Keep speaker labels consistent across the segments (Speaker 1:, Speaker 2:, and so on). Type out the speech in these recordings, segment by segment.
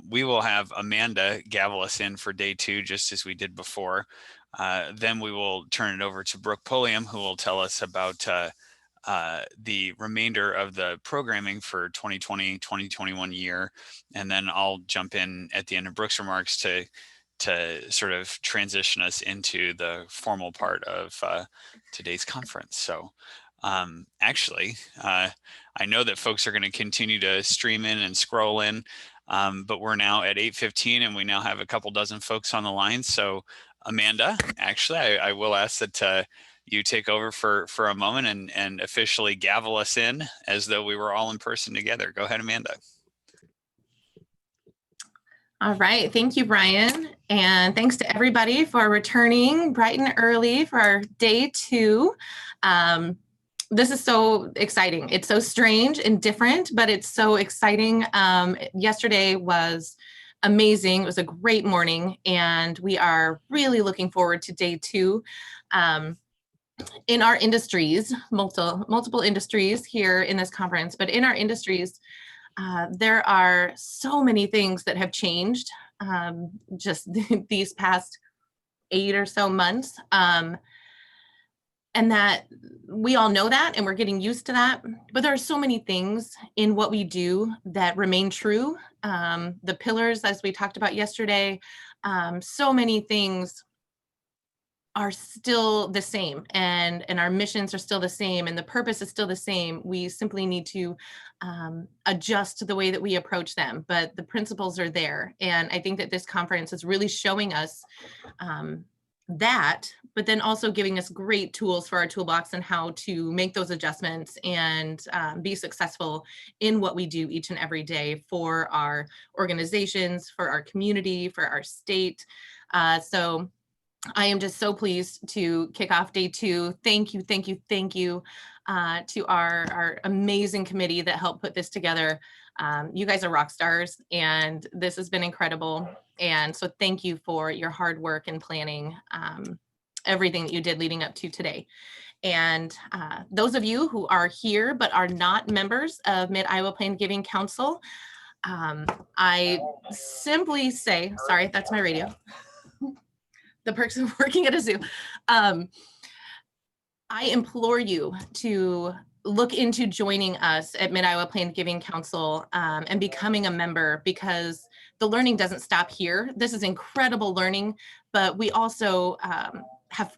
Speaker 1: we will have Amanda gavel us in for day 2, just as we did before. Then we will turn it over to Brooke Polium, who will tell us about the remainder of the programming for 2020-2021 year. And then I'll jump in at the end of Brooke's remarks to sort of transition us into the formal part of today's conference. So actually, I know that folks are going to continue to stream in and scroll in, but we're now at 8:15 and we now have a couple dozen folks on the line. So Amanda, actually, I will ask that you take over for a moment and officially gavel us in as though we were all in person together. Go ahead, Amanda.
Speaker 2: All right, thank you, Brian. And thanks to everybody for returning bright and early for our day 2. This is so exciting. It's so strange and different, but it's so exciting. Yesterday was amazing. It was a great morning, and we are really looking forward to day 2. In our industries, multiple industries here in this conference, but in our industries, there are so many things that have changed just these past 8 or so months. And that we all know that, and we're getting used to that. But there are so many things in what we do that remain true. The pillars, as we talked about yesterday, so many things are still the same, and our missions are still the same, and the purpose is still the same. We simply need to adjust the way that we approach them, but the principles are there. And I think that this conference is really showing us that, but then also giving us great tools for our toolbox and how to make those adjustments and be successful in what we do each and every day for our organizations, for our community, for our state. So I am just so pleased to kick off day 2. Thank you to our amazing committee that helped put this together. You guys are rock stars, and this has been incredible. And so thank you for your hard work and planning everything that you did leading up to today. And those of you who are here but are not members of Mid-Iowa Plan Giving Council, I simply say, sorry, that's my radio. The perks of working at a zoo. I implore you to look into joining us at Mid-Iowa Plan Giving Council and becoming a member, because the learning doesn't stop here. This is incredible learning, but we also have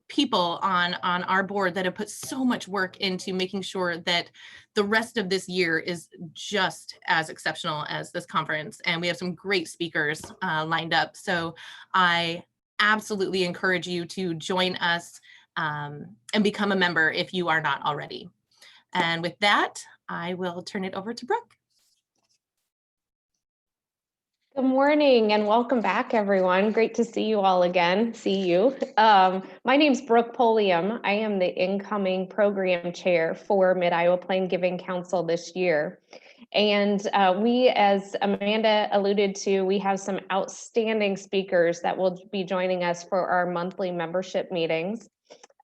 Speaker 2: people on our board that have put so much work into making sure that the rest of this year is just as exceptional as this conference. And we have some great speakers lined up. So I absolutely encourage you to join us and become a member if you are not already. And with that, I will turn it over to Brooke.
Speaker 3: Good morning and welcome back, everyone. Great to see you all again. My name's Brooke Polium. I am the incoming program chair for Mid-Iowa Plan Giving Council this year. And we, as Amanda alluded to, we have some outstanding speakers that will be joining us for our monthly membership meetings.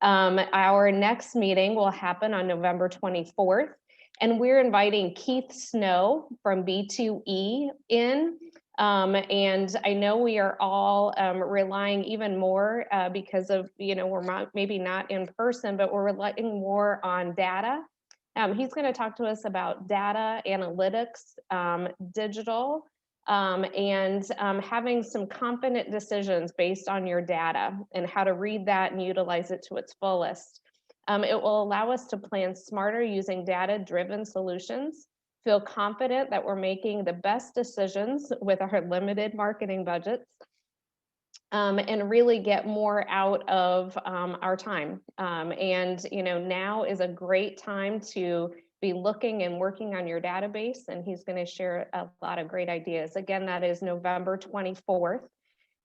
Speaker 3: Our next meeting will happen on November 24th, and we're inviting Keith Snow from B2E in. And I know we are all relying even more because of, we're maybe not in person, but we're relying more on data. He's going to talk to us about data analytics, digital, and having some confident decisions based on your data and how to read that and utilize it to its fullest. It will allow us to plan smarter using data-driven solutions, feel confident that we're making the best decisions with our limited marketing budgets, and really get more out of our time. And now is a great time to be looking and working on your database, and he's going to share a lot of great ideas. Again, that is November 24th.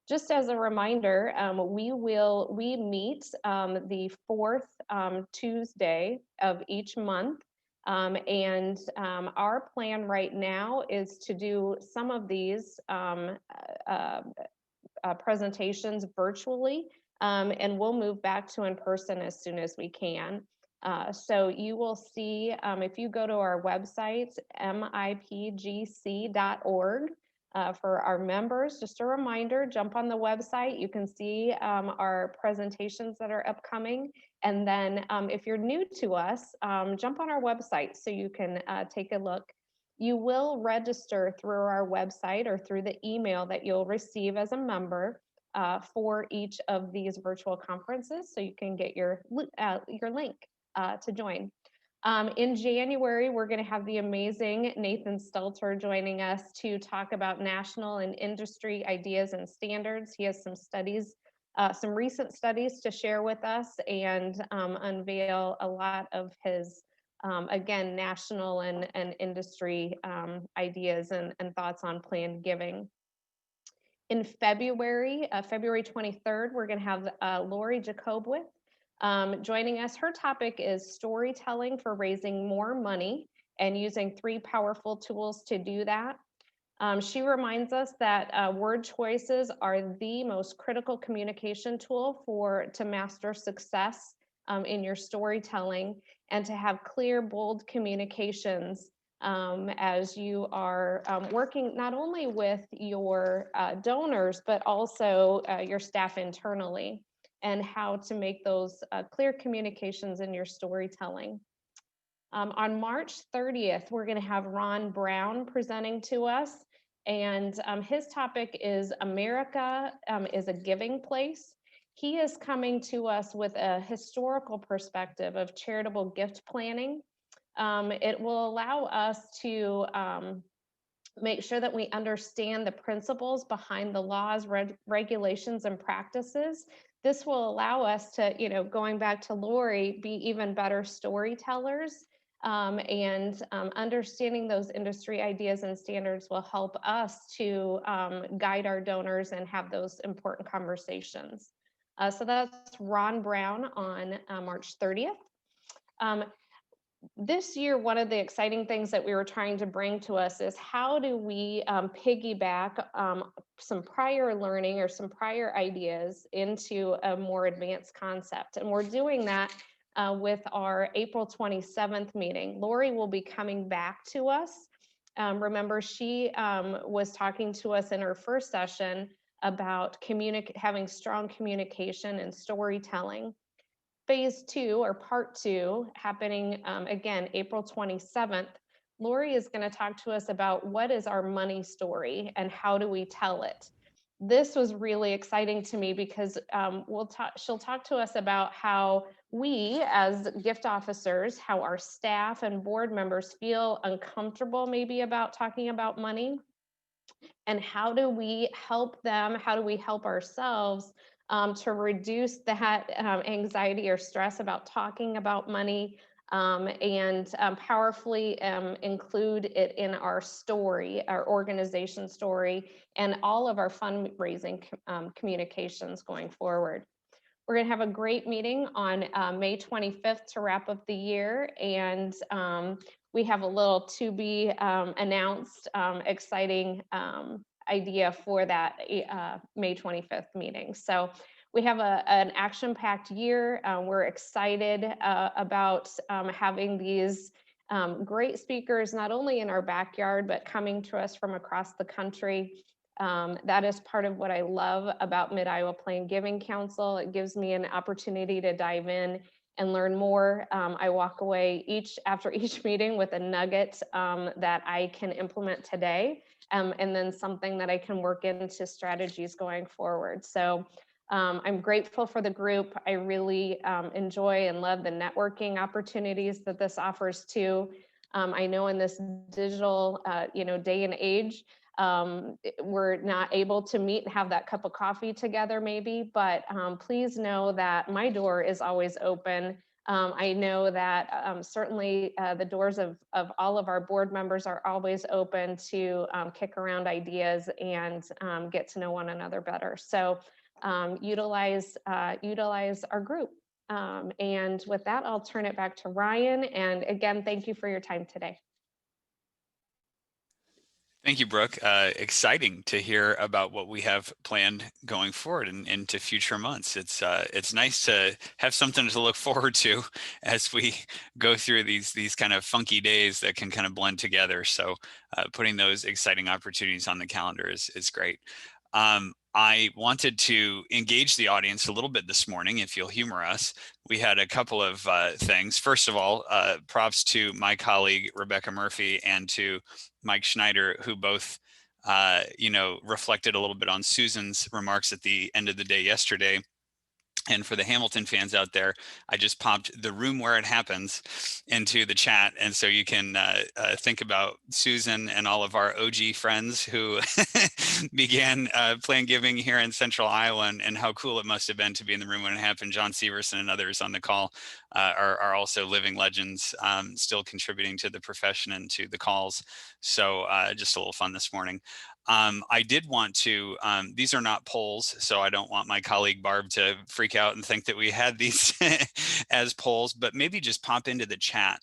Speaker 3: Just as a reminder, we meet the fourth Tuesday of each month. And our plan right now is to do some of these presentations virtually, and we'll move back to in person as soon as we can. So you will see, if you go to our website, MIPGC.org, For our members, just a reminder, jump on the website. You can see our presentations that are upcoming. And then if you're new to us, jump on our website so you can take a look. You will register through our website or through the email that you'll receive as a member for each of these virtual conferences, so you can get your link to join. In January, we're going to have the amazing Nathan Stelter joining us to talk about national and industry ideas and standards. He has some studies, some recent studies to share with us, and unveil a lot of his, again, national and industry ideas and thoughts on planned giving. In February, February 23rd, we're going to have Lori Jacobowitz joining us. Her topic is storytelling for raising more money and using 3 powerful tools to do that. She reminds us that word choices are the most critical communication tool to master success in your storytelling, and to have clear, bold communications as you are working not only with your donors, but also your staff internally, and how to make those clear communications in your storytelling. On March 30th, we're going to have Ron Brown presenting to us, and his topic is America is a Giving Place. He is coming to us with a historical perspective of charitable gift planning. It will allow us to make sure that we understand the principles behind the laws, regulations, and practices. This will allow us to, going back to Lori, be even better storytellers, and understanding those industry ideas and standards will help us to guide our donors and have those important conversations. So that's Ron Brown on March 30th. This year, one of the exciting things that we were trying to bring to us is how do we piggyback some prior learning or some prior ideas into a more advanced concept. And we're doing that with our April 27th meeting. Lori will be coming back to us. Remember, she was talking to us in her first session about having strong communication and storytelling. Phase 2 or part 2 happening again, April 27th, Lori is going to talk to us about what is our money story and how do we tell it. This was really exciting to me because she'll talk to us about how we as gift officers, how our staff and board members feel uncomfortable maybe about talking about money, and how do we help them, how do we help ourselves to reduce that anxiety or stress about talking about money, and powerfully include it in our story, our organization story, and all of our fundraising communications going forward. We're going to have a great meeting on May 25th to wrap up the year, and we have a little to be announced exciting idea for that May 25th meeting. So we have an action-packed year. We're excited about having these great speakers, not only in our backyard, but coming to us from across the country. That is part of what I love about Mid-Iowa Plain Giving Council. It gives me an opportunity to dive in and learn more. I walk away after each meeting with a nugget that I can implement today, and then something that I can work into strategies going forward. So I'm grateful for the group. I really enjoy and love the networking opportunities that this offers too. I know in this digital day and age, we're not able to meet and have that cup of coffee together maybe, but please know that my door is always open. I know that certainly the doors of all of our board members are always open to kick around ideas and get to know one another better. So utilize our group. And with that, I'll turn it back to Ryan. And again, thank you for your time today.
Speaker 1: Thank you, Brooke. Exciting to hear about what we have planned going forward and into future months. It's nice to have something to look forward to as we go through these kind of funky days that can kind of blend together. So putting those exciting opportunities on the calendar is great. I wanted to engage the audience a little bit this morning, if you'll humor us. We had a couple of things. First of all, props to my colleague, Rebecca Murphy, and to Mike Schneider, who both, reflected a little bit on Susan's remarks at the end of the day yesterday. And for the Hamilton fans out there, I just popped the room where it happens into the chat. And so you can think about Susan and all of our OG friends who began plan giving here in Central Iowa, and how cool it must have been to be in the room when it happened. John Severson and others on the call are also living legends, still contributing to the profession and to the calls. So just a little fun this morning. I did want to, these are not polls, so I don't want my colleague Barb to freak out and think that we had these as polls, but maybe just pop into the chat,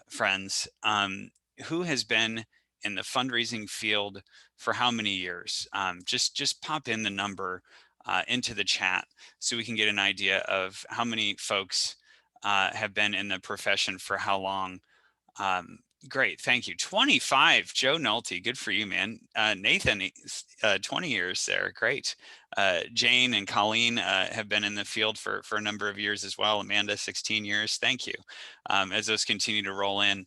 Speaker 1: friends. Who has been in the fundraising field for how many years? Just pop in the number into the chat so we can get an idea of how many folks have been in the profession for how long. Great, thank you. 25, Joe Nolte, good for you, man. Nathan, 20 years there, great. Jane and Colleen have been in the field for a number of years as well. Amanda, 16 years, thank you. As those continue to roll in,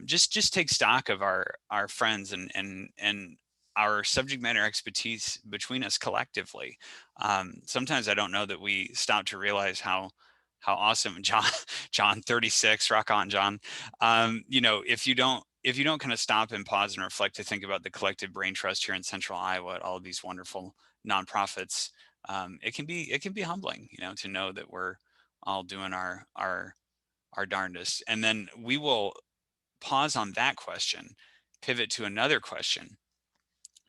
Speaker 1: just take stock of our friends and our subject matter expertise between us collectively. Sometimes I don't know that we stop to realize how awesome. John 36, rock on, John. If you don't kind of stop and pause and reflect to think about the collective brain trust here in Central Iowa at all of these wonderful nonprofits, it can be humbling, to know that we're all doing our darndest. And then we will pause on that question, pivot to another question,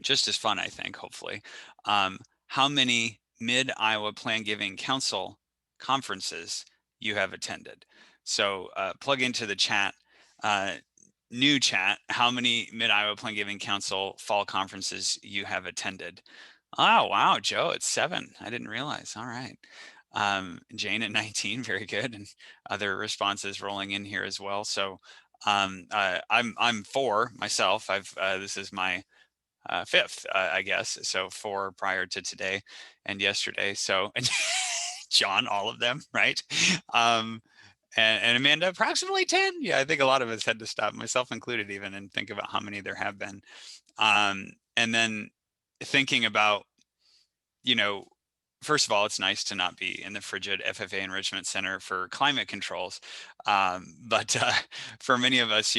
Speaker 1: just as fun, I think, hopefully. How many Mid-Iowa Plan Giving Council conferences you have attended? So plug into the chat, new chat, how many Mid-Iowa Plan Giving Council fall conferences you have attended. Oh, wow, Joe, it's 7. I didn't realize. All right. Jane at 19, very good. And other responses rolling in here as well. So I'm 4 myself. This is my 5th, I guess. So 4 prior to today and yesterday. So John, all of them, right? And Amanda, approximately 10. Yeah, I think a lot of us had to stop, myself included even, and think about how many there have been. And then thinking about, first of all, it's nice to not be in the frigid FFA Enrichment Center for climate controls. But for many of us,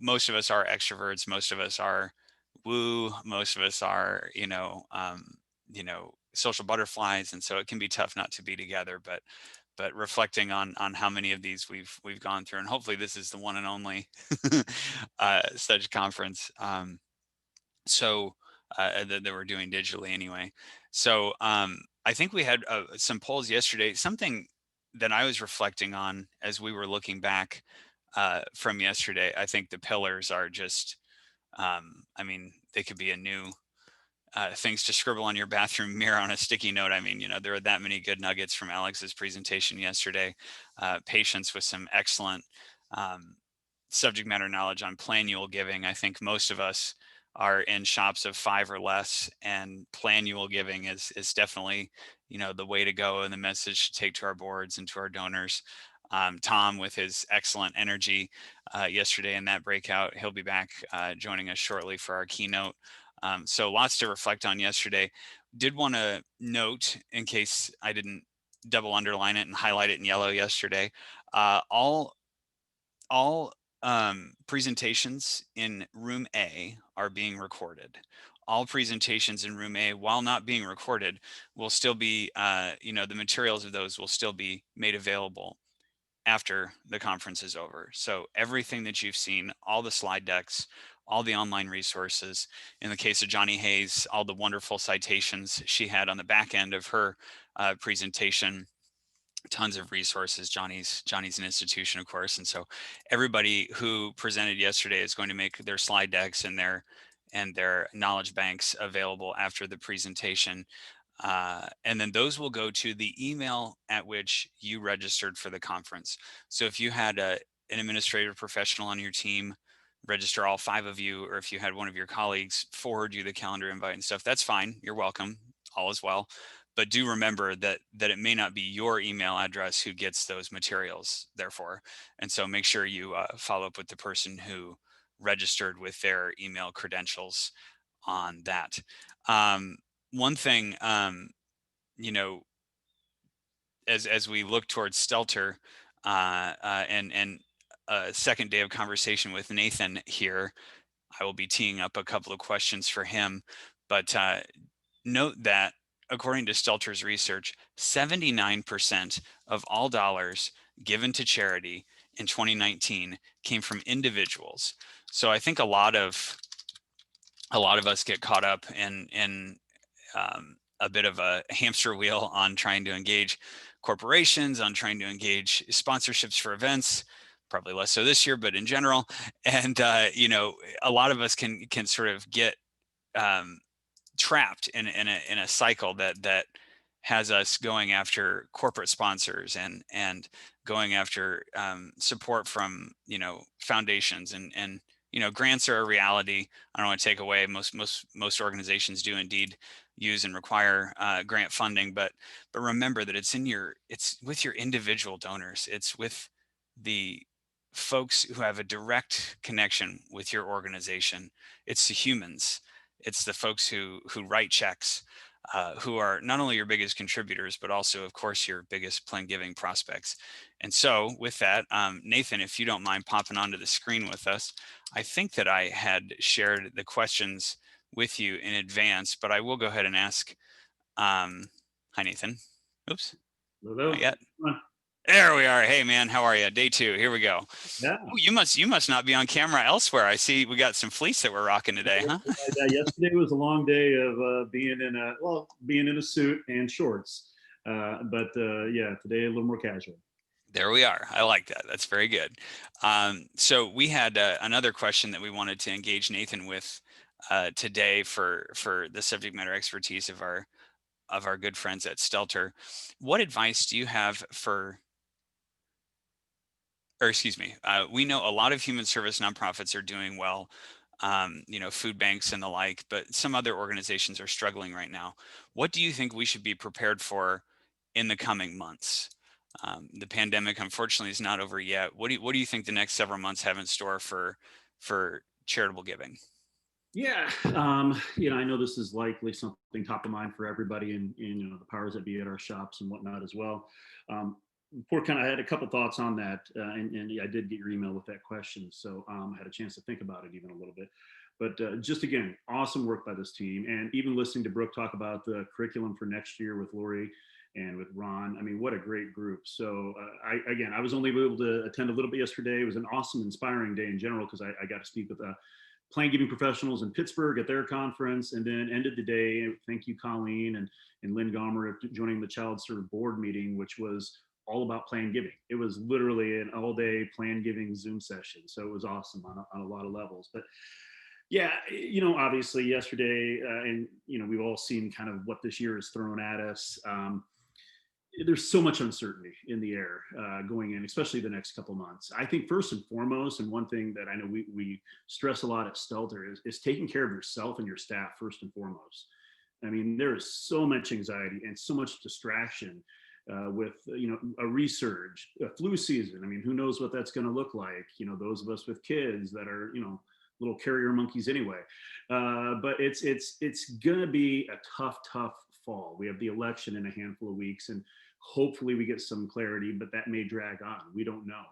Speaker 1: most of us are extroverts. Most of us are woo. Most of us are, social butterflies. And so it can be tough not to be together, but reflecting on how many of these we've gone through, and hopefully this is the one and only such conference. That we're doing digitally anyway. So I think we had some polls yesterday. Something that I was reflecting on as we were looking back from yesterday, I think the pillars are just, they could be a new things to scribble on your bathroom mirror on a sticky note. There are that many good nuggets from Alex's presentation yesterday. Patience with some excellent subject matter knowledge on planual giving. I think most of us are in shops of 5 or less, and planual giving is definitely, the way to go and the message to take to our boards and to our donors. Tom, with his excellent energy yesterday in that breakout, he'll be back joining us shortly for our keynote. So lots to reflect on yesterday. Did want to note, in case I didn't double underline it and highlight it in yellow yesterday, all presentations in room A are being recorded. All presentations in room A, while not being recorded, will still be, the materials of those will still be made available after the conference is over. So everything that you've seen, all the slide decks, all the online resources, in the case of Johnny Hayes, all the wonderful citations she had on the back end of her presentation, tons of resources. Johnny's an institution, of course, and so everybody who presented yesterday is going to make their slide decks and their knowledge banks available after the presentation. And then those will go to the email at which you registered for the conference. So if you had an administrative professional on your team register all 5 of you, or if you had one of your colleagues forward you the calendar invite and stuff, that's fine. You're welcome. All is well. But do remember that it may not be your email address who gets those materials, therefore. And so make sure you follow up with the person who registered with their email credentials on that. One thing, you know, as we look towards Stelter and a second day of conversation with Nathan here, I will be teeing up a couple of questions for him. But note that according to Stelter's research, 79% of all dollars given to charity in 2019 came from individuals. So I think a lot of us get caught up in a bit of a hamster wheel on trying to engage corporations, on trying to engage sponsorships for events, probably less so this year, but in general. And, you know, a lot of us can sort of get trapped in a cycle that has us going after corporate sponsors and going after support from, you know, foundations and you know, grants are a reality. I don't want to take away, most organizations do indeed use and require grant funding, but remember that it's with your individual donors. It's with the folks who have a direct connection with your organization. It's the humans. It's the folks who write checks, who are not only your biggest contributors, but also, of course, your biggest plan giving prospects. And so with that, Nathan, if you don't mind popping onto the screen with us, I think that I had shared the questions with you in advance, but I will go ahead and ask. Hi, Nathan. Oops.
Speaker 4: Hello.
Speaker 1: Not yet. There we are. Hey, man, how are you? Day 2. Here we go.
Speaker 4: Yeah.
Speaker 1: Ooh, you must not be on camera elsewhere. I see we got some fleece that we're rocking today, huh?
Speaker 4: Yesterday was a long day of being in a suit and shorts, but yeah, today a little more casual.
Speaker 1: There we are. I like that. That's very good. So we had another question that we wanted to engage Nathan with today for the subject matter expertise of our good friends at Stelter. What advice do you have we know a lot of human service nonprofits are doing well, you know, food banks and the like, but some other organizations are struggling right now. What do you think we should be prepared for in the coming months? The pandemic, unfortunately, is not over yet. What do you think the next several months have in store for charitable giving?
Speaker 4: Yeah, you know, I know this is likely something top of mind for everybody, and you know, the powers that be at our shops and whatnot as well. I had a couple thoughts on that, and I did get your email with that question, so I had a chance to think about it even a little bit. But just again, awesome work by this team, and even listening to Brooke talk about the curriculum for next year with Lori and with Ron. I mean, what a great group. So I was only able to attend a little bit yesterday. It was an awesome, inspiring day in general because I got to speak with plan giving professionals in Pittsburgh at their conference, and then ended the day. Thank you, Colleen and Lynn Gomer, joining the Child Serve Board meeting, which was all about plan giving. It was literally an all-day plan giving Zoom session. So it was awesome on a lot of levels. But yeah, you know, obviously yesterday, and you know, we've all seen kind of what this year has thrown at us. There's so much uncertainty in the air going in, especially the next couple months. I think first and foremost, and one thing that I know we stress a lot at Stelter is taking care of yourself and your staff first and foremost. I mean, there is so much anxiety and so much distraction with, you know, a resurge, a flu season. I mean, who knows what that's going to look like? You know, those of us with kids that are, you know, little carrier monkeys anyway. But it's going to be a tough fall. We have the election in a handful of weeks, and hopefully we get some clarity, but that may drag on. We don't know.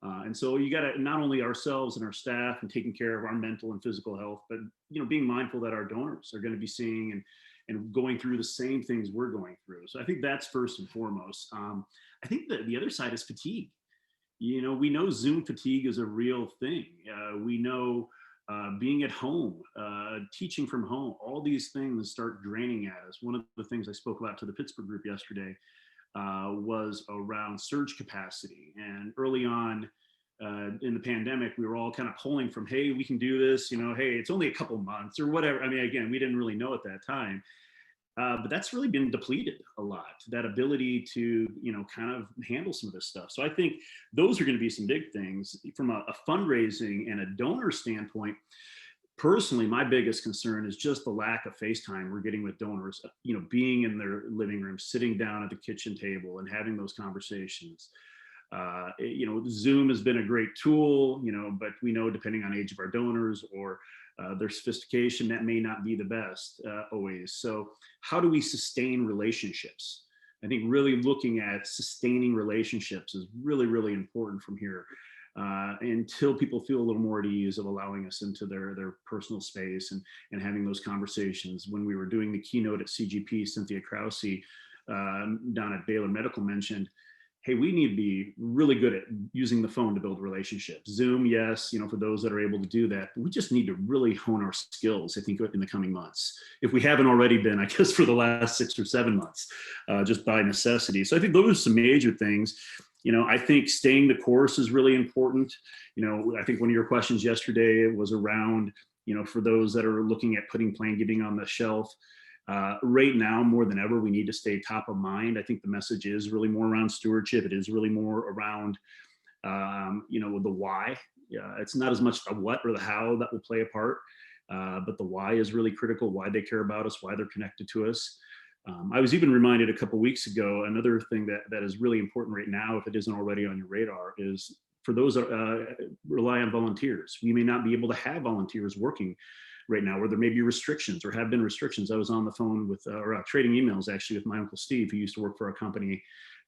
Speaker 4: And so you got to not only ourselves and our staff and taking care of our mental and physical health, but, you know, being mindful that our donors are going to be seeing and going through the same things we're going through. So I think that's first and foremost. I think that the other side is fatigue. You know, we know Zoom fatigue is a real thing. We know being at home, teaching from home, all these things start draining at us. One of the things I spoke about to the Pittsburgh group yesterday was around surge capacity. And early on in the pandemic, we were all kind of pulling from, hey, we can do this, hey, it's only a couple months or whatever. I mean, again, we didn't really know at that time. But that's really been depleted a lot, that ability to, kind of handle some of this stuff. So I think those are going to be some big things from a fundraising and a donor standpoint. Personally, my biggest concern is just the lack of face time we're getting with donors, being in their living room, sitting down at the kitchen table and having those conversations. Zoom has been a great tool, but we know depending on age of our donors or their sophistication, that may not be the best always. So how do we sustain relationships? I think really looking at sustaining relationships is really, really important from here until people feel a little more at ease of allowing us into their personal space and having those conversations. When we were doing the keynote at CGP, Cynthia Krause down at Baylor Medical mentioned, hey, we need to be really good at using the phone to build relationships. Zoom, yes, for those that are able to do that, but we just need to really hone our skills, I think, in the coming months. If we haven't already been, I guess, for the last 6 or 7 months, just by necessity. So I think those are some major things. I think staying the course is really important. I think one of your questions yesterday was around, for those that are looking at putting Plan Giving on the shelf. Right now, more than ever, we need to stay top of mind. I think the message is really more around stewardship. It is really more around, the why. It's not as much the what or the how that will play a part, but the why is really critical, why they care about us, why they're connected to us. I was even reminded a couple of weeks ago, another thing that is really important right now, if it isn't already on your radar, is for those that rely on volunteers. We may not be able to have volunteers working right now, where there may be restrictions or have been restrictions. I was on the phone with, or trading emails actually with my Uncle Steve, who used to work for our company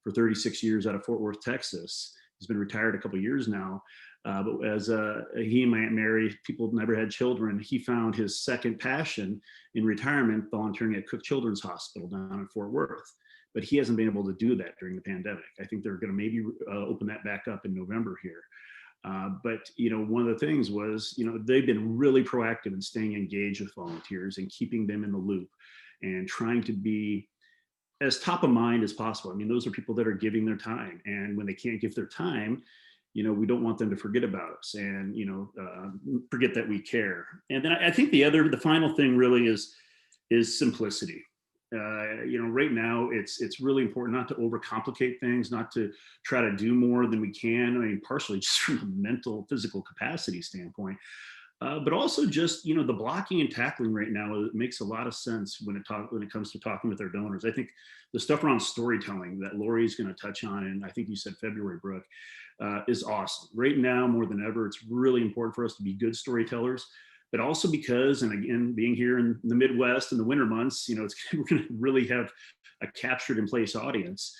Speaker 4: for 36 years out of Fort Worth, Texas. He's been retired a couple of years now. But as he and my Aunt Mary, people never had children, he found his second passion in retirement, volunteering at Cook Children's Hospital down in Fort Worth. But he hasn't been able to do that during the pandemic. I think they're going to maybe open that back up in November here. But one of the things was, they've been really proactive in staying engaged with volunteers and keeping them in the loop and trying to be as top of mind as possible. I mean, those are people that are giving their time, and when they can't give their time, we don't want them to forget about us and, forget that we care. And then I think the final thing really is simplicity. Right now it's really important not to overcomplicate things, not to try to do more than we can. I mean, partially just from a mental, physical capacity standpoint, but also just, the blocking and tackling right now, it makes a lot of sense when it comes to talking with our donors. I think the stuff around storytelling that Lori's going to touch on, and I think you said February, Brooke, is awesome. Right now, more than ever, it's really important for us to be good storytellers, but also because, and again, being here in the Midwest in the winter months, we're going to really have a captured in place audience.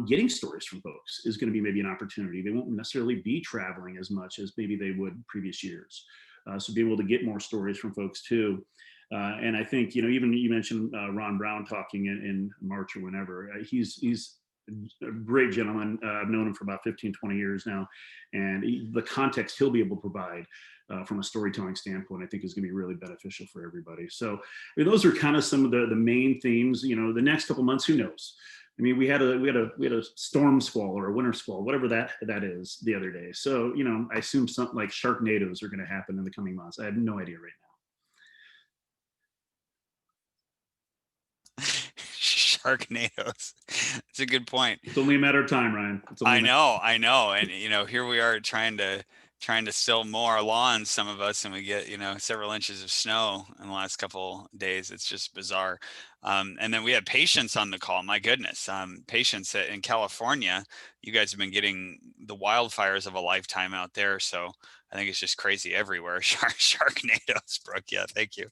Speaker 4: Getting stories from folks is going to be maybe an opportunity. They won't necessarily be traveling as much as maybe they would previous years. So be able to get more stories from folks too. And I think, even you mentioned Ron Brown talking in March or whenever. He's a great gentleman. I've known him for about 15, 20 years now. And the context he'll be able to provide from a storytelling standpoint, I think is going to be really beneficial for everybody. So I mean, those are kind of some of the main themes. The next couple months, who knows? I mean, we had a storm squall or a winter squall, whatever that is, the other day. So, I assume something like Sharknadoes are going to happen in the coming months. I have no idea right now.
Speaker 1: Sharknadoes. It's a good point.
Speaker 4: It's only a matter of time, Ryan.
Speaker 1: I know. And, here we are trying to still mow our lawns, some of us, and we get, several inches of snow in the last couple days. It's just bizarre. And then we had Patience on the call. My goodness. Patience in California, you guys have been getting the wildfires of a lifetime out there. So I think it's just crazy everywhere. Sharknadoes, Brooke. Yeah, thank you.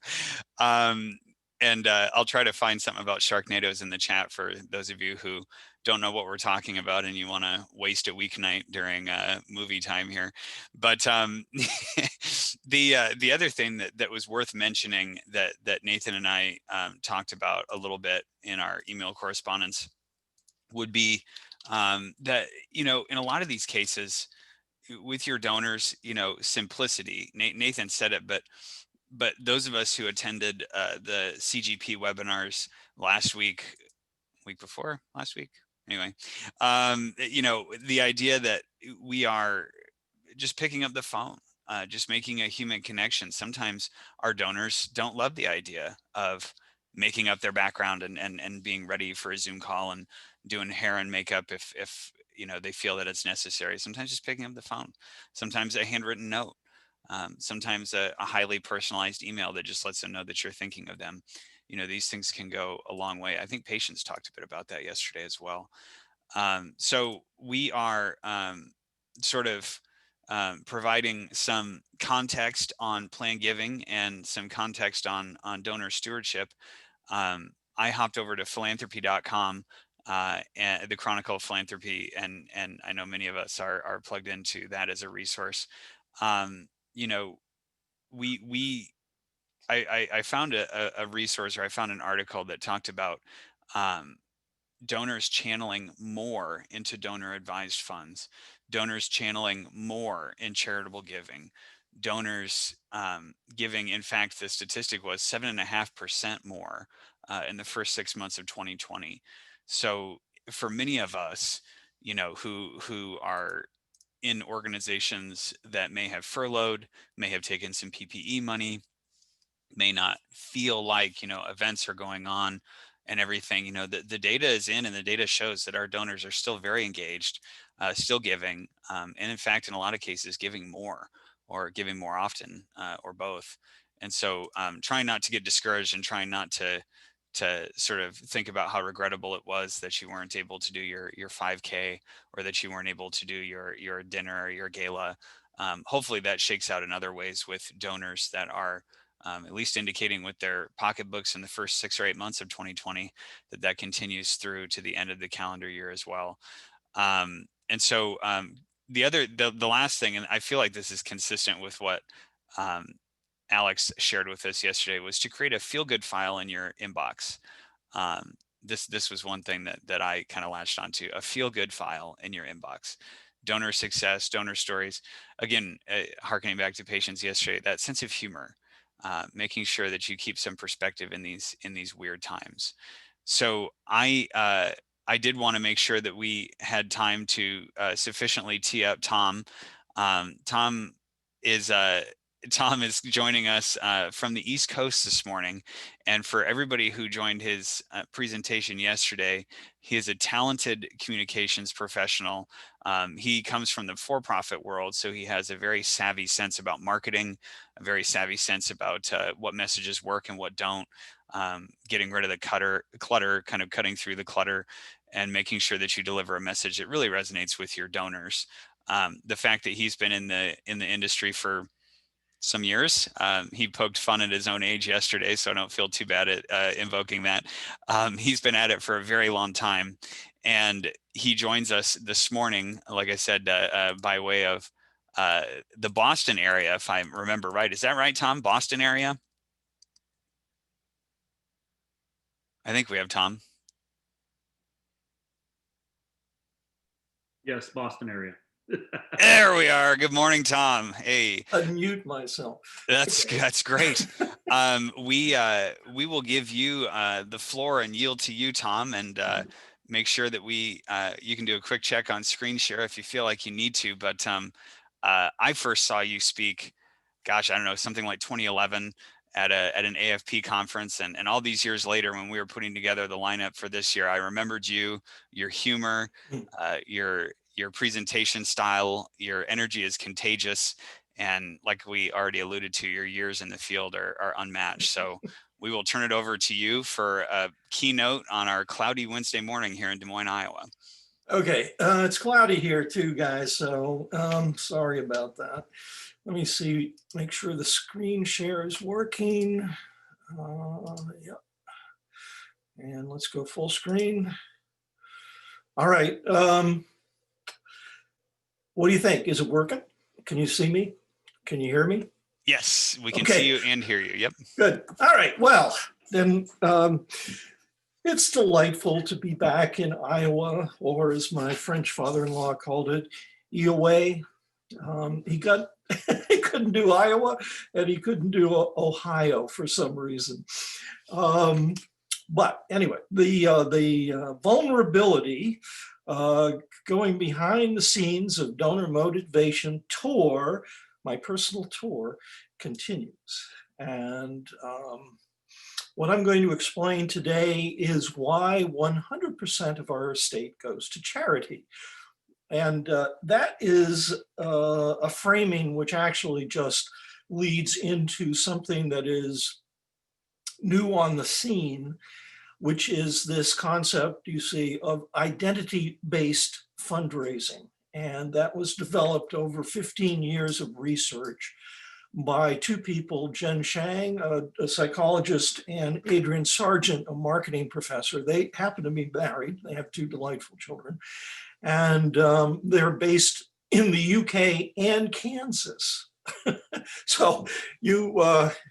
Speaker 1: And I'll try to find something about Sharknadoes in the chat for those of you who don't know what we're talking about and you want to waste a weeknight during movie time here. But the other thing that was worth mentioning that Nathan and I talked about a little bit in our email correspondence would be that, in a lot of these cases with your donors, simplicity. Nathan said it, but those of us who attended the CGP webinars last week, Anyway, you know, the idea that we are just picking up the phone, just making a human connection. Sometimes our donors don't love the idea of making up their background and being ready for a Zoom call and doing hair and makeup if you know they feel that it's necessary. Sometimes just picking up the phone. Sometimes a handwritten note. Sometimes a highly personalized email that just lets them know that you're thinking of them. You know, these things can go a long way. I think Patience talked a bit about that yesterday as well. So we are sort of providing some context on plan giving and some context on donor stewardship. I hopped over to philanthropy.com, and the Chronicle of Philanthropy, and I know many of us are plugged into that as a resource. You know, I found a resource, or I found an article that talked about donors channeling more into donor advised funds, donors channeling more in charitable giving, donors giving, in fact, the statistic was 7.5% more in the first 6 months of 2020. So for many of us, you know, who are in organizations that may have furloughed, may have taken some PPE money, may not feel like, you know, events are going on and everything, you know, the data is in, and the data shows that our donors are still very engaged, still giving, and in fact, in a lot of cases, giving more or giving more often, or both. And so trying not to get discouraged and trying not to sort of think about how regrettable it was that you weren't able to do your 5K, or that you weren't able to do your dinner or your gala. Hopefully that shakes out in other ways with donors that are at least indicating with their pocketbooks in the first 6 or 8 months of 2020 that continues through to the end of the calendar year as well. And so the last thing, and I feel like this is consistent with what Alex shared with us yesterday, was to create a feel-good file in your inbox. This was one thing that I kind of latched onto: a feel-good file in your inbox. Donor success, donor stories. Again, harkening back to Patience yesterday, that sense of humor. Making sure that you keep some perspective in these weird times. So I did want to make sure that we had time to sufficiently tee up Tom. Tom is joining us from the East Coast this morning, and for everybody who joined his presentation yesterday, he is a talented communications professional. He comes from the for-profit world, so he has a very savvy sense about marketing, a very savvy sense about what messages work and what don't, getting rid of the clutter, kind of cutting through the clutter, and making sure that you deliver a message that really resonates with your donors. The fact that he's been in the industry for some years. He poked fun at his own age yesterday, so I don't feel too bad at invoking that. He's been at it for a very long time, and he joins us this morning, like I said, by way of the Boston area, if I remember right. Is that right, Tom? Boston area? I think we have Tom.
Speaker 4: Yes, Boston area.
Speaker 1: There we are. Good morning, Tom. Hey.
Speaker 5: Unmute myself.
Speaker 1: That's great. We will give you the floor and yield to you, Tom, and make sure that you can do a quick check on screen share if you feel like you need to. But I first saw you speak, gosh, I don't know, something like 2011 at an AFP conference, and all these years later, when we were putting together the lineup for this year, I remembered you, your humor, your presentation style, your energy is contagious. And like we already alluded to, your years in the field are unmatched. So we will turn it over to you for a keynote on our cloudy Wednesday morning here in Des Moines, Iowa.
Speaker 5: Okay, it's cloudy here too, guys, so sorry about that. Let me see, make sure the screen share is working. Yep. And let's go full screen. All right. What do you think? Is it working? Can you see me? Can you hear me?
Speaker 1: Yes, we can see you and hear you. Yep.
Speaker 5: Good. All right. Well, then it's delightful to be back in Iowa, or as my French father-in-law called it, Iowa. He couldn't do Iowa, and he couldn't do Ohio for some reason. But anyway, the vulnerability going behind the scenes of Donor Motivation tour, my personal tour, continues. And what I'm going to explain today is why 100% of our estate goes to charity. And that is a framing which actually just leads into something that is new on the scene, which is this concept, you see, of identity-based fundraising. And that was developed over 15 years of research by two people, Jen Shang, a psychologist, and Adrian Sargent, a marketing professor. They happen to be married. They have two delightful children. And they're based in the UK and Kansas. So you,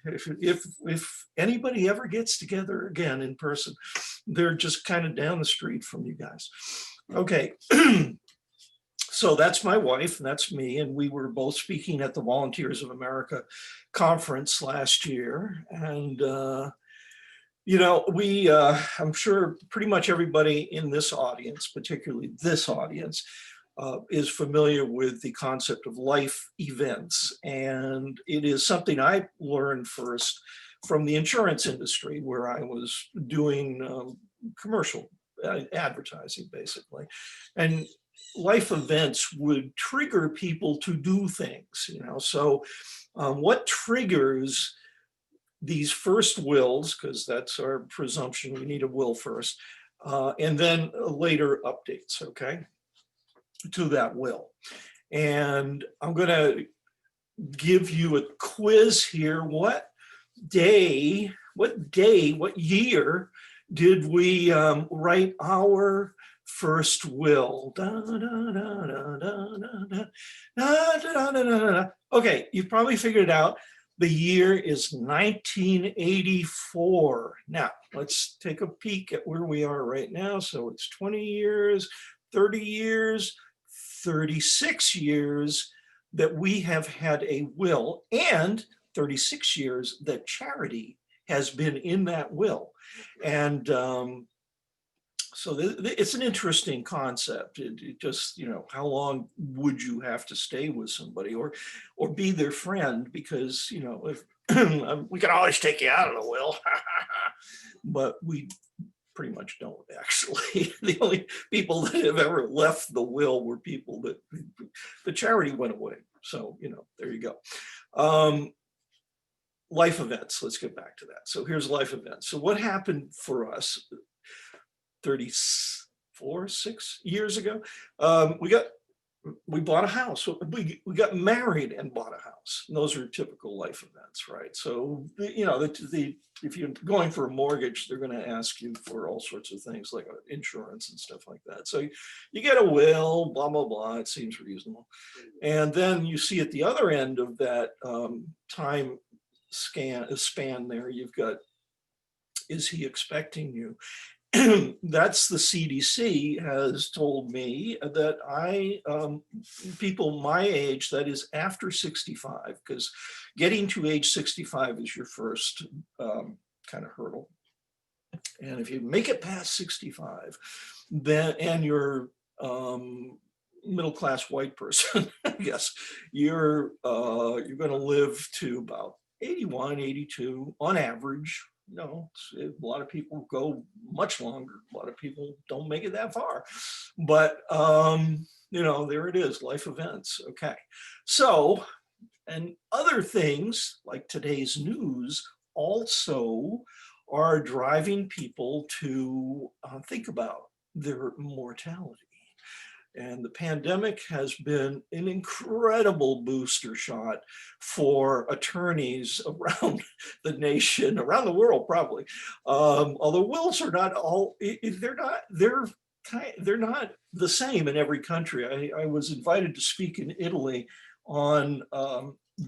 Speaker 5: if anybody ever gets together again in person, they're just kind of down the street from you guys. Okay. So that's my wife, and that's me, and we were both speaking at the Volunteers of America conference last year. And, you know, I'm sure pretty much everybody in this audience, particularly this audience, is familiar with the concept of life events. And it is something I learned first from the insurance industry, where I was doing commercial advertising, basically. And life events would trigger people to do things, you know. So what triggers these first wills, because that's our presumption, we need a will first, and then later updates, okay, to that will. And I'm going to give you a quiz here. What year did we write our first will? Okay, you've probably figured it out. The year is 1984. Now, let's take a peek at where we are right now. So it's 20 years, 30 years, 36 years that we have had a will, and 36 years that charity has been in that will. And so it's an interesting concept. It just, you know, how long would you have to stay with somebody or be their friend? Because, you know, if we can always take you out of the will, but we pretty much don't actually. The only people that have ever left the will were people that the charity went away. So, you know, there you go. Life events, let's get back to that. So here's life events. So what happened for us 6 years ago? We bought a house. We got married and bought a house. And those are typical life events, right? So, you know, if you're going for a mortgage, they're going to ask you for all sorts of things like insurance and stuff like that. So you get a will, blah, blah, blah. It seems reasonable. And then you see at the other end of that time span there, you've got, is he expecting you? That's the CDC has told me that people my age, that is after 65, because getting to age 65 is your first kind of hurdle. And if you make it past 65, then, and you're middle-class white person, I guess, you're going to live to about 81, 82 on average. You know, a lot of people go much longer. A lot of people don't make it that far. But, you know, there it is, life events. Okay. So, and other things like today's news also are driving people to think about their mortality. And the pandemic has been an incredible booster shot for attorneys around the nation, around the world, probably. Although wills are not all, they're not the same in every country. I was invited to speak in Italy on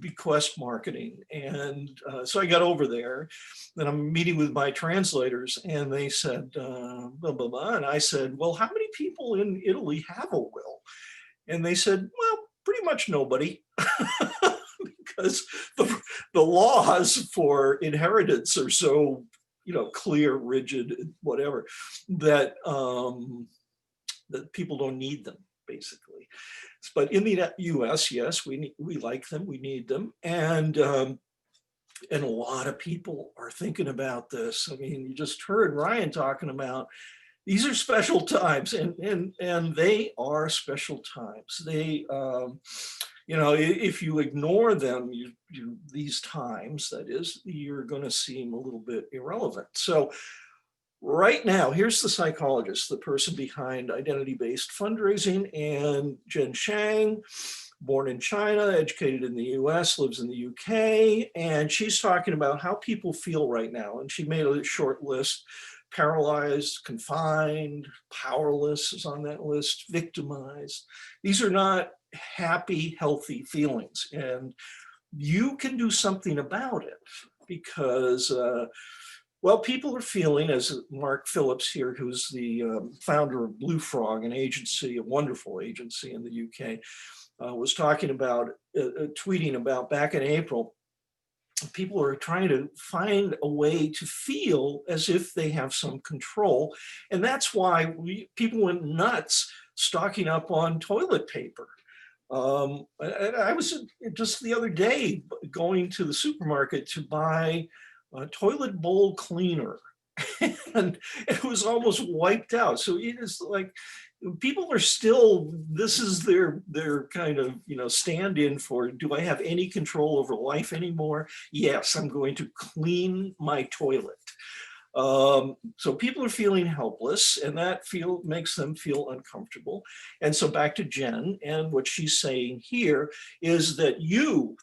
Speaker 5: bequest marketing. And so I got over there, and I'm meeting with my translators, and they said, blah, blah, blah. And I said, well, how many people in Italy have a will? And they said, well, pretty much nobody, because the laws for inheritance are so, clear, rigid, whatever, that that people don't need them, basically. But in the US, yes, we like them, we need them. And a lot of people are thinking about this. I mean, you just heard Ryan talking about these are special times, and they are special times. They, if you ignore them, these times, that is, you're going to seem a little bit irrelevant. So right now, here's the psychologist, the person behind identity-based fundraising, and Jen Shang, born in China, educated in the US, lives in the UK, and she's talking about how people feel right now. And she made a short list: paralyzed, confined, powerless is on that list, victimized. These are not happy, healthy feelings. And you can do something about it because, well, people are feeling, as Mark Phillips here, who's the founder of Blue Frog, an agency, a wonderful agency in the UK, was talking about, tweeting about back in April, people are trying to find a way to feel as if they have some control. And that's why people went nuts stocking up on toilet paper. I was just the other day going to the supermarket to buy a toilet bowl cleaner, and it was almost wiped out. So it is like, people are still, this is their kind of, stand-in for, do I have any control over life anymore? Yes, I'm going to clean my toilet. So people are feeling helpless, and that makes them feel uncomfortable. And so back to Jen, and what she's saying here is that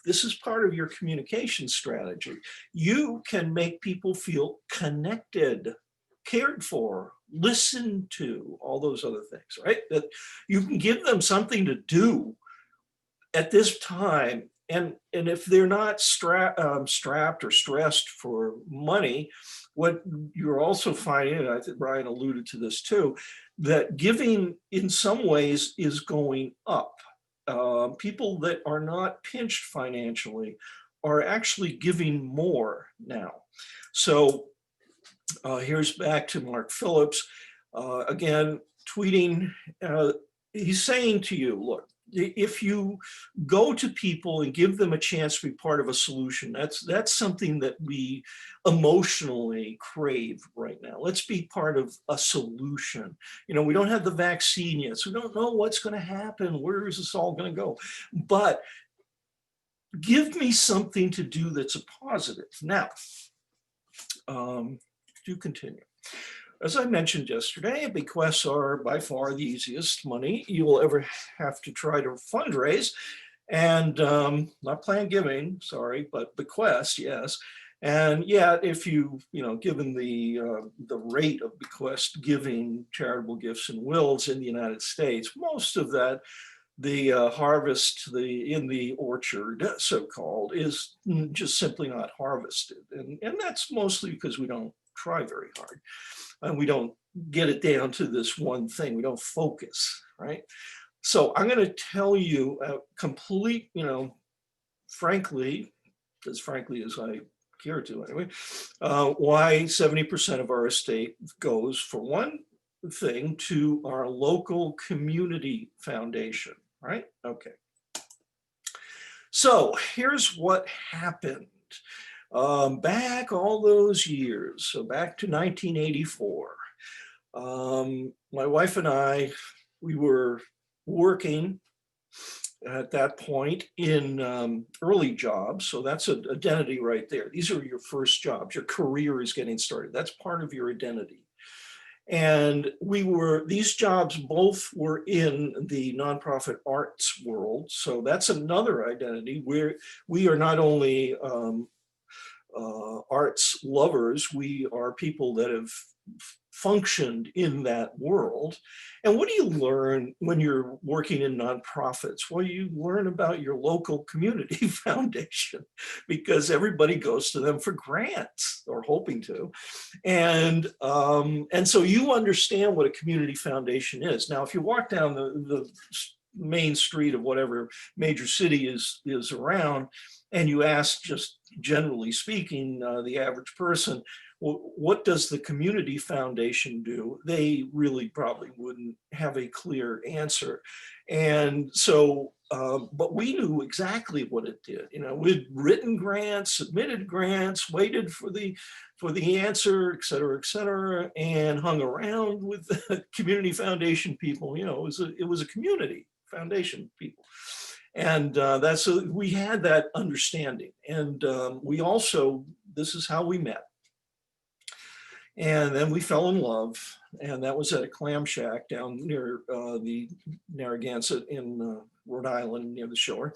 Speaker 5: this is part of your communication strategy. You can make people feel connected, cared for, listened to, all those other things, right? That you can give them something to do at this time. And if they're not strapped or stressed for money, what you're also finding, and I think Brian alluded to this too, that giving in some ways is going up. People that are not pinched financially are actually giving more now. So here's back to Mark Phillips, again, tweeting, he's saying to you, look, if you go to people and give them a chance to be part of a solution, that's something that we emotionally crave right now. Let's be part of a solution. We don't have the vaccine yet, so we don't know what's going to happen. Where is this all going to go? But give me something to do that's a positive. Now, to continue. As I mentioned yesterday, bequests are by far the easiest money you will ever have to try to fundraise. And not planned giving, sorry, but bequests, yes. And yet, if given the rate of bequest giving, charitable gifts and wills in the United States, most of that, the harvest in the orchard, so-called, is just simply not harvested. And that's mostly because we don't try very hard. And we don't get it down to this one thing. We don't focus, right? So I'm going to tell you a complete, frankly, as frankly as I care to anyway, why 70% of our estate goes, for one thing, to our local community foundation, right? Okay. So here's what happened. Back all those years, so back to 1984, my wife and I, we were working at that point in early jobs. So that's an identity right there. These are your first jobs. Your career is getting started. That's part of your identity. And these jobs both were in the nonprofit arts world. So that's another identity where we are not only arts lovers, we are people that have functioned in that world. And what do you learn when you're working in nonprofits? Well, you learn about your local community foundation, because everybody goes to them for grants, or hoping to. And so you understand what a community foundation is. Now, if you walk down the main street of whatever major city is around, and you ask, just generally speaking, the average person, what does the community foundation do? They really probably wouldn't have a clear answer. And so, but we knew exactly what it did. You know, we'd written grants, submitted grants, waited for the answer, et cetera, and hung around with the community foundation people. You know, it was a community foundation people. And we had that understanding. And we also, this is how we met. And then we fell in love, and that was at a clam shack down near the Narragansett in Rhode Island, near the shore.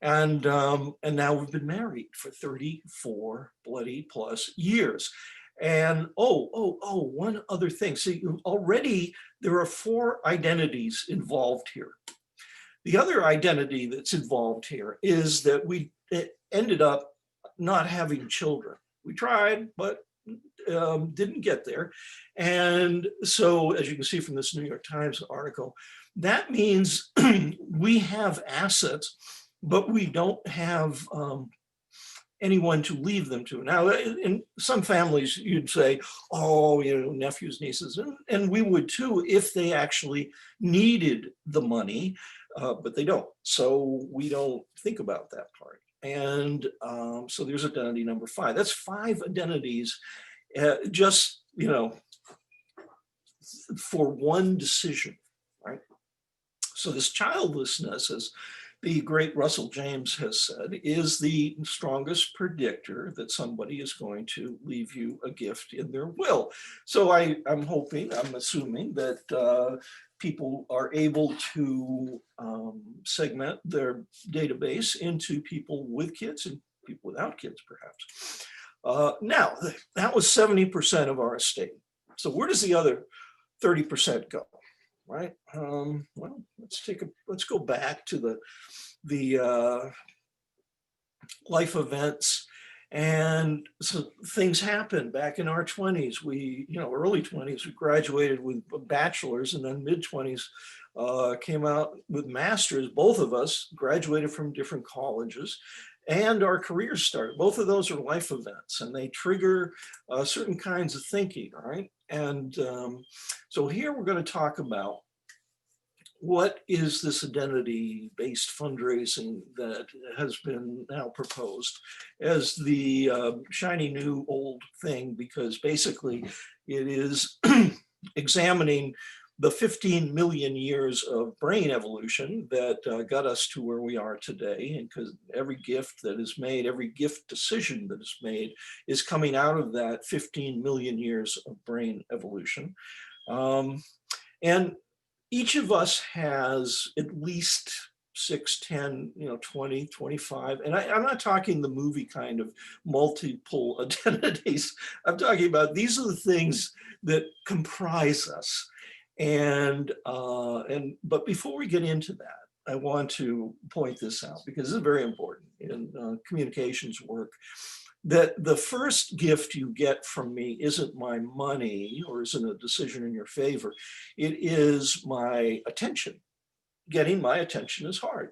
Speaker 5: And now we've been married for 34 bloody plus years. And one other thing. See, already there are 4 identities involved here. The other identity that's involved here is that we ended up not having children. We tried, but didn't get there. And so, as you can see from this New York Times article, that means we have assets, but we don't have anyone to leave them to. Now, in some families, you'd say, oh, you know, nephews, nieces, and we would too if they actually needed the money, but they don't. So we don't think about that part. And so there's identity number 5. That's 5 identities. Just, you know, for one decision, right? So this childlessness, as the great Russell James has said, is the strongest predictor that somebody is going to leave you a gift in their will. So I'm assuming that people are able to segment their database into people with kids and people without kids, perhaps. Now, that was 70% of our estate. So where does the other 30% go, right? Well, let's go back to the life events. And so things happened back in our 20s. Early 20s, we graduated with bachelors, and then mid 20s came out with masters. Both of us graduated from different colleges. And our careers started. Both of those are life events, and they trigger certain kinds of thinking, right? And so here we're going to talk about what is this identity-based fundraising that has been now proposed as the shiny new old thing, because basically it is examining the 15 million years of brain evolution that got us to where we are today. And because every gift that is made, every gift decision that is made is coming out of that 15 million years of brain evolution. And each of us has at least 6, 10, 20, 25. And I'm not talking the movie kind of multiple identities. I'm talking about these are the things that comprise us. But before we get into that, I want to point this out because this is very important in communications work, that the first gift you get from me isn't my money or isn't a decision in your favor. It is my attention. Getting my attention is hard.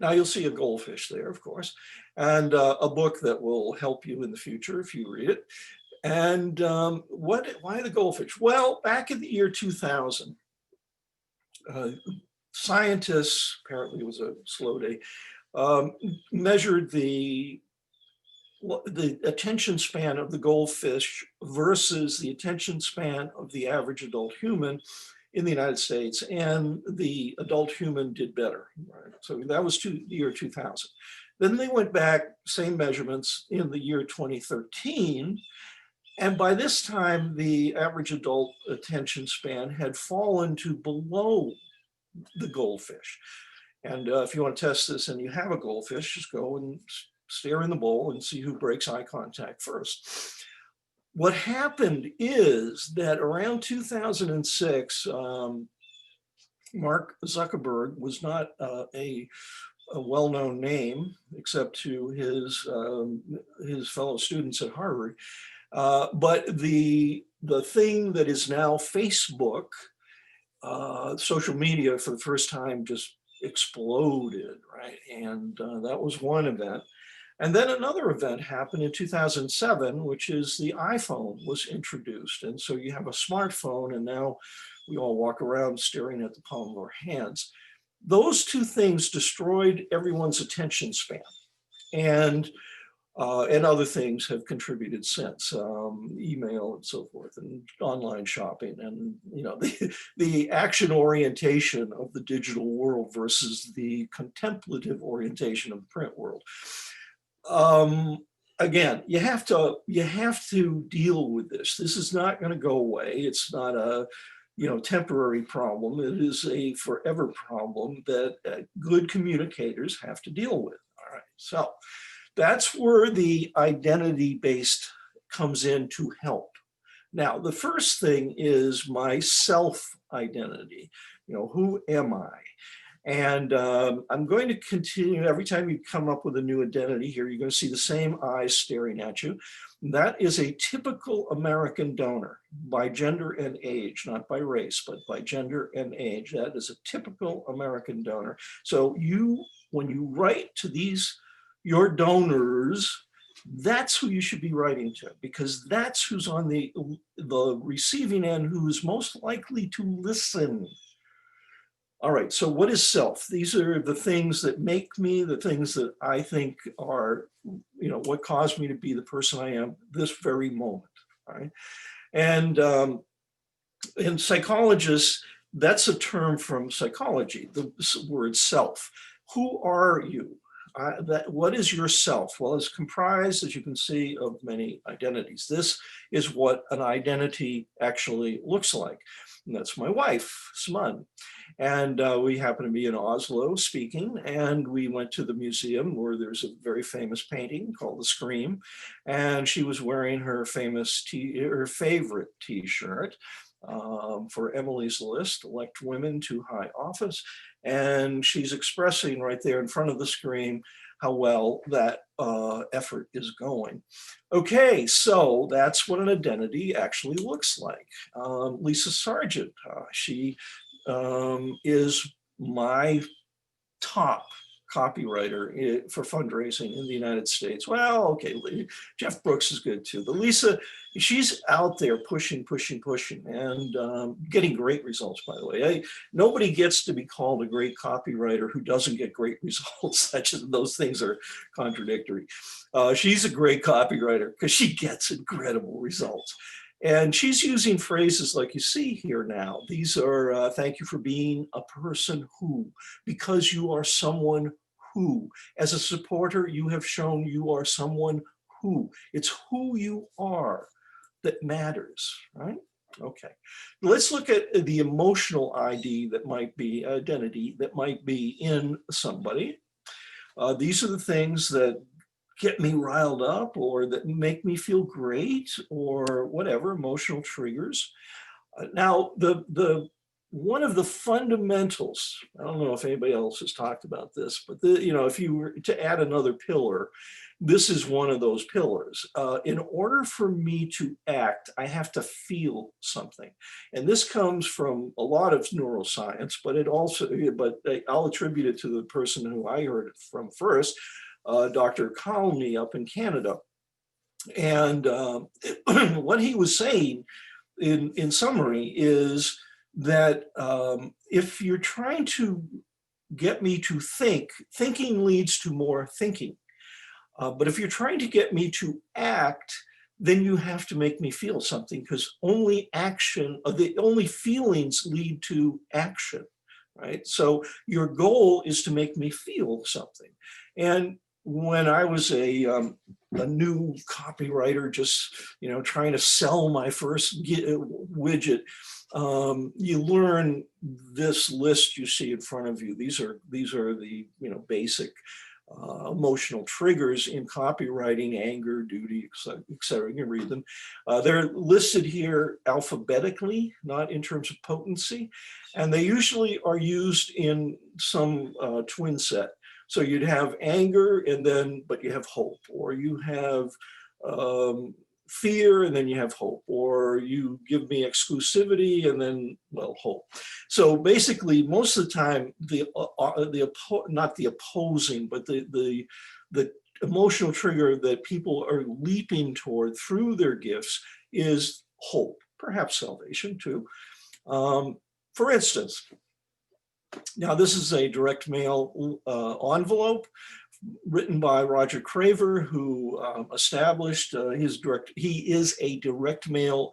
Speaker 5: Now you'll see a goldfish there, of course, and a book that will help you in the future if you read it. And why the goldfish? Well, back in the year 2000, scientists, apparently it was a slow day, measured the attention span of the goldfish versus the attention span of the average adult human in the United States, and the adult human did better. Right? So that was the year 2000. Then they went back, same measurements in the year 2013, and by this time, the average adult attention span had fallen to below the goldfish. And if you want to test this and you have a goldfish, just go and stare in the bowl and see who breaks eye contact first. What happened is that around 2006, Mark Zuckerberg was not a well-known name except to his fellow students at Harvard. But the thing that is now Facebook, social media for the first time just exploded, right? And that was one event. And then another event happened in 2007, which is the iPhone was introduced. And so you have a smartphone, and now we all walk around staring at the palm of our hands. Those two things destroyed everyone's attention span. And other things have contributed since, email and so forth, and online shopping, and the action orientation of the digital world versus the contemplative orientation of the print world. Again, you have to deal with this. This is not going to go away. It's not a temporary problem. It is a forever problem that good communicators have to deal with. All right, so that's where the identity-based comes in to help. Now, the first thing is my self-identity. Who am I? And I'm going to continue. Every time you come up with a new identity here, you're going to see the same eyes staring at you. That is a typical American donor by gender and age, not by race, but by gender and age. That is a typical American donor. So when you write to your donors, that's who you should be writing to, because that's who's on the receiving end, who's most likely to listen. All right, so what is self? These are the things that make me, the things that I think are, what caused me to be the person I am this very moment. All right, and in psychologists, that's a term from psychology, the word self. Who are you? What is your self? Well, it's comprised, as you can see, of many identities. This is what an identity actually looks like. And that's my wife, Smun. And we happen to be in Oslo speaking, and we went to the museum where there's a very famous painting called The Scream. And she was wearing her favorite t-shirt for Emily's List, Elect Women to High Office. And she's expressing right there in front of the screen how well that effort is going. Okay, so that's what an identity actually looks like. Lisa Sargent, she is my top copywriter for fundraising in the United States. Well, okay, Jeff Brooks is good too, but Lisa, she's out there pushing, and getting great results, by the way. Nobody gets to be called a great copywriter who doesn't get great results. Those things are contradictory. She's a great copywriter because she gets incredible results. And she's using phrases like you see here now. These are, thank you for being a person who, because you are someone who. As a supporter, you have shown you are someone who. It's who you are that matters, right? Okay, let's look at the emotional identity that might be in somebody. These are the things that get me riled up or that make me feel great or whatever, emotional triggers. Now, one of the fundamentals, I don't know if anybody else has talked about this, but if you were to add another pillar, this is one of those pillars. In order for me to act, I have to feel something. And this comes from a lot of neuroscience, but I'll attribute it to the person who I heard it from first, Dr. Colney up in Canada. And what he was saying in summary is that if you're trying to get me to think, thinking leads to more thinking. But if you're trying to get me to act, then you have to make me feel something, because only feelings lead to action, right? So your goal is to make me feel something. And when I was a new copywriter, just trying to sell my first widget, you learn this list you see in front of you. These are the basic emotional triggers in copywriting: anger, duty, etc. You can read them. They're listed here alphabetically, not in terms of potency, and they usually are used in some twin set. So you'd have anger, but you have hope, or you have fear, and then you have hope, or you give me exclusivity, and then, well, hope. So basically, most of the time, not the opposing, but the emotional trigger that people are leaping toward through their gifts is hope, perhaps salvation too. For instance, now this is a direct mail envelope written by Roger Craver, who established he is a direct mail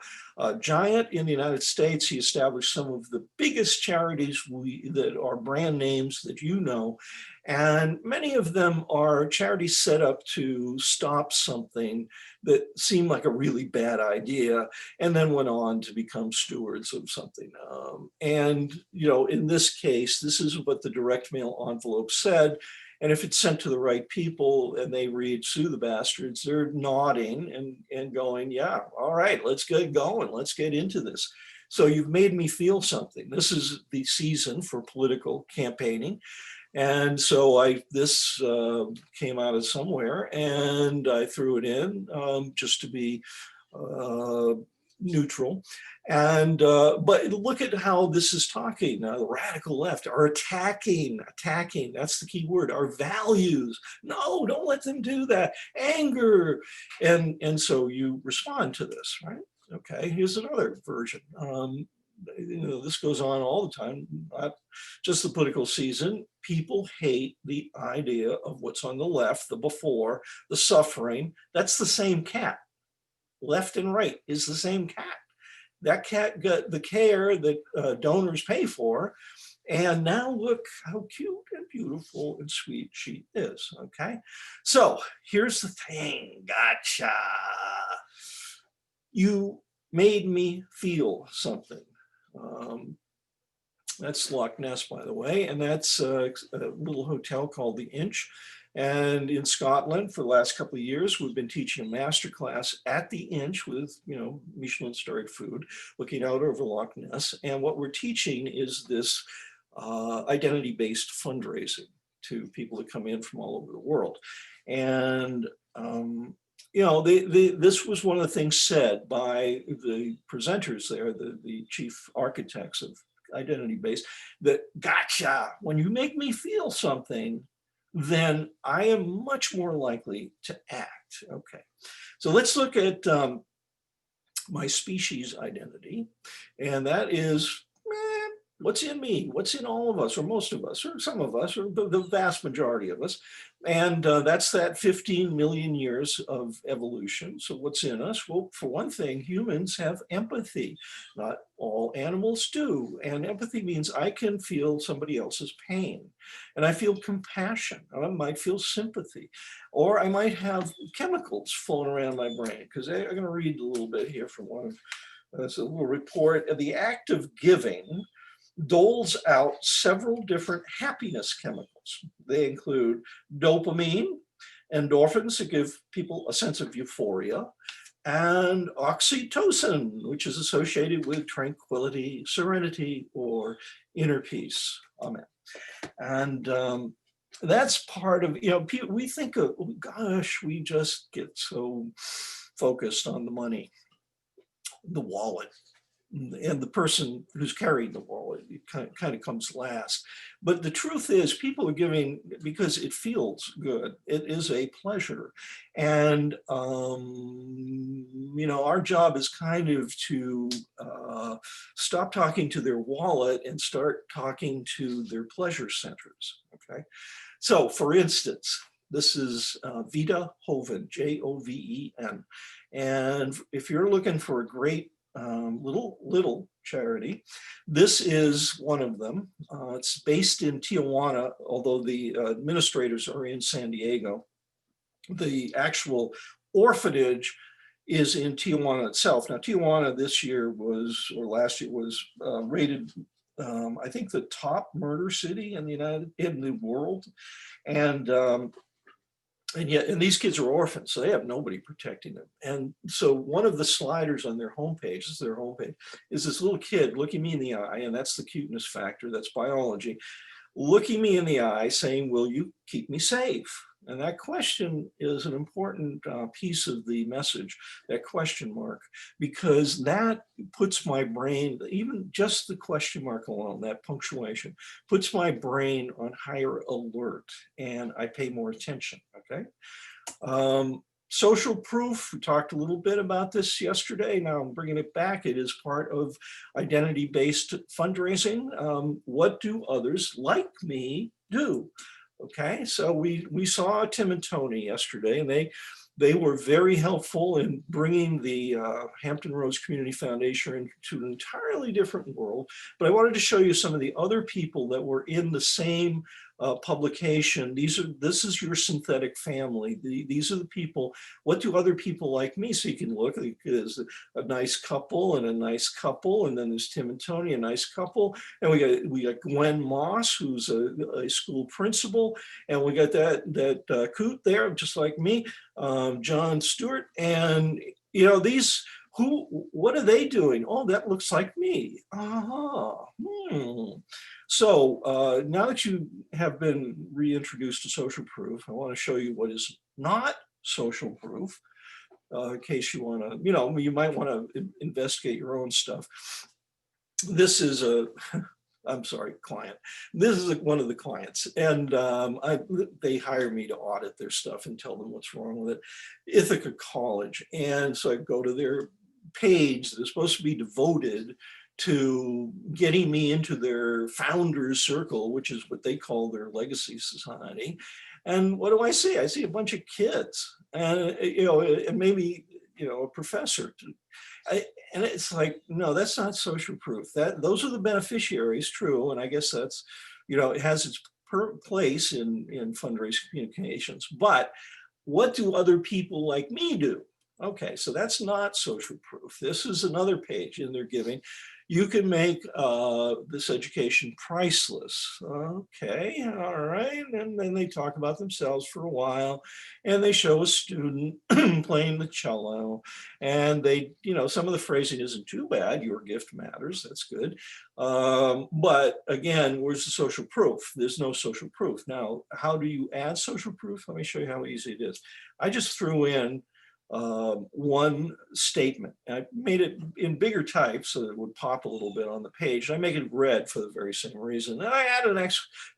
Speaker 5: giant in the United States. He established some of the biggest charities that are brand names that you know, and many of them are charities set up to stop something that seemed like a really bad idea, and then went on to become stewards of something. And you know, in this case, this is what the direct mail envelope said. And if it's sent to the right people and they read "Sue the Bastards," they're nodding and going, yeah, all right, let's get going. Let's get into this. So you've made me feel something. This is the season for political campaigning. And so this came out of somewhere and I threw it in just to be neutral. And but look at how this is talking. Now the radical left are attacking, that's the key word, our values. No, don't let them do that. Anger. And so you respond to this, right? Okay, here's another version. You know, this goes on all the time, not just the political season. People hate the idea of what's on the left, the before, the suffering. That's the same cat. Left and right is the same cat. That cat got the care that donors pay for. And now look how cute and beautiful and sweet she is, okay? So here's the thing, gotcha. You made me feel something. That's Loch Ness, by the way, and that's a little hotel called the Inch. And in Scotland, for the last couple of years, we've been teaching a master class at the Inch with, you know, Michelin-starred food, looking out over Loch Ness. And what we're teaching is this identity-based fundraising to people that come in from all over the world. And you know, this was one of the things said by the presenters there, the chief architects of identity-based, that gotcha, when you make me feel something, then I am much more likely to act. Okay, so let's look at my species identity, and that is what's in me, what's in all of us, or most of us, or some of us, or the vast majority of us. And that's that 15 million years of evolution. So what's in us? Well, for one thing, humans have empathy. Not all animals do. And empathy means I can feel somebody else's pain. And I feel compassion. I might feel sympathy. Or I might have chemicals flowing around my brain. Because I'm going to read a little bit here from one of, that's a little report. The act of giving doles out several different happiness chemicals. They include dopamine, endorphins that give people a sense of euphoria, and oxytocin, which is associated with tranquility, serenity, or inner peace. Amen. And that's part of, you know, we think of, oh, gosh, we just get so focused on the money, the wallet, and the person who's carrying the wallet. It kind of comes last. But the truth is, people are giving because it feels good. It is a pleasure. And, you know, our job is kind of to stop talking to their wallet and start talking to their pleasure centers, okay? So for instance, this is Vita Hoven, Joven. And if you're looking for a great little charity, this is one of them. It's based in Tijuana, although the administrators are in San Diego. The actual orphanage is in Tijuana itself. Now, Tijuana this year was, or last year was rated, I think, the top murder city in the world. And yet, and these kids are orphans, so they have nobody protecting them. And so one of the sliders on their homepage, this is their homepage, is this little kid looking me in the eye, and that's the cuteness factor, that's biology, looking me in the eye saying, will you keep me safe? And that question is an important piece of the message, that question mark, because that puts my brain, even just the question mark alone, that punctuation, puts my brain on higher alert, and I pay more attention, okay? Social proof, we talked a little bit about this yesterday. Now I'm bringing it back. It is part of identity-based fundraising. What do others like me do? Okay, so we saw Tim and Tony yesterday, and they were very helpful in bringing the Hampton Roads Community Foundation into an entirely different world. But I wanted to show you some of the other people that were in the same publication. This is your synthetic family. These are the people. What do other people like me? So you can look. There's a nice couple and a nice couple, and then there's Tim and Tony, a nice couple, and we got Gwen Moss, who's a school principal, and we got that coot there, just like me, John Stewart, and you know these. What are they doing? Oh, that looks like me. So now that you have been reintroduced to social proof, I want to show you what is not social proof, in case you want to, you might want to investigate your own stuff. This is I'm sorry, client. This is one of the clients, and they hire me to audit their stuff and tell them what's wrong with it. Ithaca College, and so I go to their page that is supposed to be devoted to getting me into their founders circle, which is what they call their legacy society. And what do I see? I see a bunch of kids, and and maybe a professor. And it's like, no, that's not social proof. Those are the beneficiaries, true, and I guess that's it has its place in fundraising communications. But what do other people like me do? Okay, so that's not social proof. This is another page in their giving. You can make this education priceless. Okay, all right. And then they talk about themselves for a while, and they show a student playing the cello, and they, some of the phrasing isn't too bad. Your gift matters. That's good. But again, where's the social proof? There's no social proof. Now, how do you add social proof? Let me show you how easy it is. I just threw in one statement. I made it in bigger type so that it would pop a little bit on the page. I make it red for the very same reason. And I added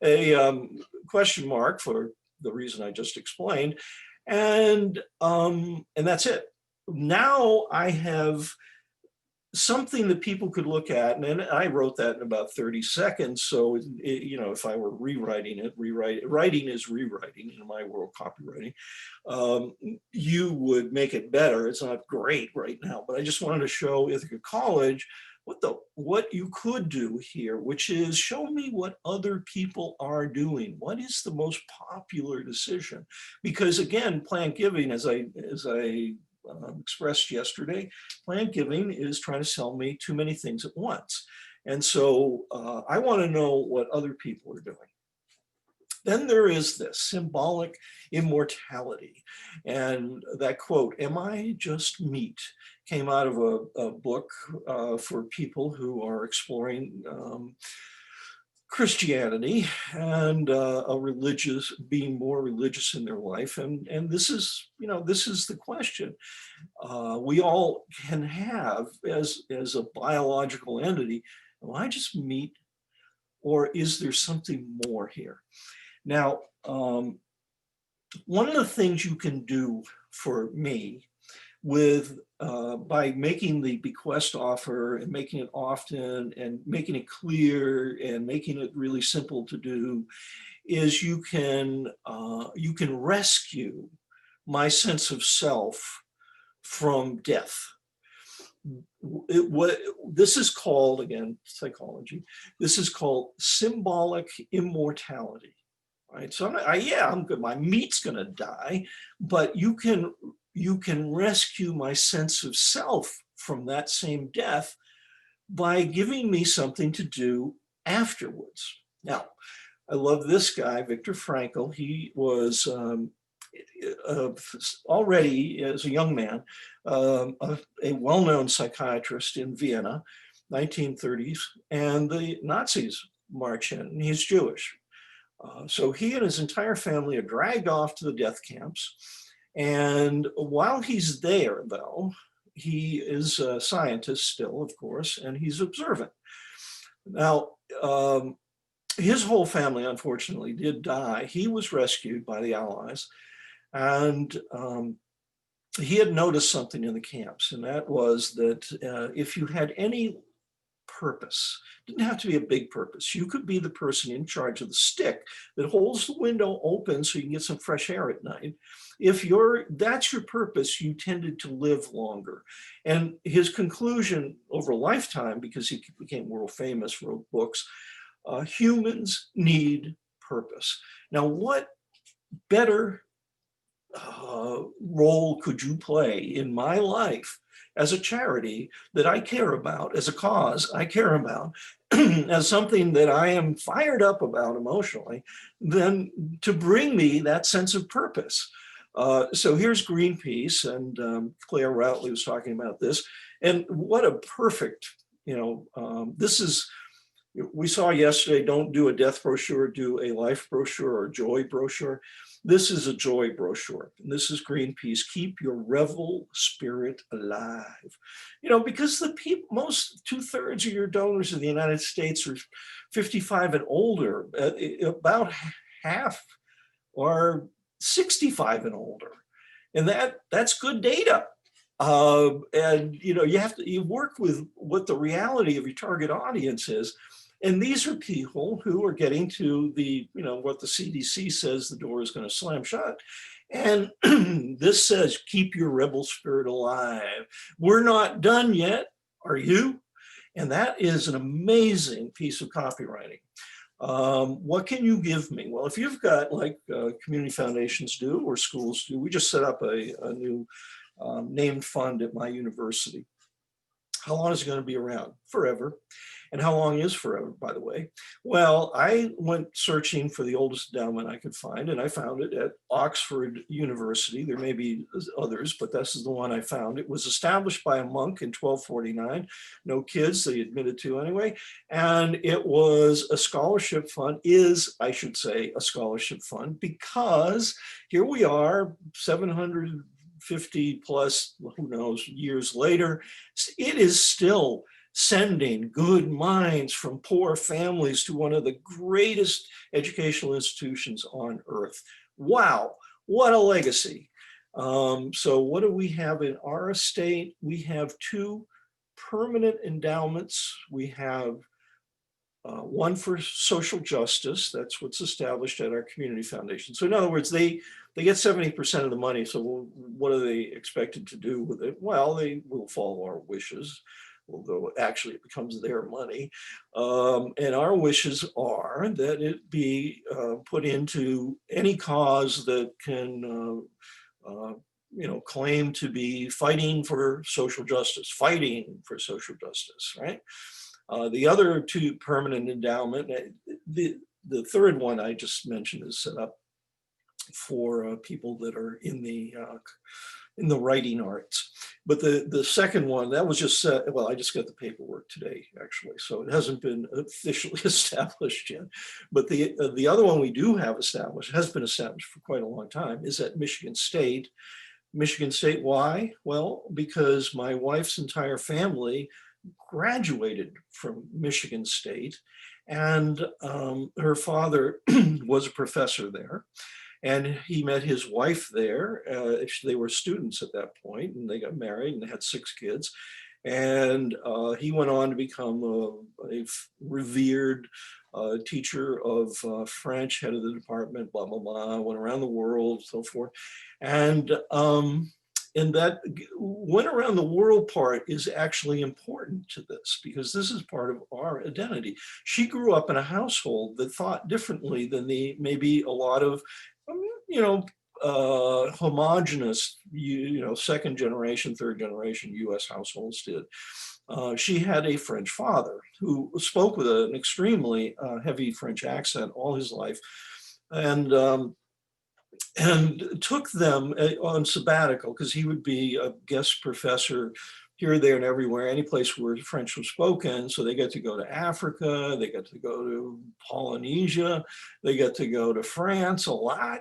Speaker 5: a question mark for the reason I just explained. And that's it. Now I have something that people could look at, and I wrote that in about 30 seconds. So, if I were rewriting it, writing is rewriting in my world, copywriting. You would make it better. It's not great right now, but I just wanted to show Ithaca College what you could do here, which is show me what other people are doing. What is the most popular decision? Because again, planned giving, as I expressed yesterday, planned giving is trying to sell me too many things at once. And so I want to know what other people are doing. Then there is this symbolic immortality. And that quote, "Am I just meat?" came out of a book for people who are exploring Christianity and being more religious in their life. And this is the question we all can have as a biological entity. Am I just meat, or is there something more here? Now, one of the things you can do for me by making the bequest offer and making it often and making it clear and making it really simple to do is you can rescue my sense of self from death. This is called, again, psychology, this is called symbolic immortality. Right? So I'm good. My meat's going to die, but you can rescue my sense of self from that same death by giving me something to do afterwards. Now, I love this guy, Viktor Frankl. He was already, as a young man, a well-known psychiatrist in Vienna, 1930s, and the Nazis march in, and he's Jewish. So he and his entire family are dragged off to the death camps. And while he's there, though, he is a scientist still, of course, and he's observant. Now, his whole family, unfortunately, did die. He was rescued by the Allies. And he had noticed something in the camps, and that was that if you had any purpose, it didn't have to be a big purpose. You could be the person in charge of the stick that holds the window open so you can get some fresh air at night. If that's your purpose, you tended to live longer. And his conclusion over a lifetime, because he became world famous, wrote books, humans need purpose. Now, what better role could you play in my life as a charity that I care about, as a cause I care about, as something that I am fired up about emotionally, than to bring me that sense of purpose? So here's Greenpeace, and Claire Routley was talking about this, and what a perfect, this is, we saw yesterday, don't do a death brochure, do a life brochure or joy brochure. This is a joy brochure, and this is Greenpeace. Keep your rebel spirit alive. Because the people, most 2/3 of your donors in the United States are 55 and older. About half are 65 and older, and that's good data. And you work with what the reality of your target audience is. And these are people who are getting to what the CDC says the door is going to slam shut. And this says, keep your rebel spirit alive. We're not done yet. Are you? And that is an amazing piece of copywriting. What can you give me? Well, if you've got, like community foundations do or schools do, we just set up a new named fund at my university. How long is it going to be around? Forever. And how long is forever, by the way? Well, I went searching for the oldest endowment I could find, and I found it at Oxford University. There may be others, but this is the one I found. It was established by a monk in 1249. No kids, they admitted to anyway. And it was a scholarship fund, I should say, a scholarship fund, because here we are, 750 plus, who knows, years later, it is still sending good minds from poor families to one of the greatest educational institutions on earth. Wow, what a legacy. So what do we have in our estate? We have 2 permanent endowments. We have one for social justice. That's what's established at our community foundation. So in other words, they get 70% of the money. So what are they expected to do with it? Well, they will follow our wishes, although actually it becomes their money. And our wishes are that it be put into any cause that can, claim to be fighting for social justice, right? The other 2 permanent endowment, the third one I just mentioned is set up for people that are in the writing arts. But the second one, that was just, well, I just got the paperwork today, actually, so it hasn't been officially established yet. But the other one we do have established, has been established for quite a long time, is at Michigan State. Michigan State, why? Well, because my wife's entire family graduated from Michigan State, and her father was a professor there. And he met his wife there. They were students at that point, and they got married and they had 6 kids. And he went on to become a revered teacher of French, head of the department, blah, blah, blah, went around the world, so forth. And that went around the world part is actually important to this, because this is part of our identity. She grew up in a household that thought differently than maybe a lot of homogenous, second generation, third generation US households did. She had a French father who spoke with an extremely heavy French accent all his life, and took them on sabbatical, because he would be a guest professor here, there, and everywhere, any place where French was spoken. So they got to go to Africa, they got to go to Polynesia, they got to go to France a lot.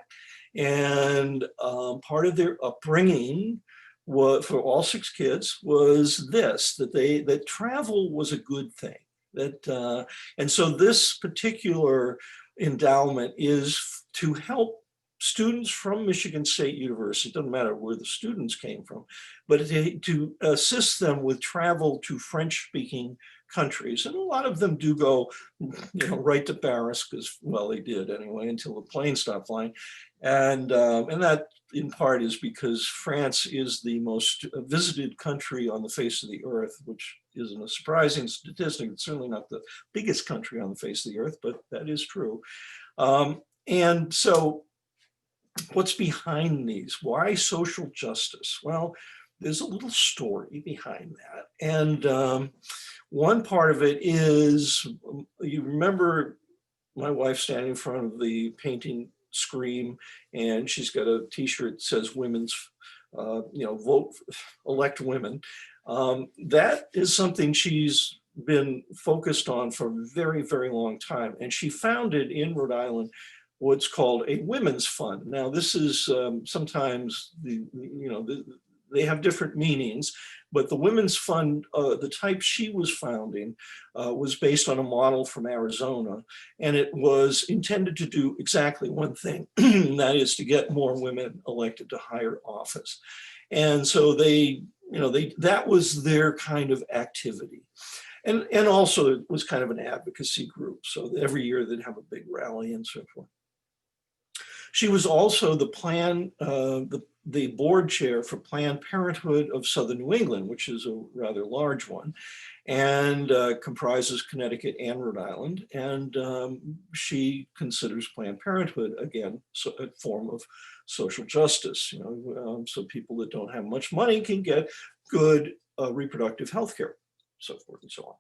Speaker 5: And part of their upbringing was, for all 6 kids, was this, that travel was a good thing. And so this particular endowment is to help students from Michigan State University, it doesn't matter where the students came from, but to assist them with travel to French-speaking countries. And a lot of them do go, right to Paris, because, well, they did anyway, until the plane stopped flying. And that in part is because France is the most visited country on the face of the earth, which isn't a surprising statistic. It's certainly not the biggest country on the face of the earth, but that is true. And so what's behind these? Why social justice? Well, there's a little story behind that. And one part of it is, you remember my wife standing in front of the painting Scream, and she's got a t-shirt that says women's, vote, elect women. That is something she's been focused on for a very, very long time. And she founded in Rhode Island what's called a women's fund. Now, this is sometimes they have different meanings, but the women's fund, the type she was founding, was based on a model from Arizona, and it was intended to do exactly one thing, and that is to get more women elected to higher office. And so that was their kind of activity. And also it was kind of an advocacy group. So every year they'd have a big rally and so forth. She was also the board chair for Planned Parenthood of Southern New England, which is a rather large one, and comprises Connecticut and Rhode Island. And she considers Planned Parenthood, again, a form of social justice. So people that don't have much money can get good reproductive health care, so forth and so on.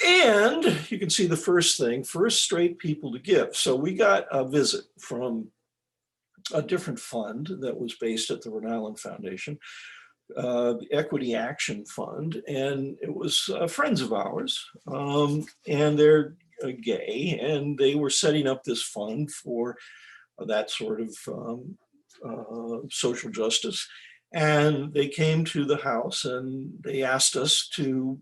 Speaker 5: And you can see the first thing, first straight people to give. So we got a visit from a different fund that was based at the Rhode Island Foundation, the Equity Action Fund, and it was friends of ours, and they're gay, and they were setting up this fund for that sort of social justice. And they came to the house and they asked us to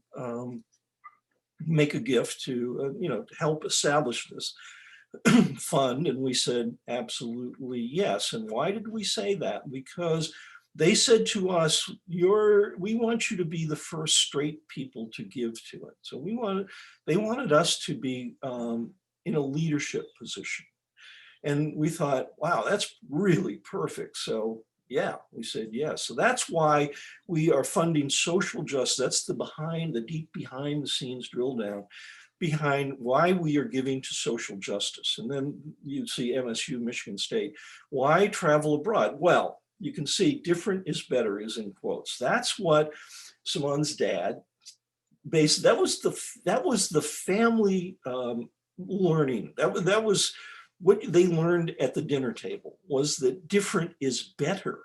Speaker 5: make a gift to, to help establish this fund. And we said, absolutely yes. And why did we say that? Because they said to us, we want you to be the first straight people to give to it. So they wanted us to be in a leadership position. And we thought, wow, that's really perfect. So yeah, we said yes. So that's why we are funding social justice. That's the deep behind the scenes drill down behind why we are giving to social justice. And then you see MSU, Michigan State. Why travel abroad? Well, you can see different is better is in quotes. That's what Simone's dad based. That was the family learning. That was what they learned at the dinner table, was that different is better.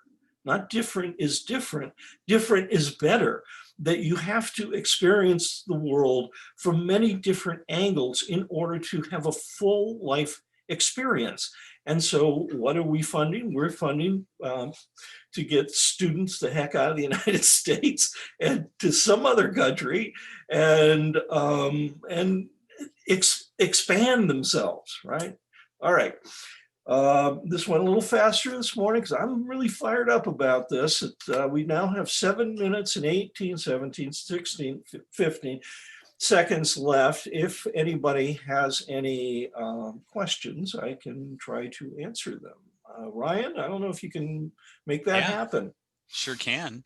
Speaker 5: Not different is different. Different is better. That you have to experience the world from many different angles in order to have a full life experience. And so what are we funding? We're funding to get students the heck out of the United States and to some other country and expand themselves, right? All right. This went a little faster this morning because I'm really fired up about this. We now have 7 minutes and 18, 17, 16, 15 seconds left. If anybody has any questions, I can try to answer them. Ryan, I don't know if you can make that happen.
Speaker 1: Sure can.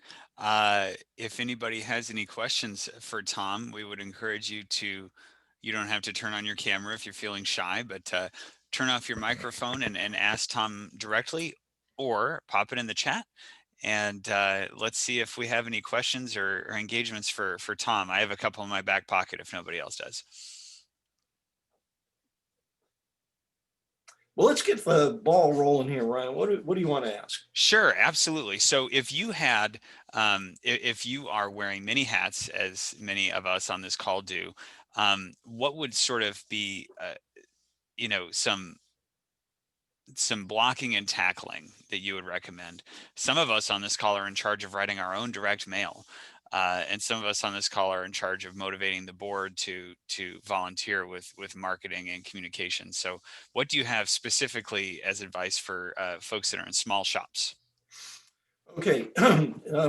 Speaker 1: If anybody has any questions for Tom, we would encourage you to, you don't have to turn on your camera if you're feeling shy, but turn off your microphone and ask Tom directly, or pop it in the chat. And let's see if we have any questions or engagements for Tom. I have a couple in my back pocket if nobody else does.
Speaker 5: Well, let's get the ball rolling here, Ryan. What do you want to ask?
Speaker 1: Sure, absolutely. So if you had, if you are wearing many hats, as many of us on this call do, what would sort of be, some blocking and tackling that you would recommend? Some of us on this call are in charge of writing our own direct mail. and some of us on this call are in charge of motivating the board to volunteer with marketing and communication. So what do you have specifically as advice for folks that are in small shops?
Speaker 5: Okay,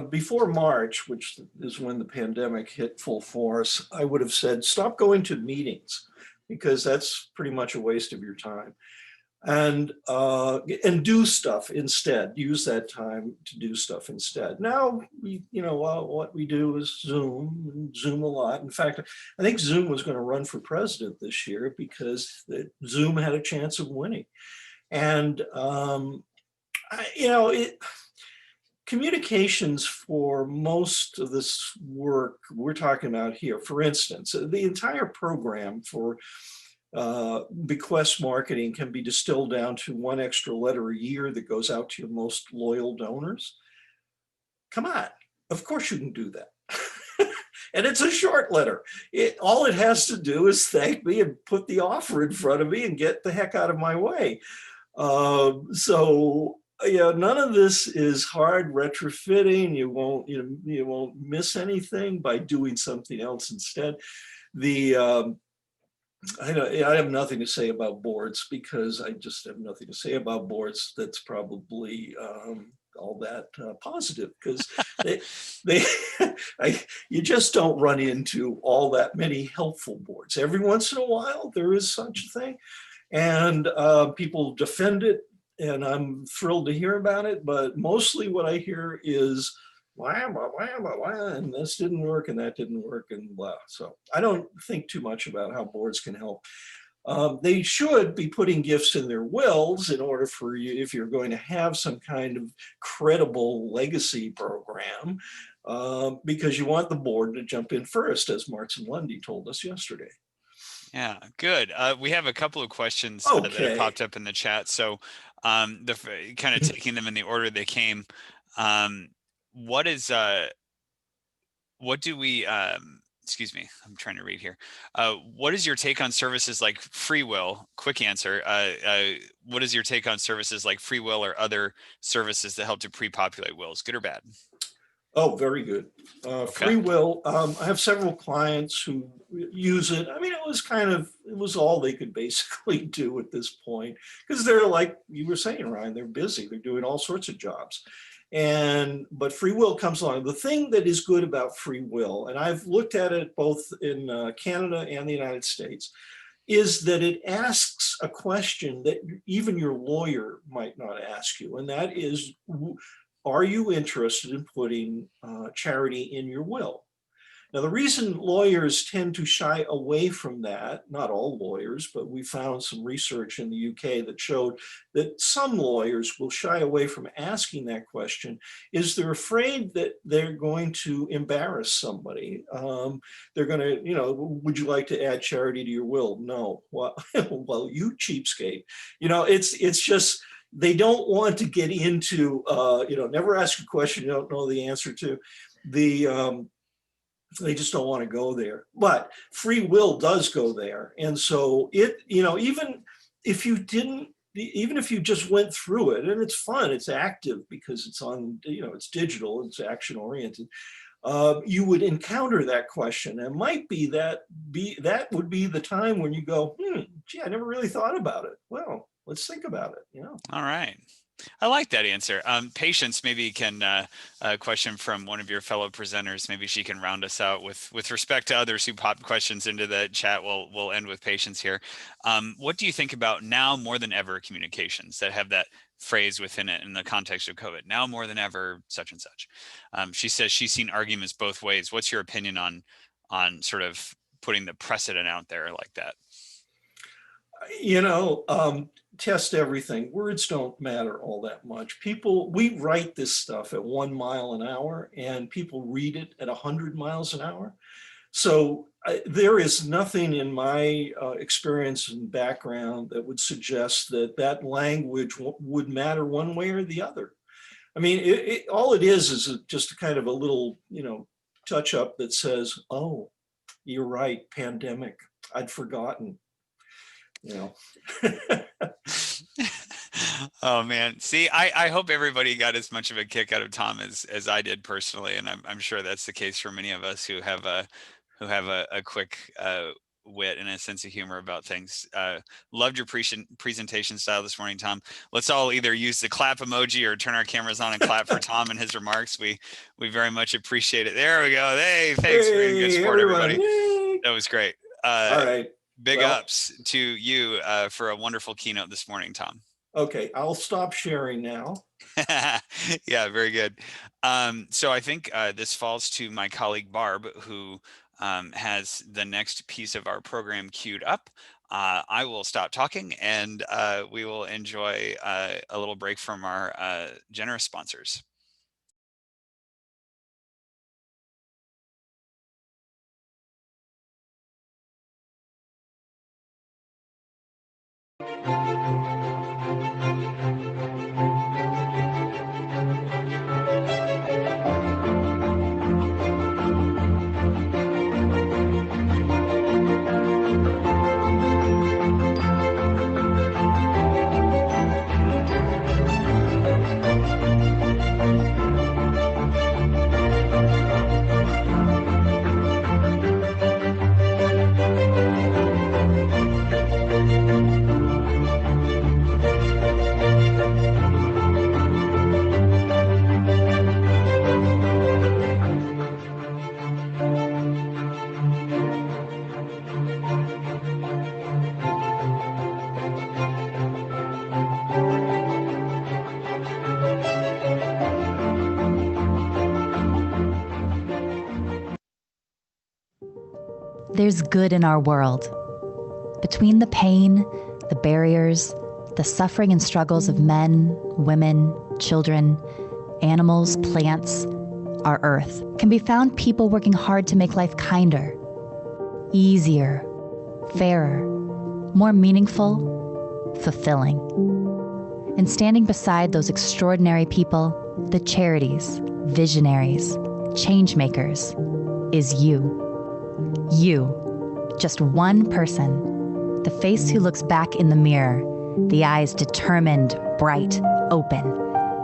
Speaker 5: before March, which is when the pandemic hit full force, I would have said, stop going to meetings, because that's pretty much a waste of your time. And do stuff instead. Use that time to do stuff instead. Now, what we do is Zoom a lot. In fact, I think Zoom was going to run for president this year because Zoom had a chance of winning. And, communications for most of this work we're talking about here, for instance, the entire program for bequest marketing can be distilled down to one extra letter a year that goes out to your most loyal donors. Come on, of course you can do that. And it's a short letter. All it has to do is thank me and put the offer in front of me and get the heck out of my way. None of this is hard retrofitting. You won't miss anything by doing something else instead. I have nothing to say about boards, because I just have nothing to say about boards that's probably all that positive, because you just don't run into all that many helpful boards. Every once in a while there is such a thing, and people defend it, and I'm thrilled to hear about it, but mostly what I hear is blah, blah, blah, blah, blah, and this didn't work and that didn't work and blah. So I don't think too much about how boards can help. They should be putting gifts in their wills in order for you, if you're going to have some kind of credible legacy program, because you want the board to jump in first, as Martin Lundy told us yesterday.
Speaker 1: Yeah, good. We have a couple of questions that have popped up in the chat. So kind of taking them in the order they came. Excuse me, I'm trying to read here. What is your take on services like free will? Quick answer. What is your take on services like free will or other services that help to pre-populate wills? Good or bad?
Speaker 5: Oh, very good. Free will. I have several clients who use it. I mean, it was all they could basically do at this point, because they're, like you were saying, Ryan, they're busy. They're doing all sorts of jobs. But free will comes along. The thing that is good about free will, and I've looked at it both in Canada and the United States, is that it asks a question that even your lawyer might not ask you. And that is, are you interested in putting charity in your will? Now, the reason lawyers tend to shy away from that, not all lawyers, but we found some research in the UK that showed that some lawyers will shy away from asking that question, is they're afraid that they're going to embarrass somebody. They're going to, would you like to add charity to your will? No. Well, you cheapskate. It's just, they don't want to get into, never ask a question you don't know the answer to. They just don't want to go there. But free will does go there. And so even if you just went through it, and it's fun, it's active because it's on, it's digital, it's action oriented, you would encounter that question. And might be that would be the time when you go, gee, I never really thought about it. Well, let's think about it,
Speaker 1: All right. I like that answer. Patience, maybe can a question from one of your fellow presenters. Maybe she can round us out with respect to others who popped questions into the chat. We'll end with Patience here. What do you think about now more than ever communications that have that phrase within it in the context of COVID? Now more than ever, such and such. She says she's seen arguments both ways. What's your opinion on sort of putting the precedent out there like that?
Speaker 5: Test everything. Words don't matter all that much. We write this stuff at 1 mile an hour and people read it at 100 miles an hour. So there is nothing in my experience and background that would suggest that language would matter one way or the other. I mean, all it is just a kind of a little, touch up that says, oh, you're right, pandemic, I'd forgotten.
Speaker 1: Oh man. See, I hope everybody got as much of a kick out of Tom as I did personally. And I'm sure that's the case for many of us who have a quick wit and a sense of humor about things. Loved your presentation style this morning, Tom. Let's all either use the clap emoji or turn our cameras on and clap for Tom and his remarks. We very much appreciate it. There we go. Hey, thanks for being a good sport, everybody.
Speaker 5: Yay.
Speaker 1: That was great.
Speaker 5: All right.
Speaker 1: Big ups to you for a wonderful keynote this morning, Tom.
Speaker 5: Okay, I'll stop sharing now.
Speaker 1: Yeah, very good. So I think this falls to my colleague Barb, who has the next piece of our program queued up. I will stop talking and we will enjoy a little break from our generous sponsors.
Speaker 6: There's good in our world. Between the pain, the barriers, the suffering and struggles of men, women, children, animals, plants, our earth, can be found people working hard to make life kinder, easier, fairer, more meaningful, fulfilling. And standing beside those extraordinary people, the charities, visionaries, change makers, is you. You, just one person, the face who looks back in the mirror, the eyes determined, bright, open,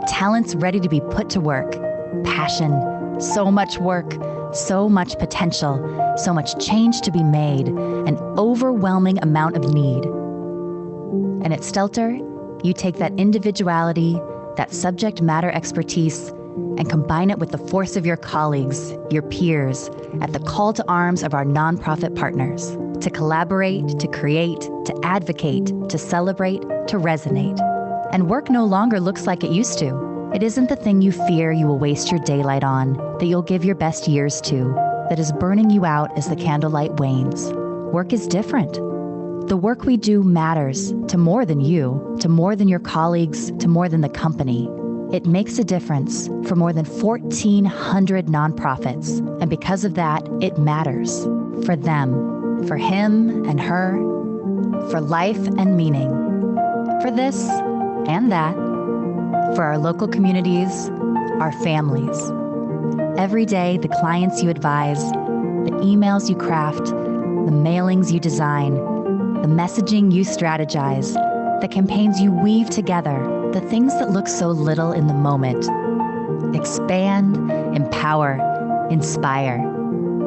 Speaker 6: talents ready to be put to work, passion, so much work, so much potential, so much change to be made, an overwhelming amount of need. And at Stelter, you take that individuality, that subject matter expertise, and combine it with the force of your colleagues, your peers, at the call to arms of our nonprofit partners, to collaborate, to create, to advocate, to celebrate, to resonate. And work no longer looks like it used to. It isn't the thing you fear you will waste your daylight on, that you'll give your best years to, that is burning you out as the candlelight wanes. Work is different. The work we do matters to more than you, to more than your colleagues, to more than the company. It makes a difference for more than 1,400 nonprofits, and because of that, it matters for them, for him and her, for life and meaning, for this and that, for our local communities, our families. Every day, the clients you advise, the emails you craft, the mailings you design, the messaging you strategize, the campaigns you weave together, the things that look so little in the moment. Expand, empower, inspire.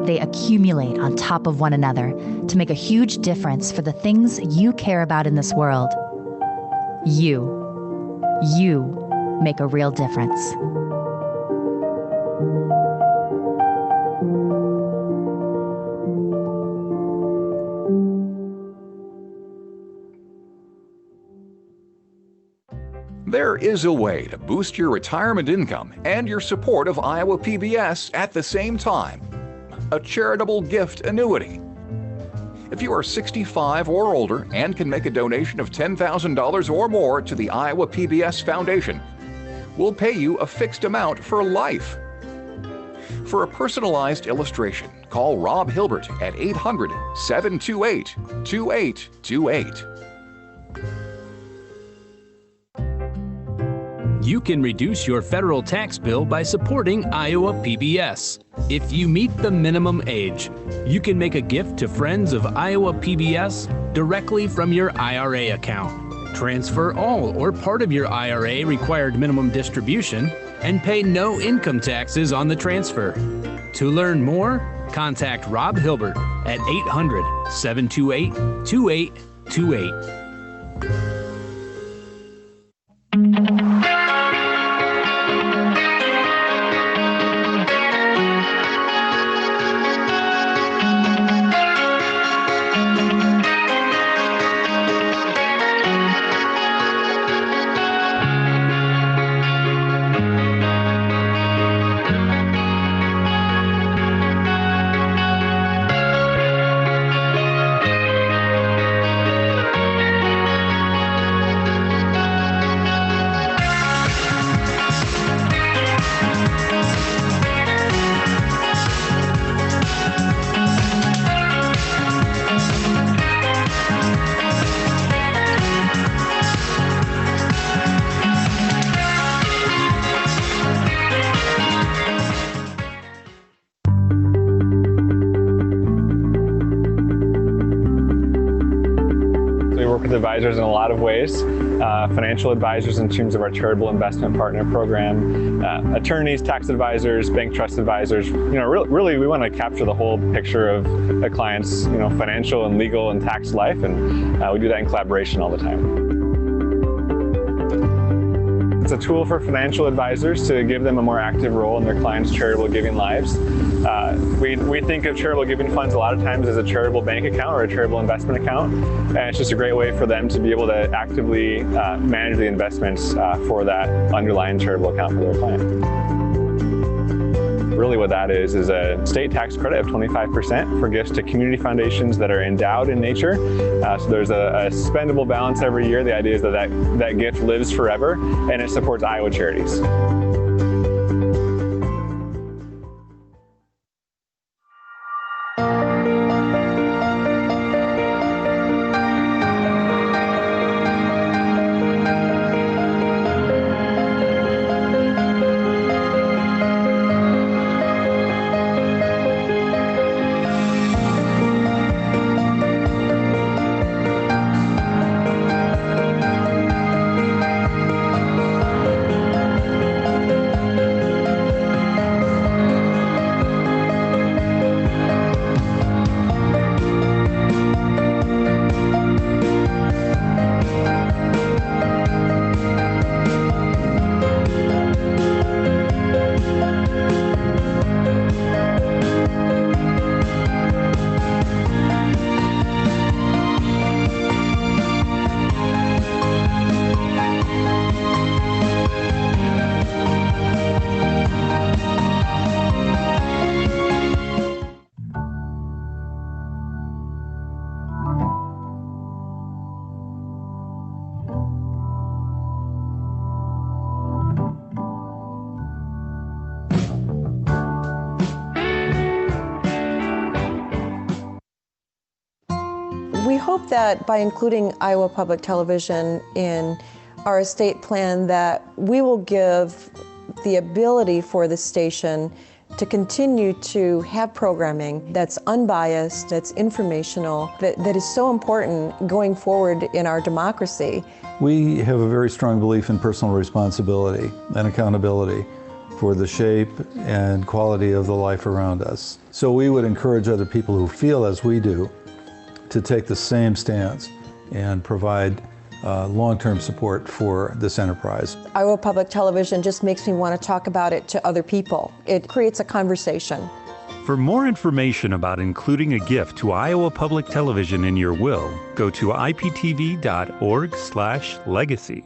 Speaker 6: They accumulate on top of one another to make a huge difference for the things you care about in this world. You make a real difference.
Speaker 7: There is a way to boost your retirement income and your support of Iowa PBS at the same time. A charitable gift annuity. If you are 65 or older and can make a donation of $10,000 or more to the Iowa PBS Foundation, we'll pay you a fixed amount for life. For a personalized illustration, call Rob Hilbert at 800-728-2828.
Speaker 8: You can reduce your federal tax bill by supporting Iowa PBS. If you meet the minimum age, you can make a gift to Friends of Iowa PBS directly from your IRA account. Transfer all or part of your IRA required minimum distribution and pay no income taxes on the transfer. To learn more, contact Rob Hilbert at 800-728-2828.
Speaker 9: Advisors in a lot of ways, financial advisors in terms of our charitable investment partner program, attorneys, tax advisors, bank trust advisors. Really we want to capture the whole picture of a client's financial and legal and tax life, and we do that in collaboration all the time. It's a tool for financial advisors to give them a more active role in their clients' charitable giving lives. We think of charitable giving funds a lot of times as a charitable bank account or a charitable investment account, and it's just a great way for them to be able to actively manage the investments for that underlying charitable account for their client. Really what that is a state tax credit of 25% for gifts to community foundations that are endowed in nature. So there's a spendable balance every year. The idea is that gift lives forever, and it supports Iowa charities.
Speaker 10: We hope that by including Iowa Public Television in our estate plan, that we will give the ability for the station to continue to have programming that's unbiased, that's informational, that is so important going forward in our democracy.
Speaker 11: We have a very strong belief in personal responsibility and accountability for the shape and quality of the life around us. So we would encourage other people who feel as we do to take the same stance and provide long-term support for this enterprise.
Speaker 10: Iowa Public Television just makes me want to talk about it to other people. It creates a conversation.
Speaker 12: For more information about including a gift to Iowa Public Television in your will, go to iptv.org/legacy.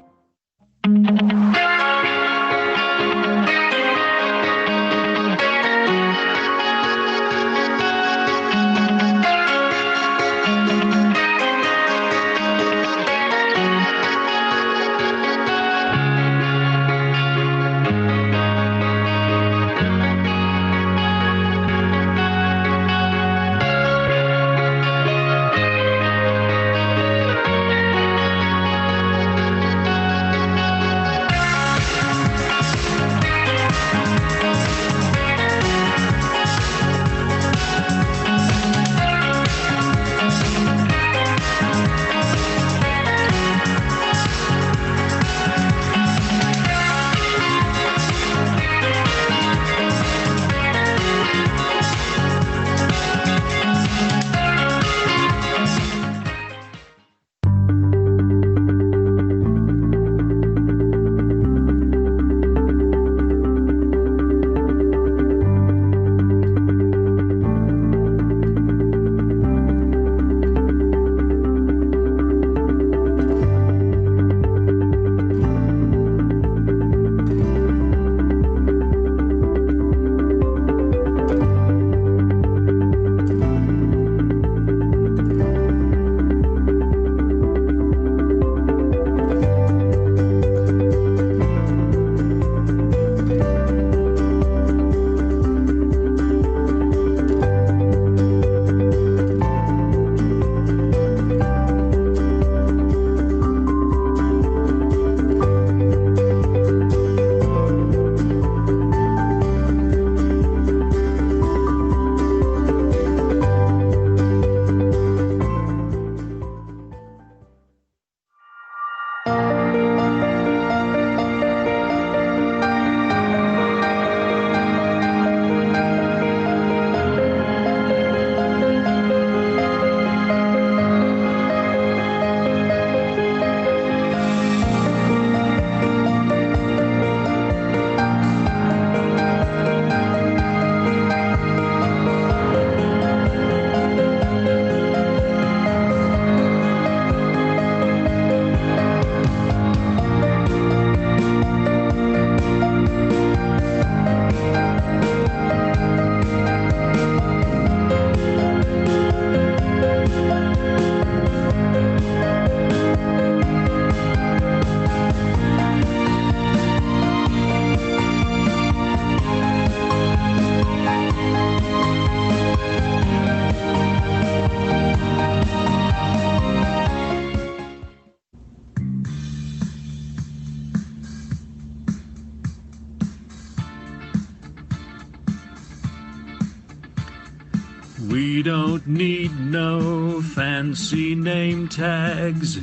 Speaker 13: don't need no fancy name tags.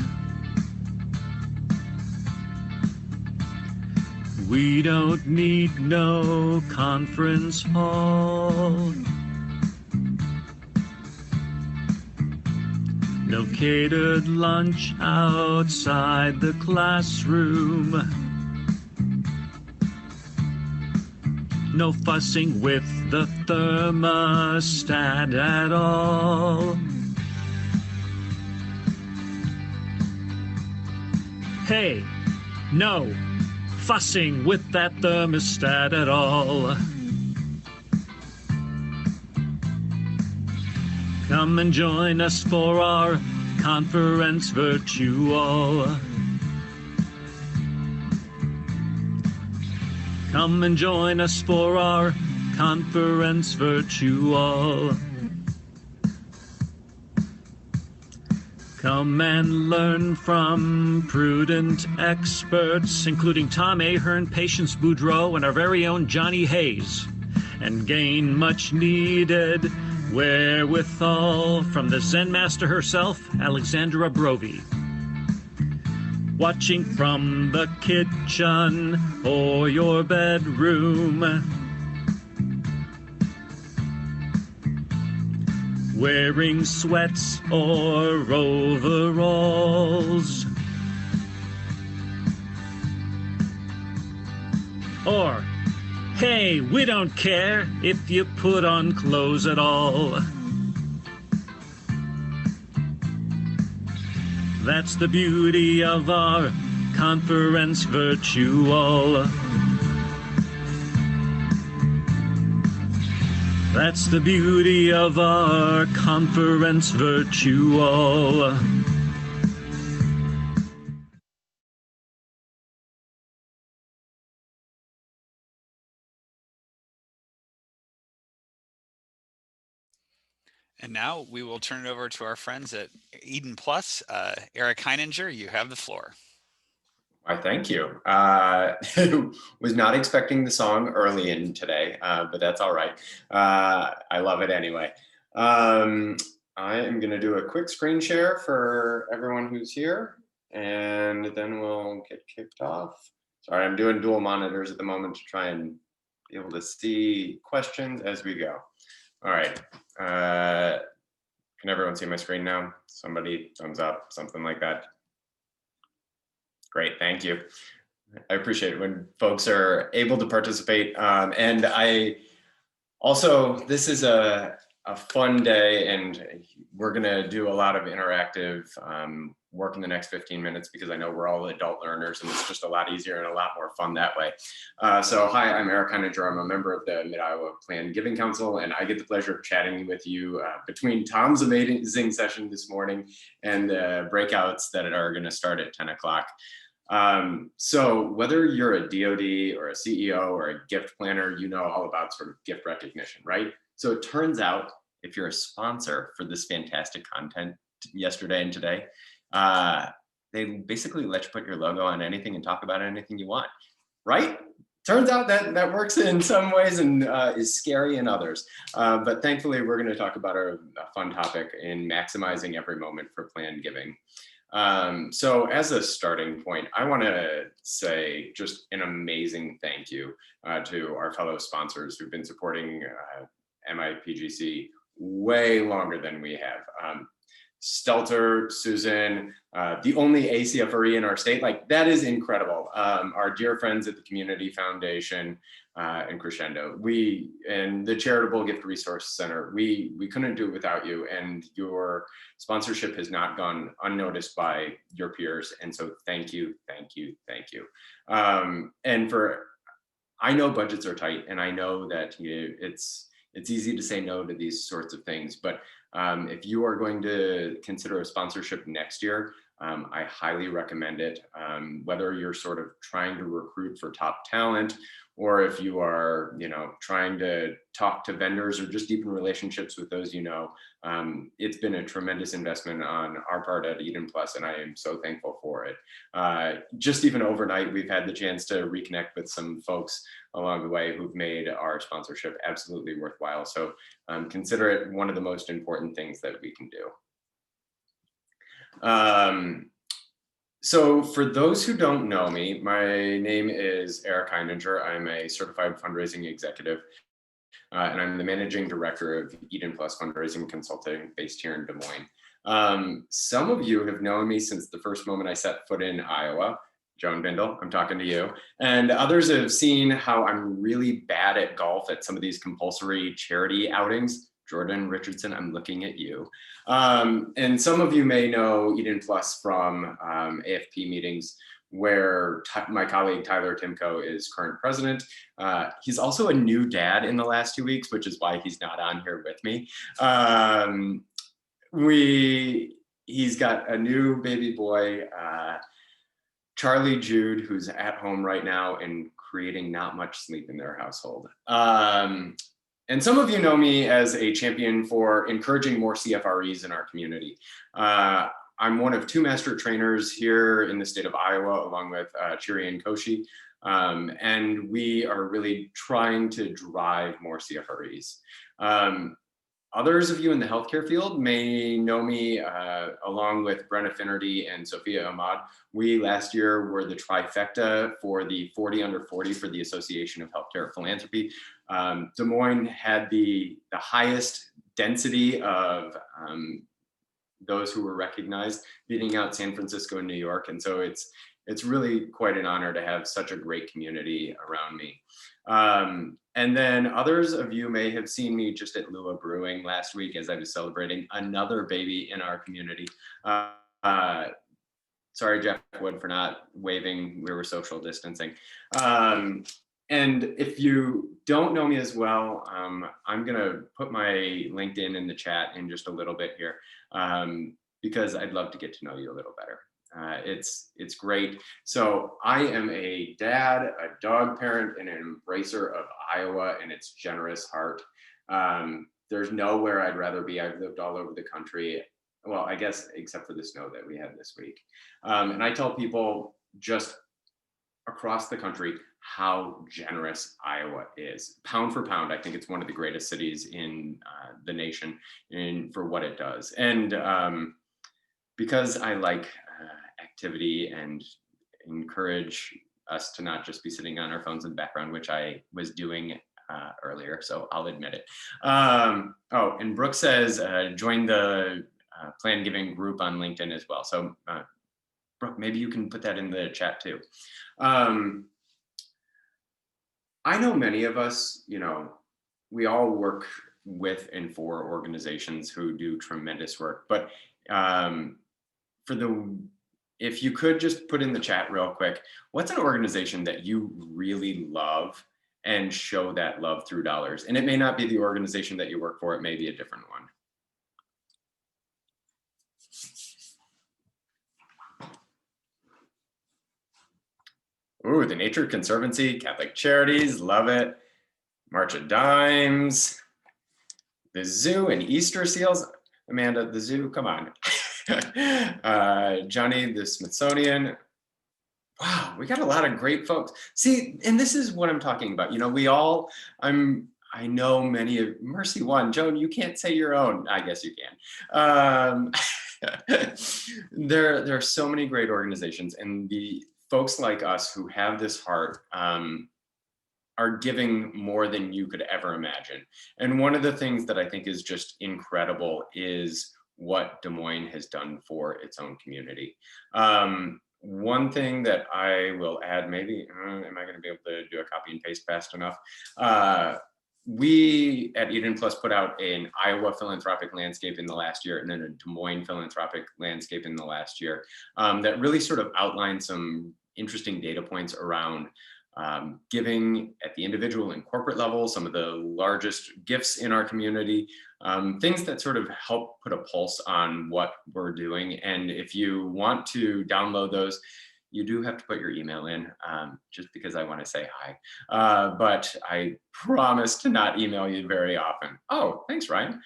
Speaker 13: We don't need no conference hall. No catered lunch outside the classroom. No fussing with the thermostat at all. Hey, no fussing with that thermostat at all. Come and join us for our conference virtual. Come and join us for our conference virtual. Come and learn from prudent experts, including Tom Ahern, Patience Boudreau, and our very own Johnny Hayes, and gain much needed wherewithal from the Zen master herself, Alexandra Brovey. Watching from the kitchen or your bedroom, wearing sweats or overalls, or hey, we don't care if you put on clothes at all. That's the beauty of our conference virtual. That's the beauty of our conference virtual.
Speaker 1: And now we will turn it over to our friends at Eden Plus. Eric Heininger, you have the floor.
Speaker 14: Why, thank you. Was not expecting the song early in today, but that's all right. I love it anyway. I am going to do a quick screen share for everyone who's here, and then we'll get kicked off. Sorry, I'm doing dual monitors at the moment to try and be able to see questions as we go. All right. Can everyone see my screen now? Somebody thumbs up, something like that. Great, thank you. I appreciate it when folks are able to participate. And I also, this is a fun day, and we're gonna do a lot of interactive work in the next 15 minutes because I know we're all adult learners and it's just a lot easier and a lot more fun that way. So hi, I'm Eric Heininger. I'm a member of the Mid-Iowa Plan Giving Council, and I get the pleasure of chatting with you between Tom's amazing session this morning and the breakouts that are gonna start at 10 o'clock. So whether you're a DoD or a CEO or a gift planner, you know all about sort of gift recognition, right? So it turns out if you're a sponsor for this fantastic content yesterday and today, they basically let you put your logo on anything and talk about anything you want, right? Turns out that works in some ways and is scary in others. But thankfully, we're going to talk about a fun topic in maximizing every moment for planned giving. So as a starting point, I want to say just an amazing thank you to our fellow sponsors who've been supporting MIPGC way longer than we have. Stelter, Susan, the only ACFRE in our state, like that is incredible. Our dear friends at the Community Foundation and Crescendo, and the Charitable Gift Resource Center, we couldn't do it without you, and your sponsorship has not gone unnoticed by your peers. And so thank you, thank you, thank you. And I know budgets are tight, and I know that it's easy to say no to these sorts of things, but if you are going to consider a sponsorship next year, I highly recommend it. Whether you're sort of trying to recruit for top talent, or if you are, trying to talk to vendors or just deepen relationships with those, it's been a tremendous investment on our part at Eden Plus, and I am so thankful for it. Just even overnight, we've had the chance to reconnect with some folks along the way who've made our sponsorship absolutely worthwhile. So consider it one of the most important things that we can do. So for those who don't know me, my name is Eric Heininger. I'm a certified fundraising executive, and I'm the managing director of Eden Plus Fundraising Consulting based here in Des Moines. Some of you have known me since the first moment I set foot in Iowa. Joan Bindle, I'm talking to you. And others have seen how I'm really bad at golf at some of these compulsory charity outings. Jordan Richardson, I'm looking at you. And some of you may know Eden Plus from AFP meetings, where my colleague Tyler Timko is current president. He's also a new dad in the last 2 weeks, which is why he's not on here with me. He's got a new baby boy, Charlie Jude, who's at home right now and creating not much sleep in their household. And some of you know me as a champion for encouraging more CFREs in our community. I'm one of 2 master trainers here in the state of Iowa, along with Chiri and Koshi. And we are really trying to drive more CFREs. Others of you in the healthcare field may know me along with Brenna Finnerty and Sophia Ahmad. We last year were the trifecta for the 40 under 40 for the Association of Healthcare Philanthropy. Des Moines had the highest density of those who were recognized, beating out San Francisco and New York. And so it's really quite an honor to have such a great community around me. And then others of you may have seen me just at Lua Brewing last week as I was celebrating another baby in our community. Sorry, Jeff Wood, for not waving. We were social distancing. And if you don't know me as well, I'm gonna put my LinkedIn in the chat in just a little bit here, because I'd love to get to know you a little better. It's great. So I am a dad, a dog parent, and an embracer of Iowa and its generous heart. There's nowhere I'd rather be. I've lived all over the country. Well, I guess except for the snow that we had this week. And I tell people just across the country how generous Iowa is. Pound for pound, I think it's one of the greatest cities in the nation for what it does. And because I like activity and encourage us to not just be sitting on our phones in the background, which I was doing earlier, so I'll admit it. Oh, and Brooke says, join the Plan Giving group on LinkedIn as well. So Brooke, maybe you can put that in the chat too. I know many of us, we all work with and for organizations who do tremendous work, but if you could just put in the chat real quick, what's an organization that you really love and show that love through dollars? And it may not be the organization that you work for, it may be a different one. Ooh, the Nature Conservancy, Catholic Charities, love it. March of Dimes, the zoo and Easter seals. Amanda, the zoo, come on. Johnny, the Smithsonian. Wow, we got a lot of great folks. See, and this is what I'm talking about. I know many of Mercy One. Joan, you can't say your own. I guess you can. There are so many great organizations, and the folks like us who have this heart are giving more than you could ever imagine. And one of the things that I think is just incredible is what Des Moines has done for its own community. One thing that I will add, maybe, am I going to be able to do a copy and paste fast enough? We at Eden Plus put out an Iowa philanthropic landscape in the last year, and then a Des Moines philanthropic landscape in the last year, that really sort of outlined some interesting data points around giving at the individual and corporate level, some of the largest gifts in our community, things that sort of help put a pulse on what we're doing. And if you want to download those, you do have to put your email in, just because I want to say hi. But I promise to not email you very often. Oh, thanks, Ryan.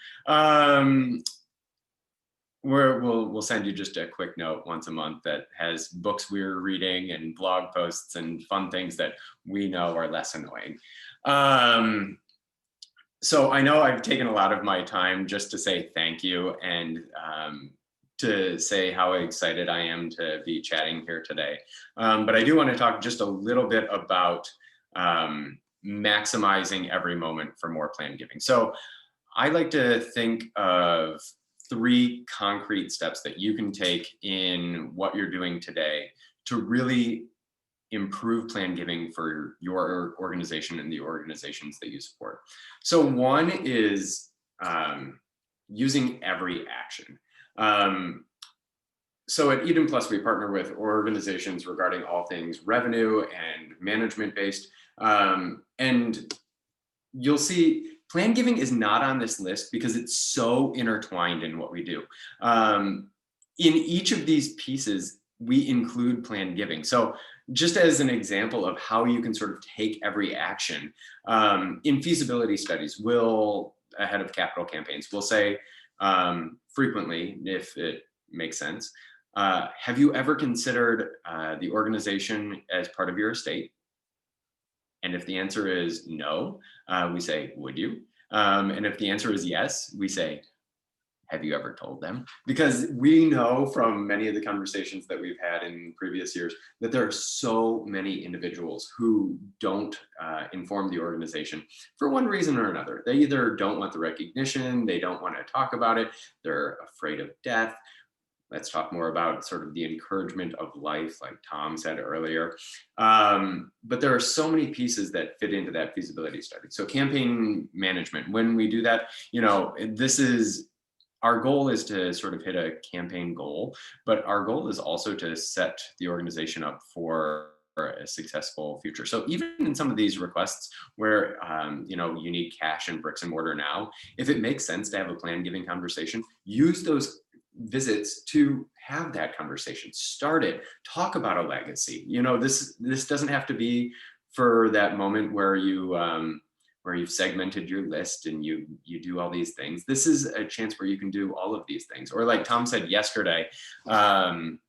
Speaker 14: We'll send you just a quick note once a month that has books we're reading and blog posts and fun things that we know are less annoying. So I know I've taken a lot of my time just to say thank you and to say how excited I am to be chatting here today. But I do want to talk just a little bit about maximizing every moment for more planned giving. So I like to think of 3 concrete steps that you can take in what you're doing today to really improve planned giving for your organization and the organizations that you support. So one is using every action. So at Eden Plus, we partner with organizations regarding all things revenue and management based. And you'll see planned giving is not on this list because it's so intertwined in what we do. In each of these pieces, we include planned giving. So just as an example of how you can sort of take every action, in feasibility studies, ahead of capital campaigns, we'll say frequently, if it makes sense, have you ever considered the organization as part of your estate? And if the answer is no, we say, would you? And if the answer is yes, we say, have you ever told them? Because we know from many of the conversations that we've had in previous years that there are so many individuals who don't inform the organization for one reason or another. They either don't want the recognition, they don't want to talk about it, they're afraid of death. Let's talk more about sort of the encouragement of life, like Tom said earlier. But there are so many pieces that fit into that feasibility study. So campaign management, when we do that, our goal is to sort of hit a campaign goal, but our goal is also to set the organization up for a successful future. So even in some of these requests where you need cash and bricks and mortar now, if it makes sense to have a planned giving conversation, use those visits to have that conversation. Start it. Talk about a legacy. This doesn't have to be for that moment where you've segmented your list and you do all these things. This is a chance where you can do all of these things. Or like Tom said yesterday, one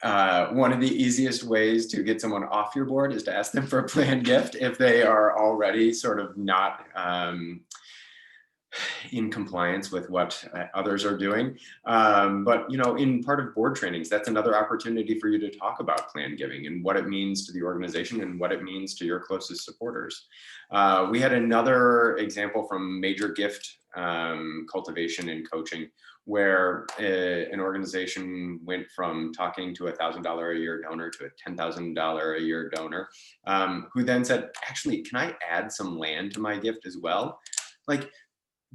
Speaker 14: of the easiest ways to get someone off your board is to ask them for a planned gift if they are already sort of not in compliance with what others are doing. But in part of board trainings, that's another opportunity for you to talk about planned giving and what it means to the organization and what it means to your closest supporters. We had another example from Major Gift cultivation and coaching, where an organization went from talking to $1,000 a year donor to a $10,000 a year donor, who then said, actually, can I add some land to my gift as well? Like,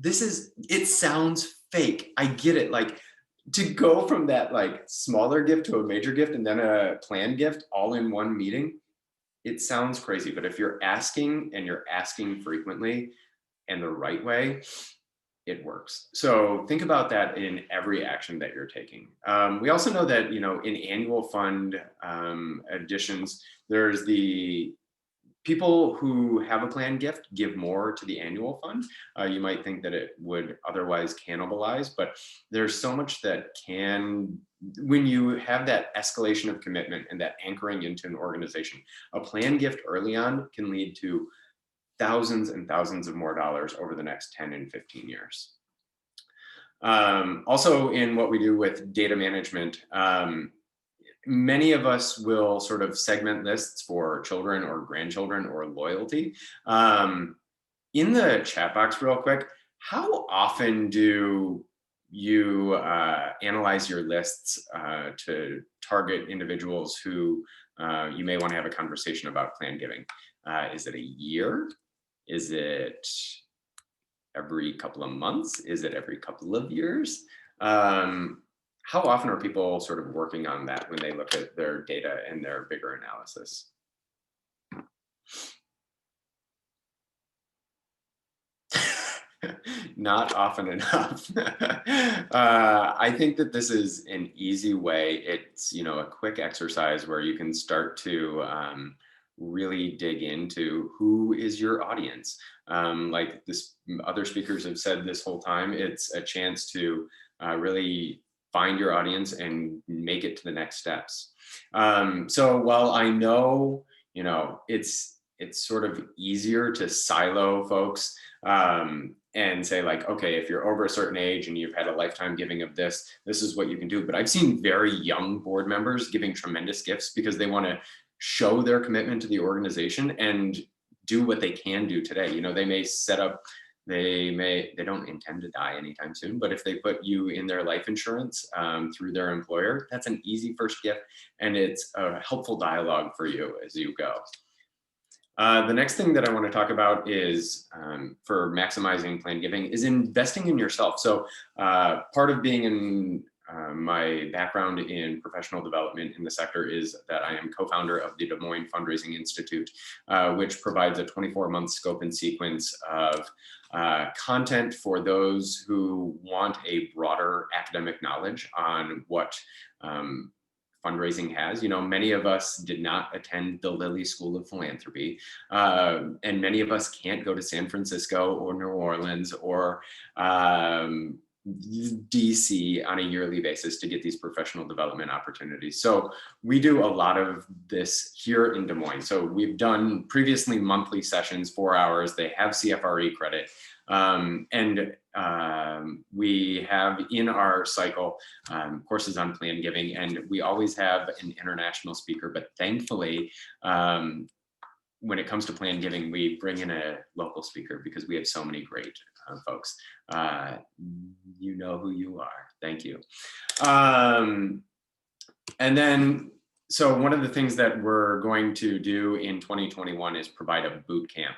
Speaker 14: it sounds fake. I get it. Like, to go from that like smaller gift to a major gift and then a planned gift all in one meeting, it sounds crazy. But if you're asking and you're asking frequently and the right way, it works. So think about that in every action that you're taking. We also know that, in annual fund additions, there's the people who have a planned gift give more to the annual fund. You might think that it would otherwise cannibalize, but there's so much that when you have that escalation of commitment and that anchoring into an organization, a planned gift early on can lead to thousands and thousands of more dollars over the next 10 and 15 years. Also in what we do with data management, many of us will sort of segment lists for children or grandchildren or loyalty. In the chat box real quick, how often do you analyze your lists to target individuals who you may want to have a conversation about planned giving? Is it a year? Is it every couple of months? Is it every couple of years? How often are people sort of working on that when they look at their data and their bigger analysis? Not often enough. I think that this is an easy way. It's, you know, a quick exercise where you can start to really dig into who is your audience. Like this, other speakers have said this whole time, it's a chance to really find your audience and make it to the next steps. So while I know, you know, it's sort of easier to silo folks and say like, okay, if you're over a certain age and you've had a lifetime giving of this, this is what you can do. But I've seen very young board members giving tremendous gifts because they want to show their commitment to the organization and do what they can do today. You know, they may set up, they don't intend to die anytime soon, but if they put you in their life insurance through their employer, that's an easy first gift, and it's a helpful dialogue for you as you go. The next thing that I want to talk about is for maximizing planned giving is investing in yourself. So part of being in my background in professional development in the sector is that I am co-founder of the Des Moines Fundraising Institute, which provides a 24-month scope and sequence of content for those who want a broader academic knowledge on what fundraising has. You know, many of us did not attend the Lilly School of Philanthropy, and many of us can't go to San Francisco or New Orleans or DC on a yearly basis to get these professional development opportunities. So we do a lot of this here in Des Moines. So we've done previously monthly sessions, 4 hours. They have CFRE credit. We have in our cycle courses on planned giving, and we always have an international speaker, but thankfully, when it comes to planned giving, we bring in a local speaker because we have so many great folks. You know who you are. Thank you. And then, so one of the things that we're going to do in 2021 is provide a boot camp.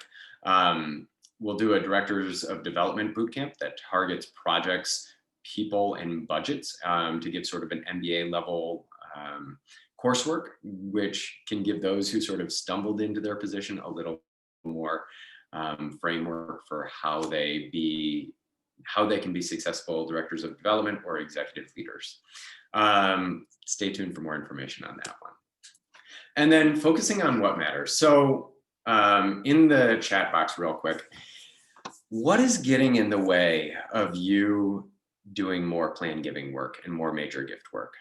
Speaker 14: We'll do a Directors of Development boot camp that targets projects, people, and budgets to give sort of an MBA level coursework, which can give those who sort of stumbled into their position a little more framework for how they can be successful directors of development or executive leaders. Stay tuned for more information on that one. And then focusing on what matters. So in the chat box real quick, what is getting in the way of you doing more planned giving work and more major gift work?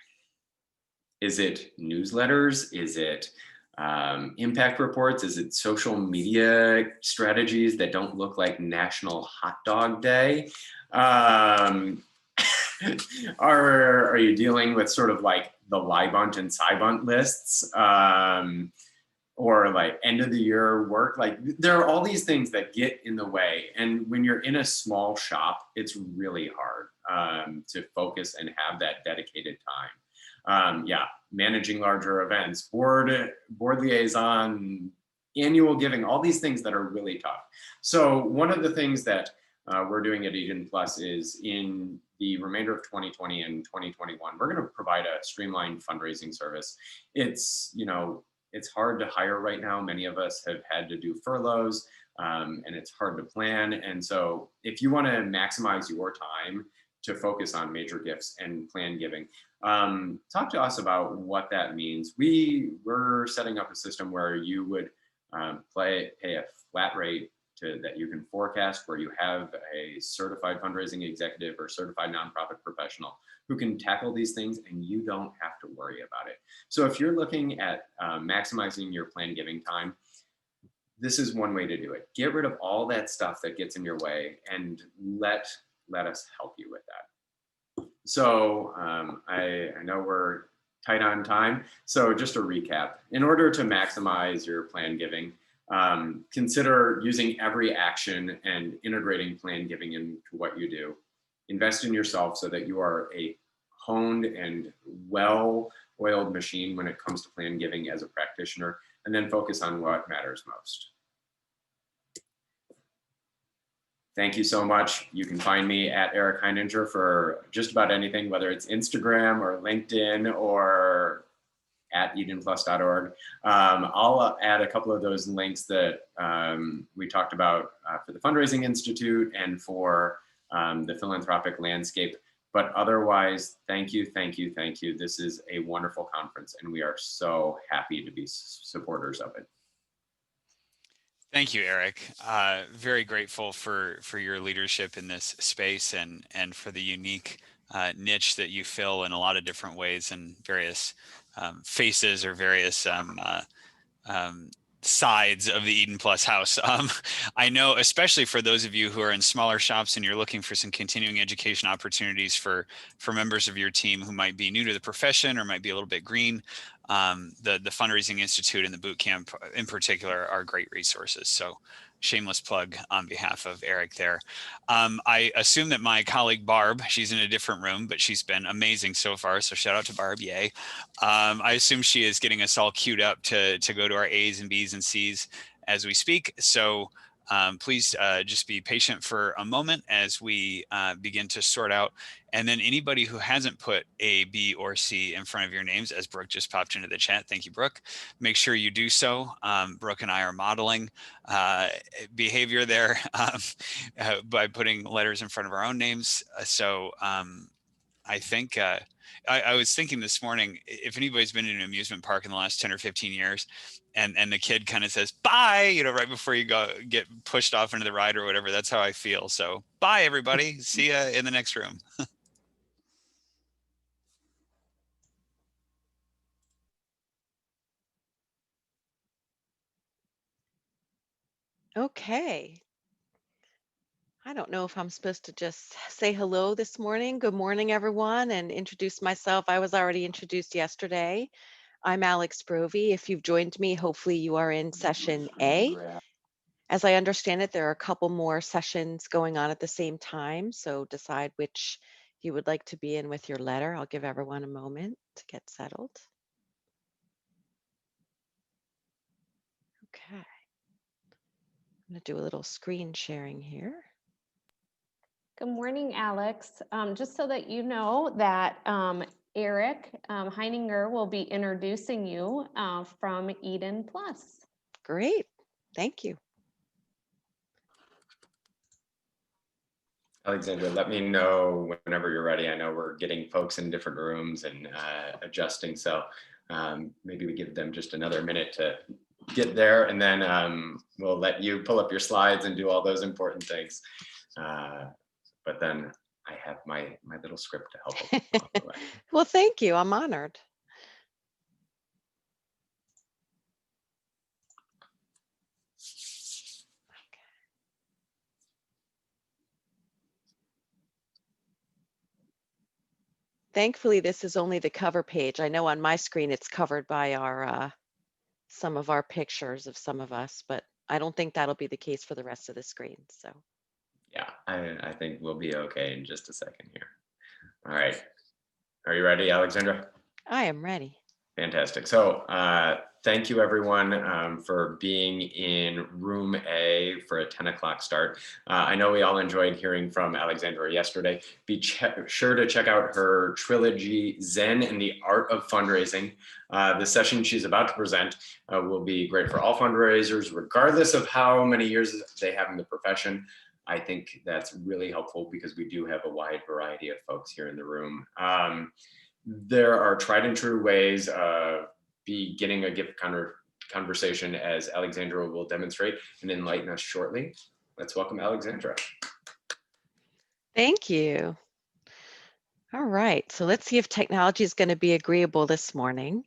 Speaker 14: Is it newsletters? Is it impact reports? Is it social media strategies that don't look like National Hot Dog Day? Are you dealing with sort of like the Lie-Bunt and Cy-Bunt lists? Or like end of the year work? Like there are all these things that get in the way. And when you're in a small shop, it's really hard to focus and have that dedicated time. Yeah, managing larger events, board liaison, annual giving, all these things that are really tough. So one of the things that we're doing at Eden Plus is in the remainder of 2020 and 2021, we're going to provide a streamlined fundraising service. It's, you know, it's hard to hire right now. Many of us have had to do furloughs and it's hard to plan. And so if you want to maximize your time to focus on major gifts and planned giving, talk to us about what that means. We're setting up a system where you would pay a flat rate that you can forecast, where you have a certified fundraising executive or certified nonprofit professional who can tackle these things, and you don't have to worry about it. So if you're looking at maximizing your planned giving time, this is one way to do it. Get rid of all that stuff that gets in your way and let us help you with that. So I know we're tight on time. So just a recap, in order to maximize your planned giving, consider using every action and integrating planned giving into what you do. Invest in yourself so that you are a honed and well-oiled machine when it comes to planned giving as a practitioner, and then focus on what matters most. Thank you so much. You can find me at Eric Heininger for just about anything, whether it's Instagram or LinkedIn or at edenplus.org. I'll add a couple of those links that we talked about for the Fundraising Institute and for the philanthropic landscape. But otherwise, thank you, thank you, thank you. This is a wonderful conference, and we are so happy to be supporters of it.
Speaker 1: Thank you, Eric. Very grateful for your leadership in this space and for the unique niche that you fill in a lot of different ways and various faces or various sides of the Eden Plus house. I know, especially for those of you who are in smaller shops and you're looking for some continuing education opportunities for members of your team who might be new to the profession or might be a little bit green, the Fundraising Institute and the boot camp in particular are great resources. So shameless plug on behalf of Eric there. I assume that my colleague Barb, she's in a different room, but she's been amazing so far. So shout out to Barb, yay. I assume she is getting us all queued up to go to our A's and B's and C's as we speak. So please just be patient for a moment as we begin to sort out. And then anybody who hasn't put A, B, or C in front of your names, as Brooke just popped into the chat, thank you, Brooke, make sure you do so. Brooke and I are modeling behavior there by putting letters in front of our own names. So I think I was thinking this morning, if anybody's been in an amusement park in the last 10 or 15 years, and the kid kind of says, bye, you know, right before you get pushed off into the ride or whatever, that's how I feel. So bye, everybody. See ya in the next room.
Speaker 15: Okay. I don't know if I'm supposed to just say hello this morning. Good morning, everyone, and introduce myself. I was already introduced yesterday. I'm Alex Brovey. If you've joined me, hopefully you are in session A. As I understand it, there are a couple more sessions going on at the same time, so decide which you would like to be in with your letter. I'll give everyone a moment to get settled. Okay. I'm going to do a little screen sharing here.
Speaker 3: Good morning, Alex. Just so that you know that Eric Heininger will be introducing you from Eden Plus.
Speaker 15: Great. Thank you.
Speaker 14: Alexandra, let me know whenever you're ready. I know we're getting folks in different rooms and adjusting. So maybe we give them just another minute to get there, and then we'll let you pull up your slides and do all those important things. But then I have my little script to help along the way.
Speaker 15: Well, thank you. I'm honored. Thankfully, this is only the cover page. I know on my screen it's covered by our some of our pictures of some of us, but I don't think that'll be the case for the rest of the screen. So
Speaker 14: yeah, I think we'll be okay in just a second here. All right. Are you ready, Alexandra?
Speaker 15: I am ready.
Speaker 14: Fantastic. So thank you, everyone, for being in room A for a 10 o'clock start. I know we all enjoyed hearing from Alexandra yesterday. Be sure to check out her trilogy, Zen and the Art of Fundraising. The session she's about to present will be great for all fundraisers, regardless of how many years they have in the profession. I think that's really helpful because we do have a wide variety of folks here in the room. There are tried and true ways of beginning a gift conversation, as Alexandra will demonstrate and enlighten us shortly. Let's welcome Alexandra.
Speaker 15: Thank you. All right, so let's see if technology is going to be agreeable this morning.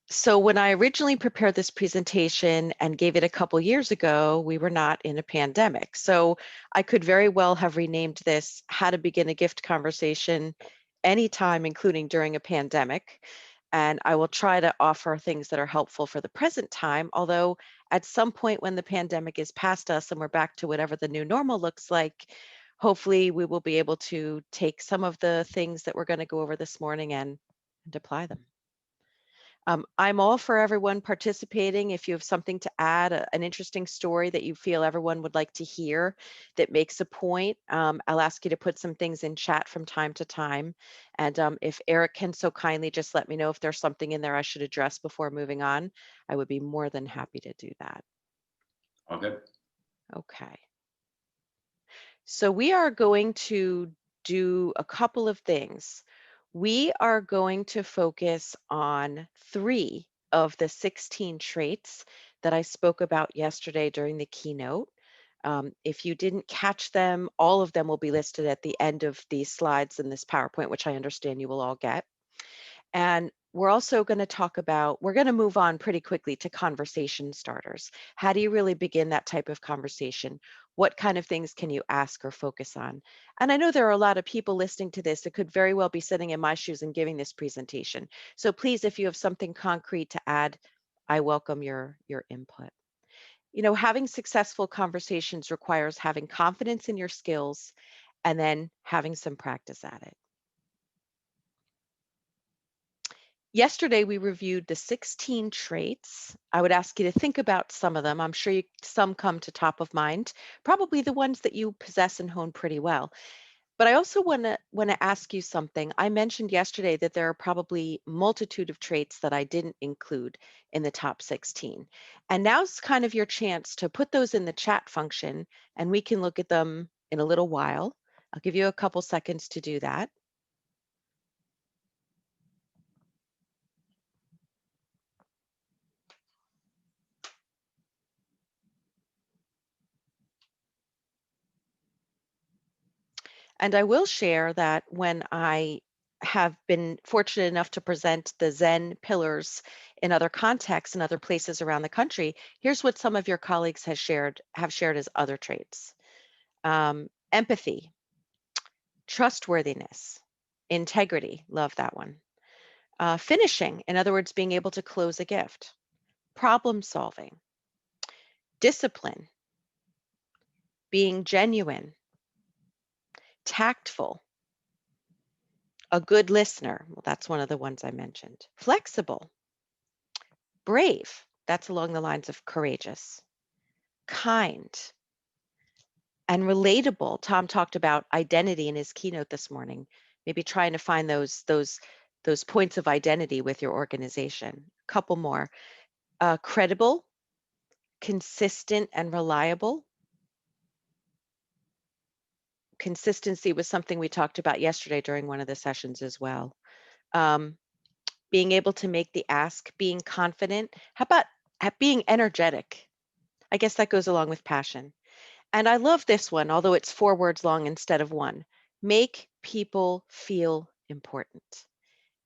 Speaker 15: So when I originally prepared this presentation and gave it a couple years ago, we were not in a pandemic. So I could very well have renamed this How to Begin a Gift Conversation Anytime, including during a pandemic. And I will try to offer things that are helpful for the present time, although at some point when the pandemic is past us and we're back to whatever the new normal looks like, hopefully we will be able to take some of the things that we're going to go over this morning and apply them. I'm all for everyone participating. If you have something to add, an interesting story that you feel everyone would like to hear that makes a point, I'll ask you to put some things in chat from time to time. And if Eric can so kindly just let me know if there's something in there I should address before moving on, I would be more than happy to do that.
Speaker 14: All good.
Speaker 15: Okay. So we are going to do a couple of things. We are going to focus on 3 of the 16 traits that I spoke about yesterday during the keynote. If you didn't catch them, all of them will be listed at the end of these slides in this PowerPoint, which I understand you will all get. And we're also going to talk about, we're going to move on pretty quickly to conversation starters. How do you really begin that type of conversation? What kind of things can you ask or focus on? And I know there are a lot of people listening to this that could very well be sitting in my shoes and giving this presentation. So please, if you have something concrete to add, I welcome your input. You know, having successful conversations requires having confidence in your skills and then having some practice at it. Yesterday, we reviewed the 16 traits. I would ask you to think about some of them. I'm sure some come to top of mind, probably the ones that you possess and hone pretty well. But I also want to ask you something. I mentioned yesterday that there are probably multitude of traits that I didn't include in the top 16. And now's kind of your chance to put those in the chat function, and we can look at them in a little while. I'll give you a couple seconds to do that. And I will share that when I have been fortunate enough to present the Zen pillars in other contexts and other places around the country, here's what some of your colleagues have shared as other traits. Empathy, trustworthiness, integrity, love that one. Finishing, in other words, being able to close a gift. Problem solving, discipline, being genuine, tactful, a good listener. Well, that's one of the ones I mentioned. Flexible, brave. That's along the lines of courageous, kind, and relatable. Tom talked about identity in his keynote this morning. Maybe trying to find those points of identity with your organization. A couple more. Credible, consistent, and reliable. Consistency was something we talked about yesterday during one of the sessions as well. Being able to make the ask, being confident. How about being energetic? I guess that goes along with passion. And I love this one, although it's 4 words long instead of 1. Make people feel important.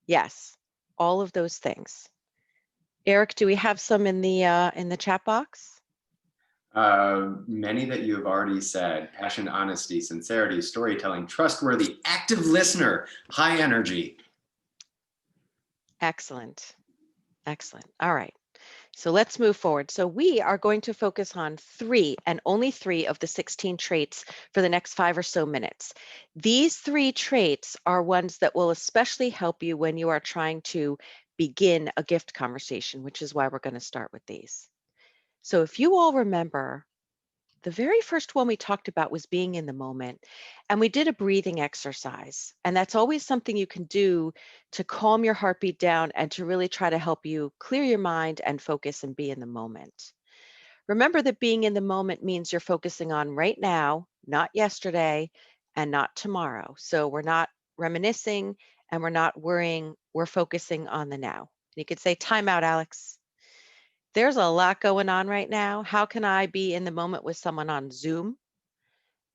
Speaker 15: Yes, all of those things. Eric, do we have some in the chat box?
Speaker 14: Many that you have already said: passion, honesty, sincerity, storytelling, trustworthy, active listener, high energy.
Speaker 15: Excellent. Excellent. All right. So let's move forward. So we are going to focus on 3 and only 3 of the 16 traits for the next 5 or so minutes. These 3 traits are ones that will especially help you when you are trying to begin a gift conversation, which is why we're going to start with these. So if you all remember, the very first one we talked about was being in the moment, and we did a breathing exercise. And that's always something you can do to calm your heartbeat down and to really try to help you clear your mind and focus and be in the moment. Remember that being in the moment means you're focusing on right now, not yesterday, and not tomorrow. So we're not reminiscing and we're not worrying, we're focusing on the now. You could say, time out, Alex. There's a lot going on right now. How can I be in the moment with someone on Zoom?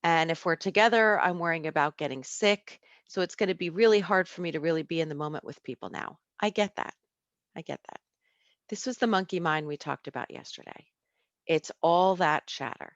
Speaker 15: And if we're together, I'm worrying about getting sick. So it's going to be really hard for me to really be in the moment with people now. I get that. I get that. This was the monkey mind we talked about yesterday. It's all that chatter.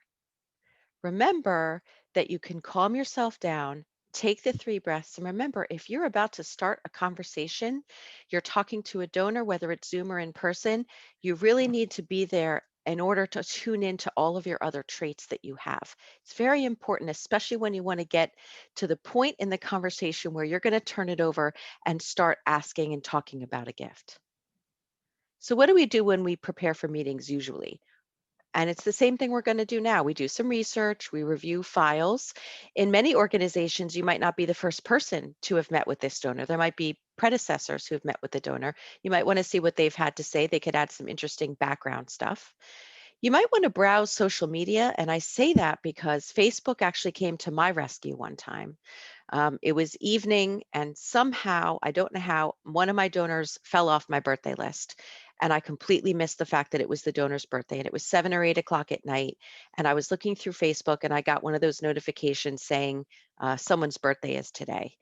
Speaker 15: Remember that you can calm yourself down, take the 3 breaths, and remember, if you're about to start a conversation, you're talking to a donor, whether it's Zoom or in person, you really need to be there in order to tune into all of your other traits that you have. It's very important, especially when you want to get to the point in the conversation where you're going to turn it over and start asking and talking about a gift. So what do we do when we prepare for meetings usually? And it's the same thing we're going to do now. We do some research, we review files. In many organizations, you might not be the first person to have met with this donor. There might be predecessors who have met with the donor. You might want to see what they've had to say. They could add some interesting background stuff. You might want to browse social media. And I say that because Facebook actually came to my rescue one time. It was evening, and somehow, I don't know how, one of my donors fell off my birthday list. And I completely missed the fact that it was the donor's birthday. And it was 7 or 8 o'clock at night. And I was looking through Facebook, and I got one of those notifications saying someone's birthday is today.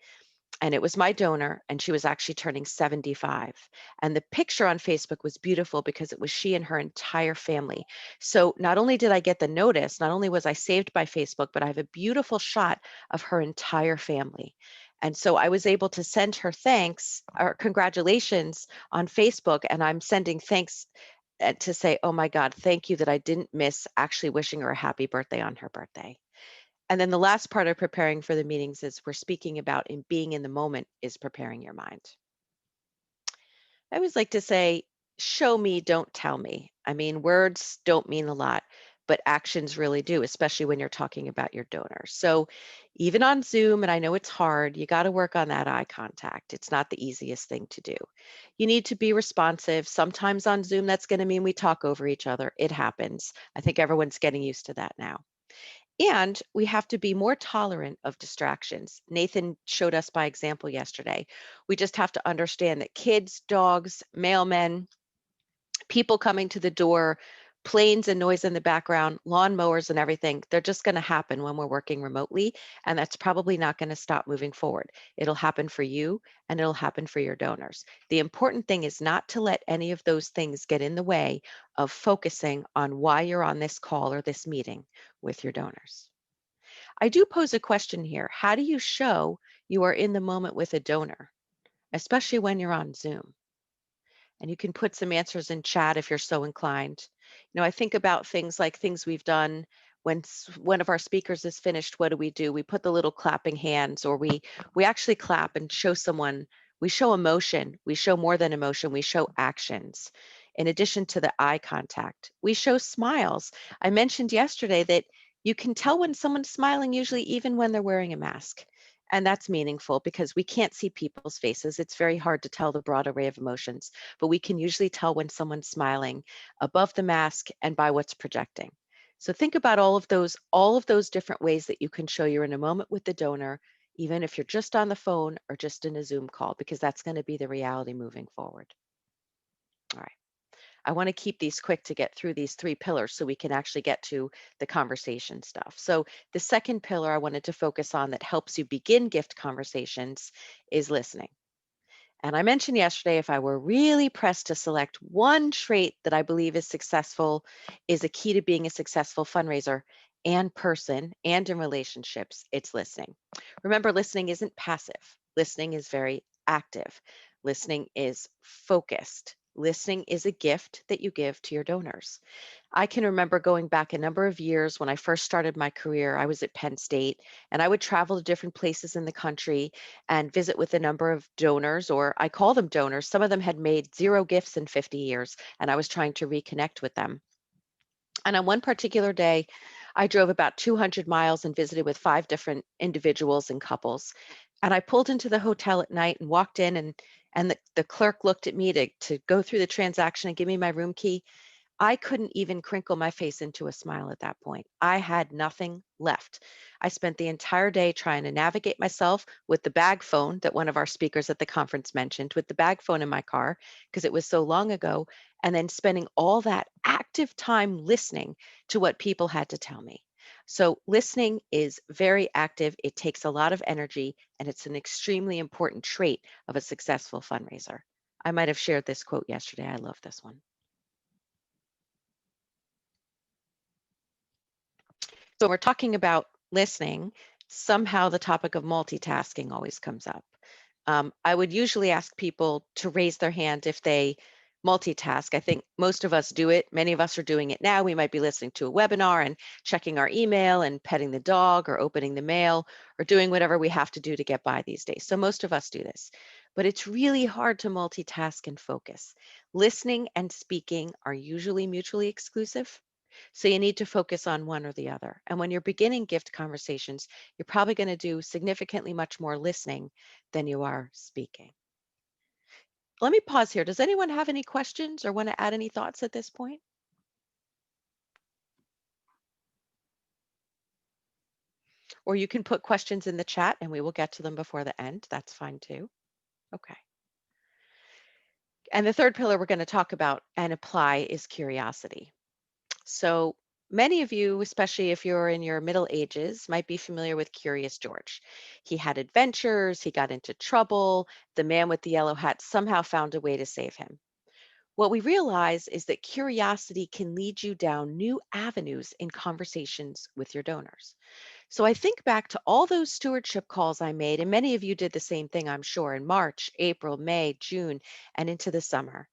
Speaker 15: And it was my donor, and she was actually turning 75. And the picture on Facebook was beautiful because it was she and her entire family. So not only did I get the notice, not only was I saved by Facebook, but I have a beautiful shot of her entire family. And so I was able to send her thanks or congratulations on Facebook, and I'm sending thanks to say, oh my God, thank you that I didn't miss actually wishing her a happy birthday on her birthday. And then the last part of preparing for the meetings is we're speaking about in being in the moment is preparing your mind. I always like to say, show me, don't tell me. I mean, words don't mean a lot, but actions really do, especially when you're talking about your donors. So even on Zoom, and I know it's hard, you got to work on that eye contact. It's not the easiest thing to do. You need to be responsive. Sometimes on Zoom, that's going to mean we talk over each other. It happens. I think everyone's getting used to that now. And we have to be more tolerant of distractions. Nathan showed us by example yesterday. We just have to understand that kids, dogs, mailmen, people coming to the door, planes and noise in the background, lawnmowers and everything, they're just going to happen when we're working remotely. And that's probably not going to stop moving forward. It'll happen for you and it'll happen for your donors. The important thing is not to let any of those things get in the way of focusing on why you're on this call or this meeting with your donors. I do pose a question here. How do you show you are in the moment with a donor, especially when you're on Zoom? And you can put some answers in chat if you're so inclined. You know, I think about things like things we've done when one of our speakers is finished. What do? We put the little clapping hands, or we actually clap and show someone. We show emotion. We show more than emotion. We show actions. In addition to the eye contact, we show smiles. I mentioned yesterday that you can tell when someone's smiling, usually even when they're wearing a mask. And that's meaningful because we can't see people's faces. It's very hard to tell the broad array of emotions, but we can usually tell when someone's smiling above the mask and by what's projecting. So think about all of those different ways that you can show you're in a moment with the donor, even if you're just on the phone or just in a Zoom call, because that's going to be the reality moving forward. All right. I want to keep these quick to get through these 3 pillars so we can actually get to the conversation stuff. So the second pillar I wanted to focus on that helps you begin gift conversations is listening. And I mentioned yesterday, if I were really pressed to select one trait that I believe is a key to being a successful fundraiser and person and in relationships, it's listening. Remember, listening isn't passive. Listening is very active. Listening is focused. Listening is a gift that you give to your donors. I can remember going back a number of years when I first started my career. I was at Penn State, and I would travel to different places in the country and visit with a number of donors, or I call them donors. Some of them had made 0 gifts in 50 years, and I was trying to reconnect with them. And on one particular day, I drove about 200 miles and visited with 5 different individuals and couples. And I pulled into the hotel at night and walked in, and the clerk looked at me to go through the transaction and give me my room key. I couldn't even crinkle my face into a smile at that point. I had nothing left. I spent the entire day trying to navigate myself with the bag phone that one of our speakers at the conference mentioned, with the bag phone in my car, because it was so long ago, and then spending all that active time listening to what people had to tell me. So listening is very active. It takes a lot of energy, and it's an extremely important trait of a successful fundraiser. I might have shared this quote yesterday. I love this one. So we're talking about listening. Somehow the topic of multitasking always comes up. I would usually ask people to raise their hand if they multitask. I think most of us do it. Many of us are doing it now. We might be listening to a webinar and checking our email and petting the dog or opening the mail or doing whatever we have to do to get by these days. So most of us do this. but it's really hard to multitask and focus. Listening and speaking are usually mutually exclusive. So you need to focus on one or the other. And when you're beginning gift conversations, you're probably going to do significantly much more listening than you are speaking. Let me pause here. Does anyone have any questions or want to add any thoughts at this point? Or you can put questions in the chat and we will get to them before the end. That's fine too. Okay. And the third pillar we're going to talk about and apply is curiosity. So many of you, especially if you're in your middle ages, might be familiar with Curious George. He had adventures, he got into trouble, the man with the yellow hat somehow found a way to save him. What we realize is that curiosity can lead you down new avenues in conversations with your donors. So I think back to all those stewardship calls I made, and many of you did the same thing, I'm sure, in March, April, May, June, and into the summer.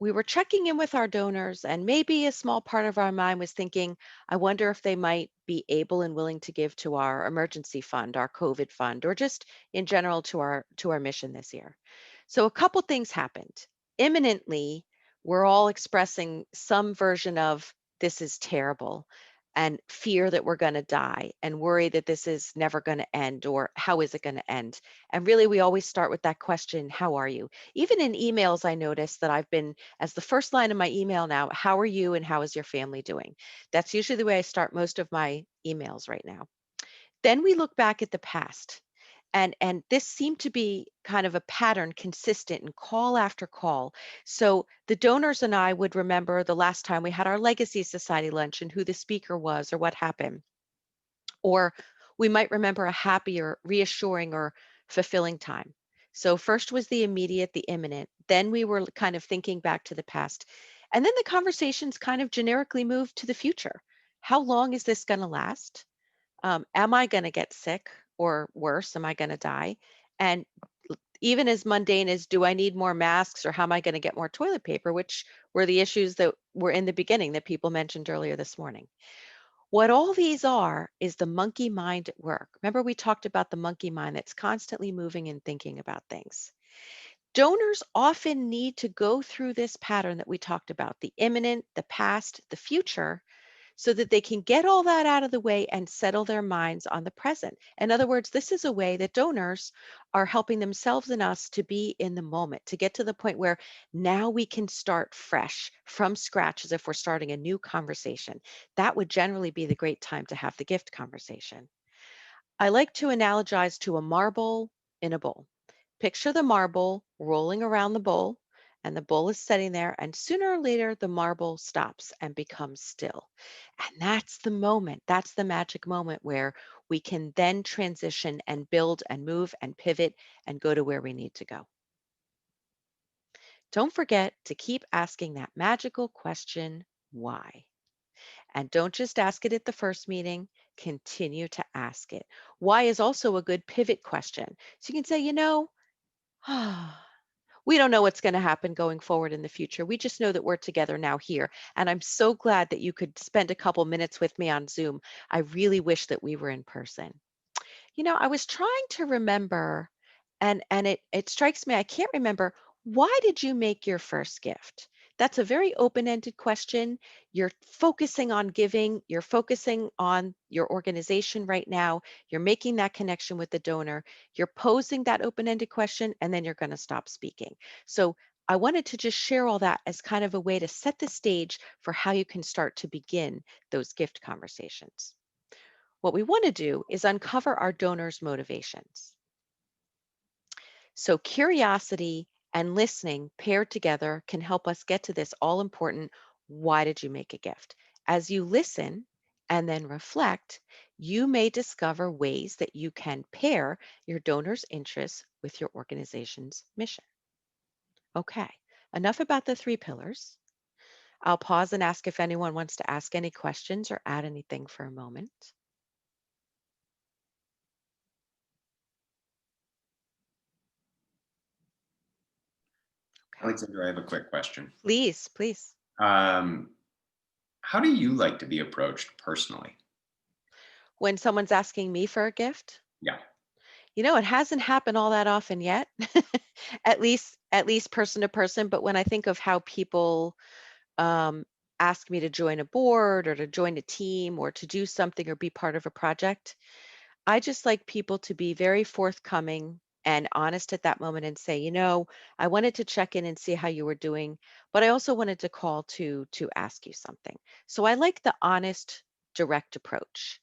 Speaker 15: We were checking in with our donors, and maybe a small part of our mind was thinking, I wonder if they might be able and willing to give to our emergency fund, our COVID fund, or just in general to our mission this year. So a couple things happened. Imminently, we're all expressing some version of this is terrible and fear that we're going to die and worry that this is never going to end, or how is it going to end? And really, we always start with that question, how are you? Even in emails, I noticed that I've been, as the first line of my email now, how are you and how is your family doing? That's usually the way I start most of my emails right now. Then we look back at the past. And this seemed to be kind of a pattern consistent in call after call. So the donors and I would remember the last time we had our Legacy Society lunch and who the speaker was or what happened. Or we might remember a happy or reassuring or fulfilling time. So first was the immediate, the imminent. Then we were kind of thinking back to the past. And then the conversations kind of generically moved to the future. How long is this going to last? Am I going to get sick, or worse, am I going to die? And even as mundane as, do I need more masks, or how am I going to get more toilet paper, which were the issues that were in the beginning that people mentioned earlier this morning. What all these are is the monkey mind at work. Remember, we talked about the monkey mind that's constantly moving and thinking about things. Donors often need to go through this pattern that we talked about, the imminent, the past, the future, so that they can get all that out of the way and settle their minds on the present. In other words, this is a way that donors are helping themselves and us to be in the moment, to get to the point where now we can start fresh from scratch as if we're starting a new conversation. That would generally be the great time to have the gift conversation. I like to analogize to a marble in a bowl. Picture the marble rolling around the bowl, and the bowl is sitting there, and sooner or later the marble stops and becomes still. And that's the moment, that's the magic moment where we can then transition and build and move and pivot and go to where we need to go. Don't forget to keep asking that magical question, why? And don't just ask it at the first meeting, continue to ask it. Why is also a good pivot question. So you can say, we don't know what's going to happen going forward in the future. We just know that we're together now here. And I'm so glad that you could spend a couple minutes with me on Zoom. I really wish that we were in person. I was trying to remember, and it strikes me, I can't remember, why did you make your first gift? That's a very open-ended question. You're focusing on giving, you're focusing on your organization right now, you're making that connection with the donor, you're posing that open-ended question, and then you're going to stop speaking. So I wanted to just share all that as kind of a way to set the stage for how you can start to begin those gift conversations. What we want to do is uncover our donors' motivations. So curiosity and listening paired together can help us get to this all important, why did you make a gift? As you listen and then reflect, you may discover ways that you can pair your donor's interests with your organization's mission. Okay, enough about the 3 pillars. I'll pause and ask if anyone wants to ask any questions or add anything for a moment.
Speaker 14: Alexandra, I have a quick question.
Speaker 15: Please.
Speaker 14: How do you like to be approached personally?
Speaker 15: When someone's asking me for a gift?
Speaker 14: Yeah.
Speaker 15: It hasn't happened all that often yet, at least person to person. But when I think of how people um, ask me to join a board or to join a team or to do something or be part of a project, I just like people to be very forthcoming and honest at that moment and say, I wanted to check in and see how you were doing, but I also wanted to call to ask you something. So I like the honest, direct approach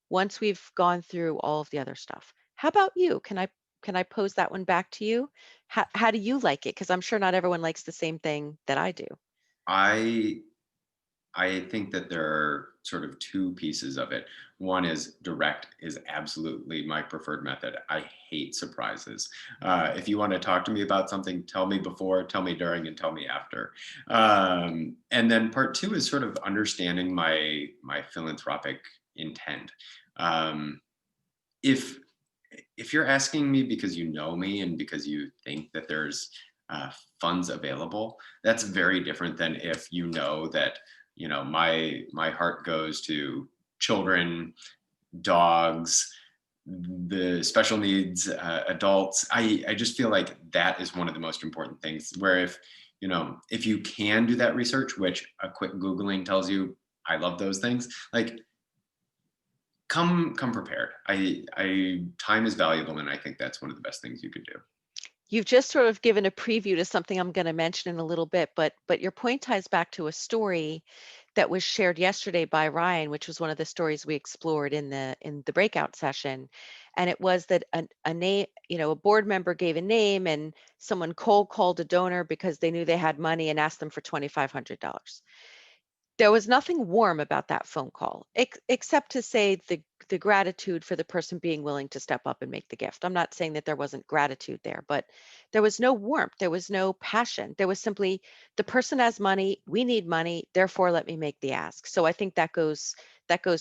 Speaker 15: once we've gone through all of the other stuff. How about you? Can I pose that one back to you? How do you like it? Because I'm sure not everyone likes the same thing that I do.
Speaker 14: I I think that there are sort of two pieces of it. One is direct is absolutely my preferred method. I hate surprises. If you want to talk to me about something, tell me before, tell me during, and tell me after. And then part two is sort of understanding my philanthropic intent. Um, if if you're asking me because you know me and because you think that there's funds available, that's very different than if you know that my heart goes to children, dogs, the special needs adults. I just feel like that is one of the most important things. Where if you can do that research, which a quick Googling tells you, I love those things. Like come prepared. I time is valuable, and I think that's one of the best things you could do.
Speaker 15: You've just sort of given a preview to something I'm going to mention in a little bit, but your point ties back to a story that was shared yesterday by Ryan, which was one of the stories we explored in the breakout session. And it was that a name, a board member gave a name and someone cold called a donor because they knew they had money and asked them for $2,500. There was nothing warm about that phone call, except to say the gratitude for the person being willing to step up and make the gift. I'm not saying that there wasn't gratitude there, but there was no warmth, there was no passion. There was simply the person has money, we need money, therefore let me make the ask. So I think that goes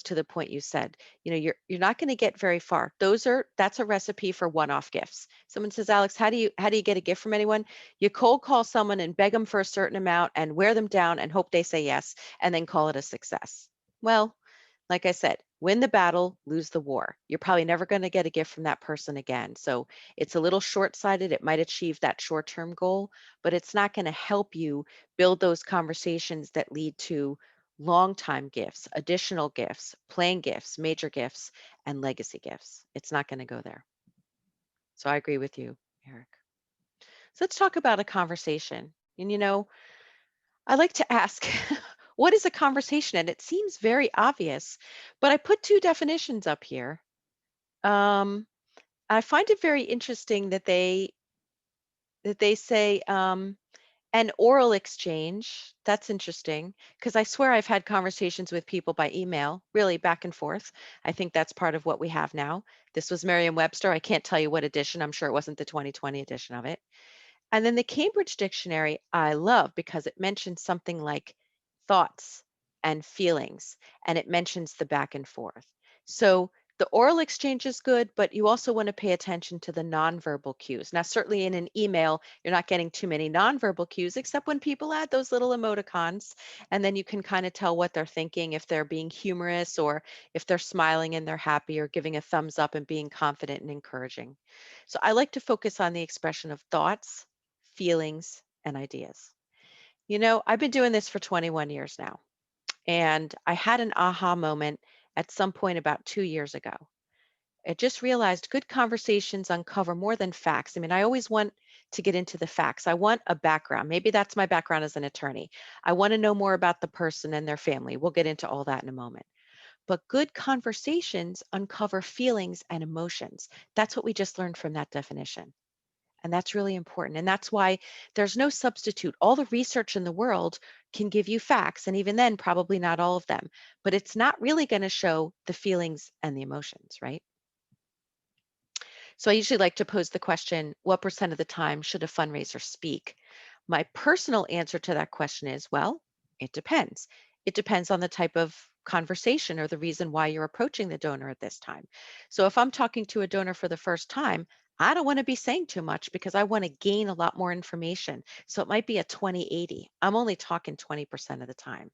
Speaker 15: to the point you said. You're not going to get very far. That's a recipe for one-off gifts. Someone says, Alex, how do you get a gift from anyone? You cold call someone and beg them for a certain amount and wear them down and hope they say yes, and then call it a success. Well, like I said, win the battle, lose the war. You're probably never going to get a gift from that person again. So it's a little short-sighted. It might achieve that short-term goal, but it's not going to help you build those conversations that lead to long-time gifts, additional gifts, playing gifts, major gifts, and legacy gifts. It's not going to go there. So I agree with you, Eric. So let's talk about a conversation. And I like to ask, what is a conversation? And it seems very obvious, but I put two definitions up here. I find it very interesting that they say an oral exchange. That's interesting because I swear I've had conversations with people by email, really back and forth. I think that's part of what we have now. This was Merriam-Webster. I can't tell you what edition. I'm sure it wasn't the 2020 edition of it. And then the Cambridge Dictionary, I love because it mentions something like thoughts and feelings, and it mentions the back and forth. So the oral exchange is good, but you also want to pay attention to the nonverbal cues. Now, certainly in an email, you're not getting too many nonverbal cues, except when people add those little emoticons, and then you can kind of tell what they're thinking, if they're being humorous or if they're smiling and they're happy or giving a thumbs up and being confident and encouraging. So I like to focus on the expression of thoughts, feelings, and ideas. I've been doing this for 21 years now, and I had an aha moment at some point about 2 years ago. I just realized good conversations uncover more than facts. I mean, I always want to get into the facts. I want a background. Maybe that's my background as an attorney. I want to know more about the person and their family. We'll get into all that in a moment. But good conversations uncover feelings and emotions. That's what we just learned from that definition. And that's really important. And that's why there's no substitute. All the research in the world can give you facts, and even then, probably not all of them. But it's not really going to show the feelings and the emotions, right? So I usually like to pose the question, what % of the time should a fundraiser speak? My personal answer to that question is, well, it depends. It depends on the type of conversation or the reason why you're approaching the donor at this time. So if I'm talking to a donor for the first time, I don't want to be saying too much because I want to gain a lot more information. So it might be a 20-80. I'm only talking 20% of the time.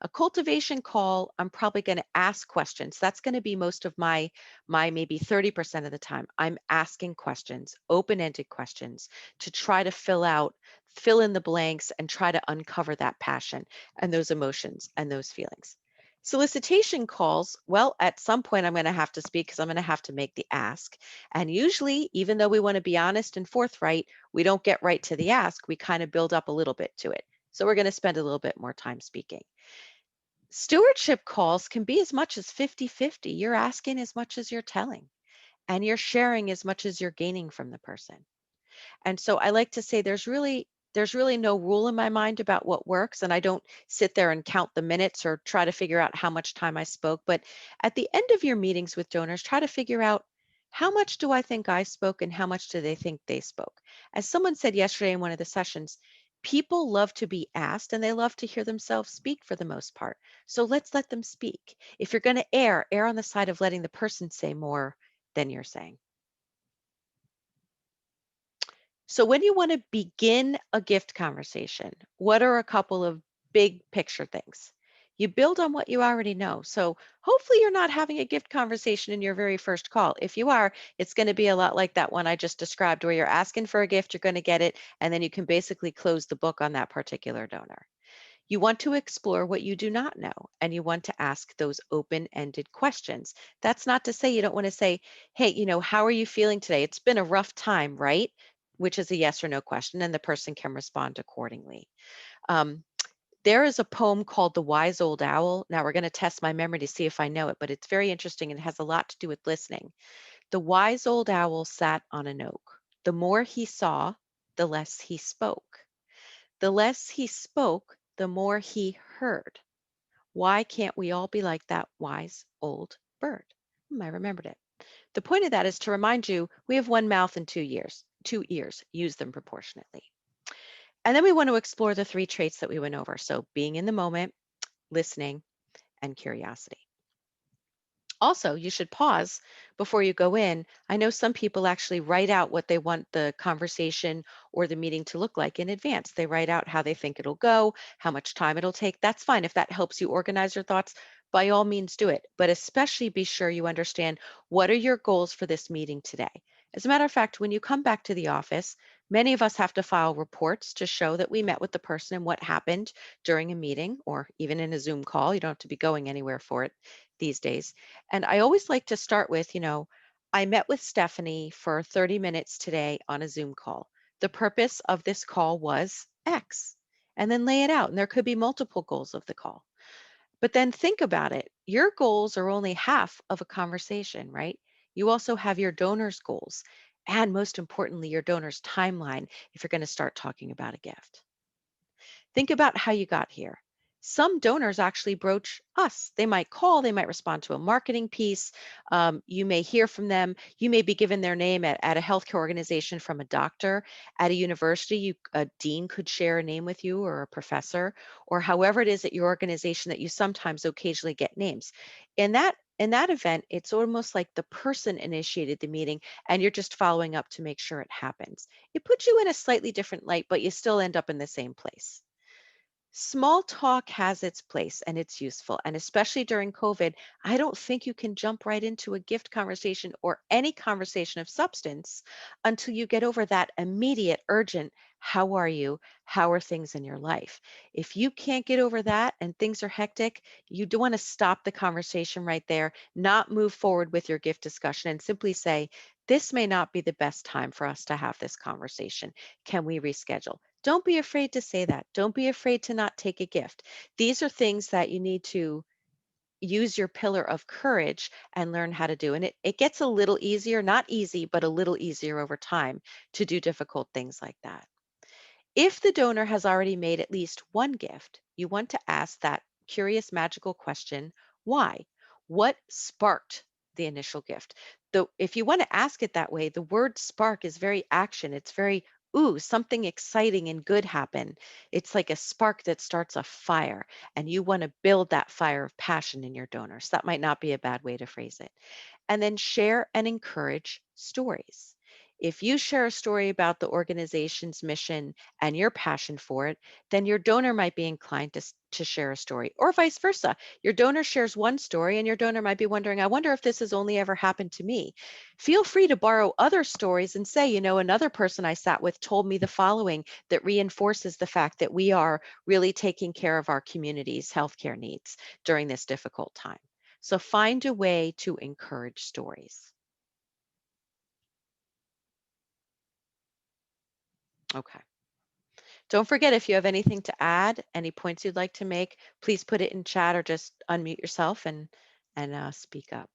Speaker 15: A cultivation call, I'm probably going to ask questions. That's going to be most of my maybe 30% of the time. I'm asking questions, open-ended questions, to try to fill in the blanks and try to uncover that passion and those emotions and those feelings. Solicitation calls, well, at some point I'm going to have to speak because I'm going to have to make the ask. And usually, even though we want to be honest and forthright, we don't get right to the ask. We kind of build up a little bit to it. So we're going to spend a little bit more time speaking. Stewardship calls can be as much as 50-50. You're asking as much as you're telling, and you're sharing as much as you're gaining from the person. And so I like to say there's really no rule in my mind about what works, and I don't sit there and count the minutes or try to figure out how much time I spoke. But at the end of your meetings with donors, try to figure out, how much do I think I spoke and how much do they think they spoke? As someone said yesterday in one of the sessions, people love to be asked and they love to hear themselves speak for the most part. So let's let them speak. If you're going to err on the side of letting the person say more than you're saying. So when you want to begin a gift conversation, what are a couple of big picture things? You build on what you already know. So hopefully you're not having a gift conversation in your very first call. If you are, it's going to be a lot like that one I just described, where you're asking for a gift, you're going to get it, and then you can basically close the book on that particular donor. You want to explore what you do not know, and you want to ask those open-ended questions. That's not to say you don't want to say, hey, how are you feeling today? It's been a rough time, right? Which is a yes or no question, and the person can respond accordingly. There is a poem called The Wise Old Owl. Now we're going to test my memory to see if I know it, but it's very interesting and it has a lot to do with listening. The wise old owl sat on an oak. The more he saw, the less he spoke. The less he spoke, the more he heard. Why can't we all be like that wise old bird? I remembered it. The point of that is to remind you, we have one mouth and two ears. Use them proportionately. And then we want to explore the 3 traits that we went over. So being in the moment, listening, and curiosity. Also, you should pause before you go in. I know some people actually write out what they want the conversation or the meeting to look like in advance. They write out how they think it'll go, how much time it'll take. That's fine. If that helps you organize your thoughts, by all means do it. But especially be sure you understand, what are your goals for this meeting today? As a matter of fact, when you come back to the office, many of us have to file reports to show that we met with the person and what happened during a meeting, or even in a Zoom call. You don't have to be going anywhere for it these days. And I always like to start with, I met with Stephanie for 30 minutes today on a Zoom call. The purpose of this call was X, and then lay it out. And there could be multiple goals of the call. But then think about it. Your goals are only half of a conversation, right? You also have your donor's goals, and most importantly, your donor's timeline if you're going to start talking about a gift. Think about how you got here. Some donors actually broach us. They might call, they might respond to a marketing piece. You may hear from them. You may be given their name at a healthcare organization from a doctor. At a university, a dean could share a name with you, or a professor, or however it is at your organization that you sometimes occasionally get names. In that event, it's almost like the person initiated the meeting and you're just following up to make sure it happens. It puts you in a slightly different light, but you still end up in the same place. Small talk has its place and it's useful. And especially during COVID, I don't think you can jump right into a gift conversation or any conversation of substance until you get over that immediate, urgent, how are you? How are things in your life? If you can't get over that and things are hectic, you do want to stop the conversation right there, not move forward with your gift discussion, and simply say, this may not be the best time for us to have this conversation. Can we reschedule? Don't be afraid to say that. Don't be afraid to not take a gift. These are things that you need to use your pillar of courage and learn how to do. And it gets a little easier, not easy, but a little easier over time to do difficult things like that. If the donor has already made at least one gift, you want to ask that curious, magical question, why? What sparked the initial gift? Though, if you want to ask it that way, the word spark is very action. It's very, ooh, something exciting and good happened. It's like a spark that starts a fire, and you want to build that fire of passion in your donors. That might not be a bad way to phrase it. And then share and encourage stories. If you share a story about the organization's mission and your passion for it, then your donor might be inclined to share a story, or vice versa. Your donor shares one story and your donor might be wondering, I wonder if this has only ever happened to me. Feel free to borrow other stories and say, another person I sat with told me the following that reinforces the fact that we are really taking care of our community's healthcare needs during this difficult time. So find a way to encourage stories. Okay. Don't forget, if you have anything to add, any points you'd like to make, please put it in chat or just unmute yourself and speak up.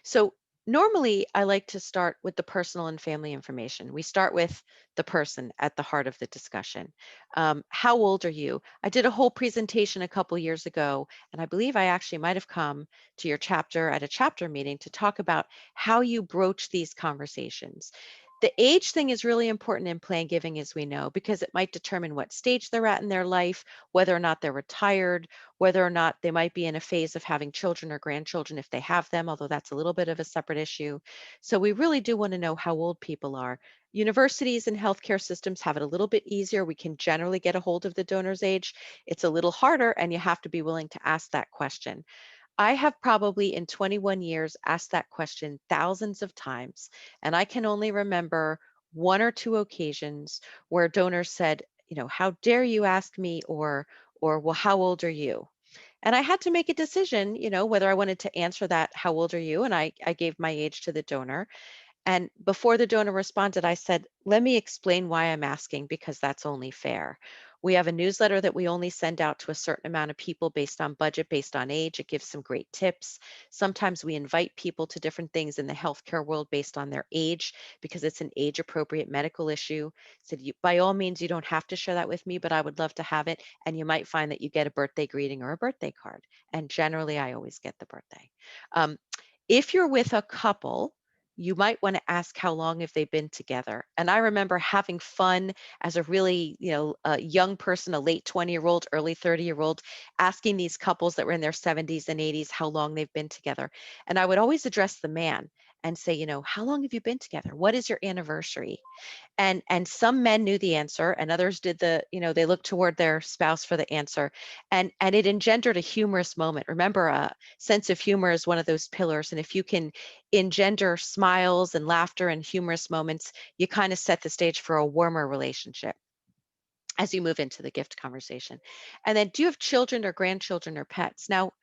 Speaker 15: So normally I like to start with the personal and family information. We start with the person at the heart of the discussion. How old are you? I did a whole presentation a couple years ago, and I believe I actually might have come to your chapter at a chapter meeting to talk about how you broach these conversations. The age thing is really important in plan giving, as we know, because it might determine what stage they're at in their life, whether or not they're retired, whether or not they might be in a phase of having children or grandchildren if they have them, although that's a little bit of a separate issue. So we really do want to know how old people are. Universities and healthcare systems have it a little bit easier. We can generally get a hold of the donor's age. It's a little harder, and you have to be willing to ask that question. I have probably in 21 years asked that question thousands of times, and I can only remember one or two occasions where donors said, how dare you ask me, or, well, how old are you? And I had to make a decision, whether I wanted to answer that, how old are you? And I gave my age to the donor. And before the donor responded, I said, let me explain why I'm asking, because that's only fair. We have a newsletter that we only send out to a certain amount of people based on budget, based on age. It gives some great tips. Sometimes we invite people to different things in the healthcare world based on their age, because it's an age appropriate medical issue. So by all means, you don't have to share that with me, but I would love to have it. And you might find that you get a birthday greeting or a birthday card. And generally, I always get the birthday. If you're with a couple, you might want to ask how long have they been together. And I remember having fun as a really, a young person, a late 20-year-old, early 30-year-old, asking these couples that were in their 70s and 80s how long they've been together. And I would always address the man and say, how long have you been together? What is your anniversary? And some men knew the answer, and others did they looked toward their spouse for the answer, and it engendered a humorous moment. Remember, a sense of humor is one of those pillars, and if you can engender smiles and laughter and humorous moments, you kind of set the stage for a warmer relationship as you move into the gift conversation. And then, do you have children or grandchildren or pets? Now,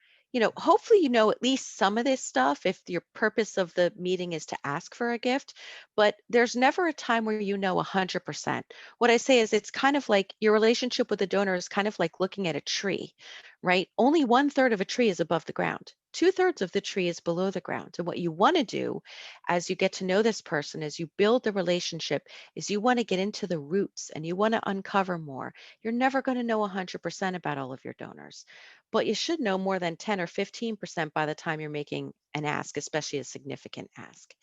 Speaker 15: hopefully at least some of this stuff if your purpose of the meeting is to ask for a gift, but there's never a time where 100%. What I say is it's kind of like your relationship with the donor is kind of like looking at a tree, right? Only 1/3 of a tree is above the ground. 2/3 of the tree is below the ground. And what you want to do as you get to know this person, as you build the relationship, is you want to get into the roots and you want to uncover more. You're never going to know 100% about all of your donors, but you should know more than 10 or 15% by the time you're making an ask, especially a significant ask.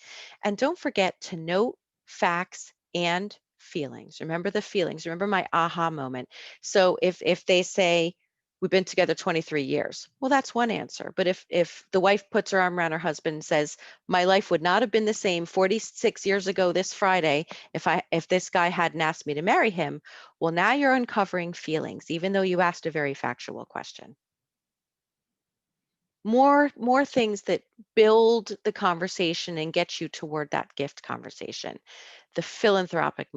Speaker 15: And don't forget to note facts and feelings. Remember the feelings. Remember my aha moment. So if they say, we've been together 23 years. Well, that's one answer. But if the wife puts her arm around her husband and says, my life would not have been the same 46 years ago this Friday if this guy hadn't asked me to marry him, well, now you're uncovering feelings, even though you asked a very factual question. More things that build the conversation and get you toward that gift conversation. The philanthropic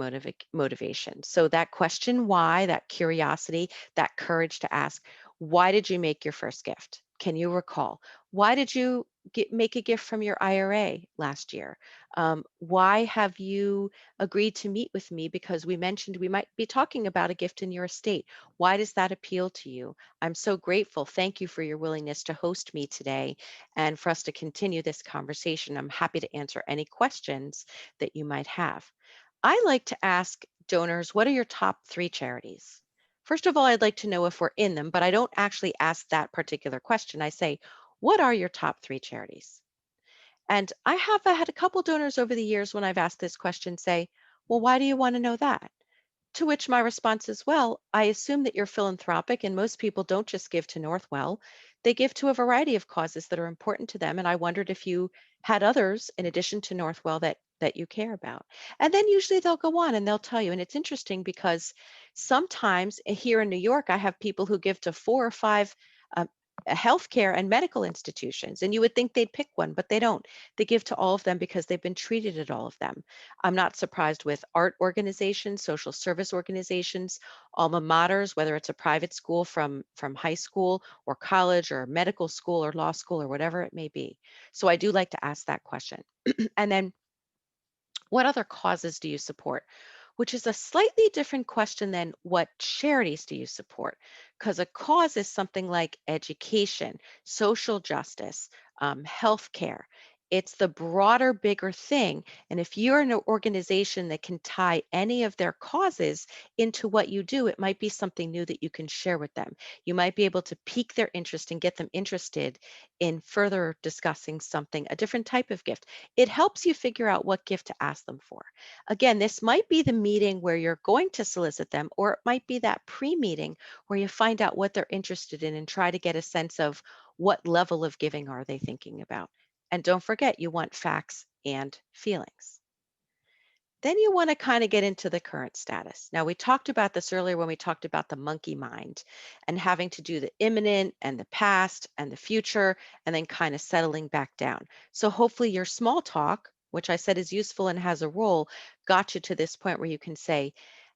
Speaker 15: motivation. So that question why, that curiosity, that courage to ask, why did you make your first gift? Can you recall? Why did you make a gift from your IRA last year? Why have you agreed to meet with me? Because we mentioned we might be talking about a gift in your estate. Why does that appeal to you? I'm so grateful. Thank you for your willingness to host me today and for us to continue this conversation. I'm happy to answer any questions that you might have. I like to ask donors, what are your top 3 charities? First of all, I'd like to know if we're in them, but I don't actually ask that particular question. I say, what are your top 3 charities? And I have had a couple donors over the years when I've asked this question say, well, why do you want to know that? To which my response is, well, I assume that you're philanthropic and most people don't just give to Northwell. They give to a variety of causes that are important to them. And I wondered if you had others in addition to Northwell that that you care about. And then usually they'll go on and they'll tell you. And it's interesting because sometimes here in New York, I have people who give to 4 or 5 healthcare and medical institutions. And you would think they'd pick one, but they don't. They give to all of them because they've been treated at all of them. I'm not surprised with art organizations, social service organizations, alma maters, whether it's a private school from high school or college or medical school or law school or whatever it may be. So I do like to ask that question. And then what other causes do you support? Which is a slightly different question than what charities do you support? Because a cause is something like education, social justice, healthcare. It's the broader, bigger thing. And if you're an organization that can tie any of their causes into what you do, it might be something new that you can share with them. You might be able to pique their interest and get them interested in further discussing something, a different type of gift. It helps you figure out what gift to ask them for. Again, this might be the meeting where you're going to solicit them, or it might be that pre-meeting where you find out what they're interested in and try to get a sense of what level of giving are they thinking about. And don't forget, you want facts and feelings. Then you want to kind of get into the current status. Now, we talked about this earlier when we talked about the monkey mind and having to do the imminent and the past and the future, and then kind of settling back down. So hopefully your small talk, which I said is useful and has a role, got you to this point where you can say,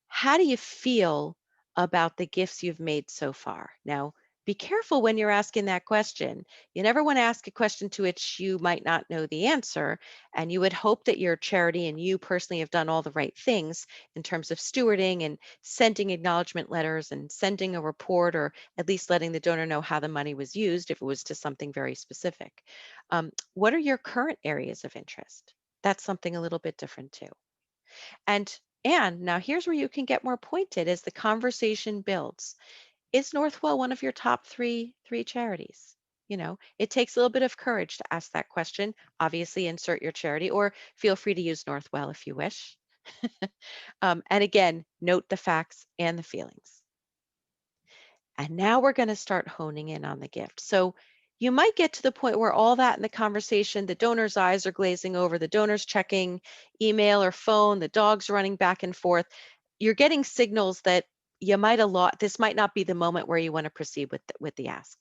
Speaker 15: how do you feel about the gifts you've made so far? Now, be careful when you're asking that question. You never want to ask a question to which you might not know the answer. And you would hope that your charity and you personally have done all the right things in terms of stewarding and sending acknowledgement letters and sending a report, or at least letting the donor know how the money was used if it was to something very specific. What are your current areas of interest? That's something a little bit different too. And now here's where you can get more pointed as the conversation builds. Is Northwell one of your top three charities? You know, it takes a little bit of courage to ask that question. Obviously, insert your charity, or feel free to use Northwell if you wish. And again, note the facts and the feelings. And now we're going to start honing in on the gift. So you might get to the point where all that in the conversation, the donor's eyes are glazing over, the donor's checking email or phone, the dog's running back and forth. You're getting signals that you might this might not be the moment where you want to proceed with the ask.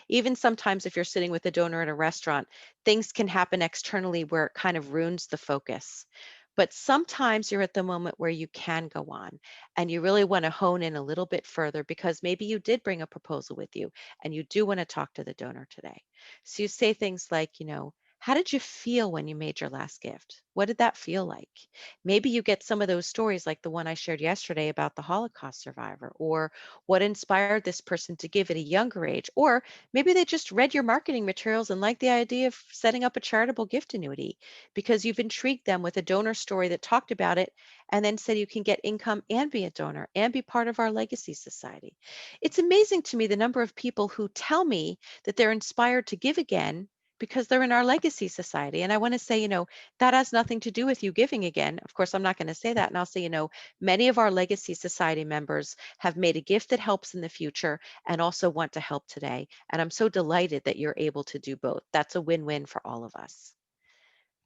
Speaker 15: Even sometimes if you're sitting with a donor at a restaurant, things can happen externally where it kind of ruins the focus. But sometimes you're at the moment where you can go on and you really want to hone in a little bit further because maybe you did bring a proposal with you and you do want to talk to the donor today. So you say things like, you know, how did you feel when you made your last gift? What did that feel like? Maybe you get some of those stories like the one I shared yesterday about the Holocaust survivor, or what inspired this person to give at a younger age, or maybe they just read your marketing materials and liked the idea of setting up a charitable gift annuity because you've intrigued them with a donor story that talked about it and then said you can get income and be a donor and be part of our legacy society. It's amazing to me the number of people who tell me that they're inspired to give again because they're in our legacy society. And I want to say, you know, that has nothing to do with you giving again. Of course, I'm not going to say that. And I'll say, you know, many of our legacy society members have made a gift that helps in the future and also want to help today. And I'm so delighted that you're able to do both. That's a win-win for all of us.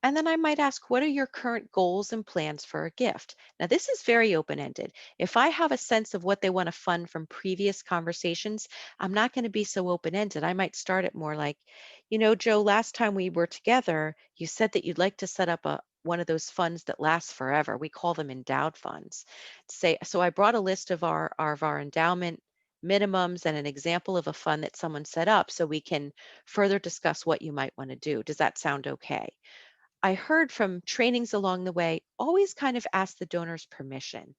Speaker 15: And then I might ask, what are your current goals and plans for a gift? Now, this is very open-ended. If I have a sense of what they want to fund from previous conversations, I'm not going to be so open-ended. I might start it more like, you know, Joe, last time we were together, you said that you'd like to set up one of those funds that lasts forever. We call them endowed funds. So I brought a list of our endowment minimums and an example of a fund that someone set up so we can further discuss what you might want to do. Does that sound okay? I heard from trainings along the way, always kind of ask the donor's permission.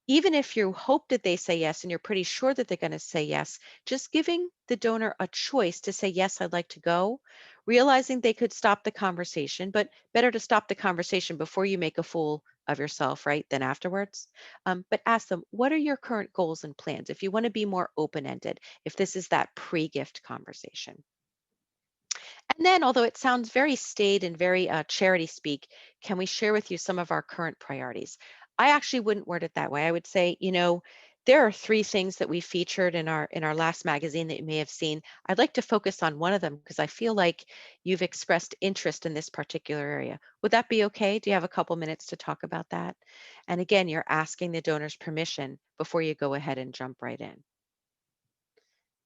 Speaker 15: Even if you hope that they say yes and you're pretty sure that they're going to say yes, just giving the donor a choice to say, yes, I'd like to go, realizing they could stop the conversation, but better to stop the conversation before you make a fool of yourself, right, than afterwards. But ask them, what are your current goals and plans? If you want to be more open-ended, if this is that pre-gift conversation. And then, although it sounds very staid and very charity speak, can we share with you some of our current priorities? I actually wouldn't word it that way. I would say, you know, there are 3 things that we featured in our last magazine that you may have seen. I'd like to focus on one of them because I feel like you've expressed interest in this particular area. Would that be okay? Do you have a couple minutes to talk about that? And again, you're asking the donor's permission before you go ahead and jump right in.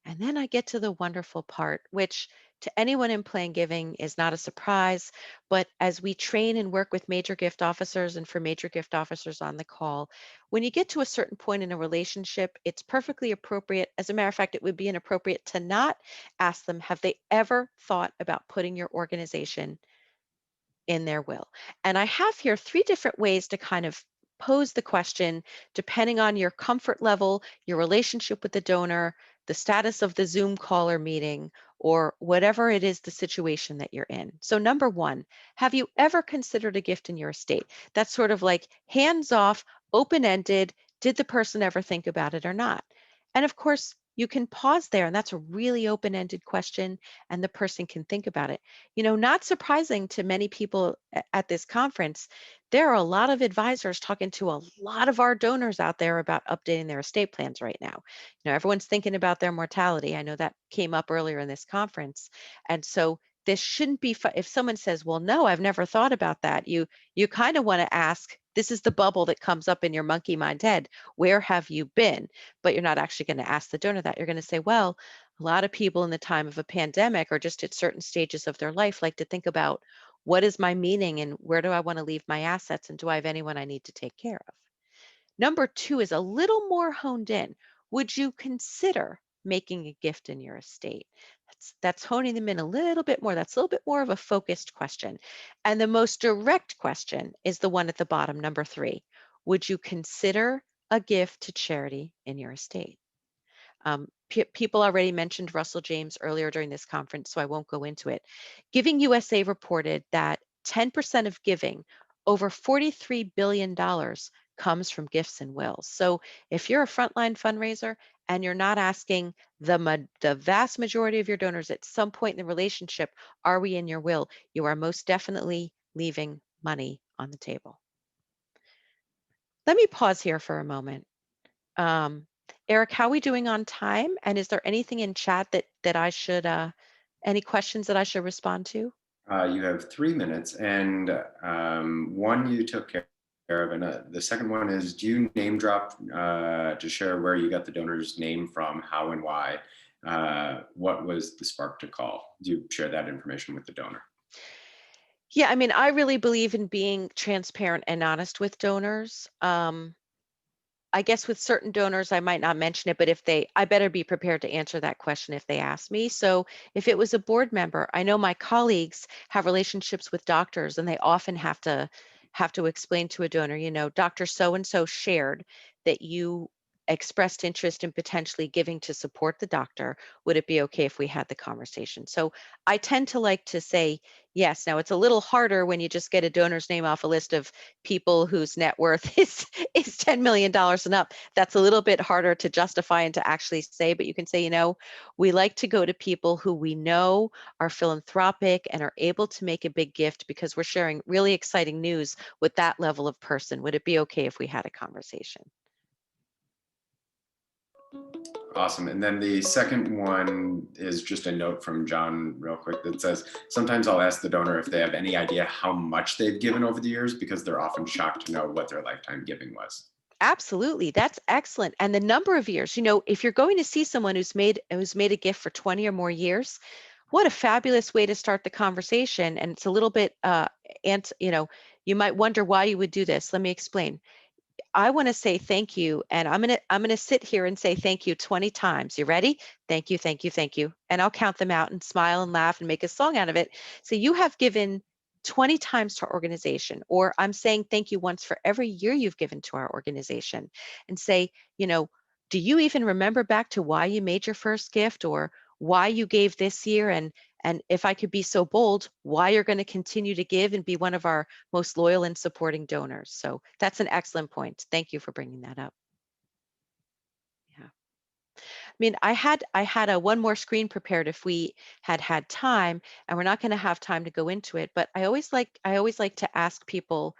Speaker 15: And then I get to the wonderful part, which to anyone in Plan Giving is not a surprise, but as we train and work with major gift officers and for major gift officers on the call, when you get to a certain point in a relationship, it's perfectly appropriate. As a matter of fact, it would be inappropriate to not ask them, have they ever thought about putting your organization in their will? And I have here 3 different ways to kind of pose the question, depending on your comfort level, your relationship with the donor, the status of the Zoom call or meeting, or whatever it is the situation that you're in. So number 1, have you ever considered a gift in your estate? That's sort of like hands off, open-ended. Did the person ever think about it or not? And of course, you can pause there, and that's a really open-ended question, and the person can think about it. You know, not surprising to many people at this conference, there are a lot of advisors talking to a lot of our donors out there about updating their estate plans right now. You know, everyone's thinking about their mortality. I know that came up earlier in this conference. And so this shouldn't be, if someone says, well, no, I've never thought about that. You kind of want to ask, this is the bubble that comes up in your monkey mind head. Where have you been? But you're not actually going to ask the donor that. You're going to say, well, a lot of people in the time of a pandemic or just at certain stages of their life like to think about, what is my meaning and where do I want to leave my assets and do I have anyone I need to take care of? Number 2 is a little more honed in. Would you consider making a gift in your estate? That's honing them in a little bit more. That's a little bit more of a focused question. And the most direct question is the one at the bottom, number 3. Would you consider a gift to charity in your estate? People already mentioned Russell James earlier during this conference, so I won't go into it. Giving USA reported that 10% of giving, over $43 billion, comes from gifts and wills. So if you're a frontline fundraiser and you're not asking the vast majority of your donors at some point in the relationship, are we in your will? You are most definitely leaving money on the table. Let me pause here for a moment. Eric, how are we doing on time? And is there anything in chat that I should, any questions that I should respond to?
Speaker 14: You have 3 minutes, and one you took care of, and the second one is, do you name drop to share where you got the donor's name from, how and why? What was the spark to call? Do you share that information with the donor?
Speaker 15: Yeah, I mean, I really believe in being transparent and honest with donors. I guess with certain donors, I might not mention it, but I better be prepared to answer that question if they ask me. So if it was a board member, I know my colleagues have relationships with doctors and they often have to explain to a donor, you know, Dr. So-and-so shared that you expressed interest in potentially giving to support the doctor. Would it be okay if we had the conversation? So I tend to like to say yes. Now it's a little harder when you just get a donor's name off a list of people whose net worth is $10 million and up. That's a little bit harder to justify and to actually say, but you can say, you know, we like to go to people who we know are philanthropic and are able to make a big gift because we're sharing really exciting news with that level of person. Would it be okay if we had a conversation?
Speaker 14: Awesome. And then the second one is just a note from John real quick that says, sometimes I'll ask the donor if they have any idea how much they've given over the years because they're often shocked to know what their lifetime giving was.
Speaker 15: Absolutely. That's excellent. And the number of years, you know, if you're going to see someone who's made a gift for 20 or more years, what a fabulous way to start the conversation. And it's a little bit, you know, you might wonder why you would do this. Let me explain. I want to say thank you, and I'm gonna sit here and say thank you 20 times. You ready? Thank you, thank you, thank you. And I'll count them out and smile and laugh and make a song out of it. So you have given 20 times to our organization, or I'm saying thank you once for every year you've given to our organization, and say, you know, do you even remember back to why you made your first gift or why you gave this year? And if I could be so bold, why you're going to continue to give and be one of our most loyal and supporting donors. So that's an excellent point. Thank you for bringing that up. Yeah. I mean, I had a one more screen prepared if we had time, and we're not going to have time to go into it, but I always like to ask people,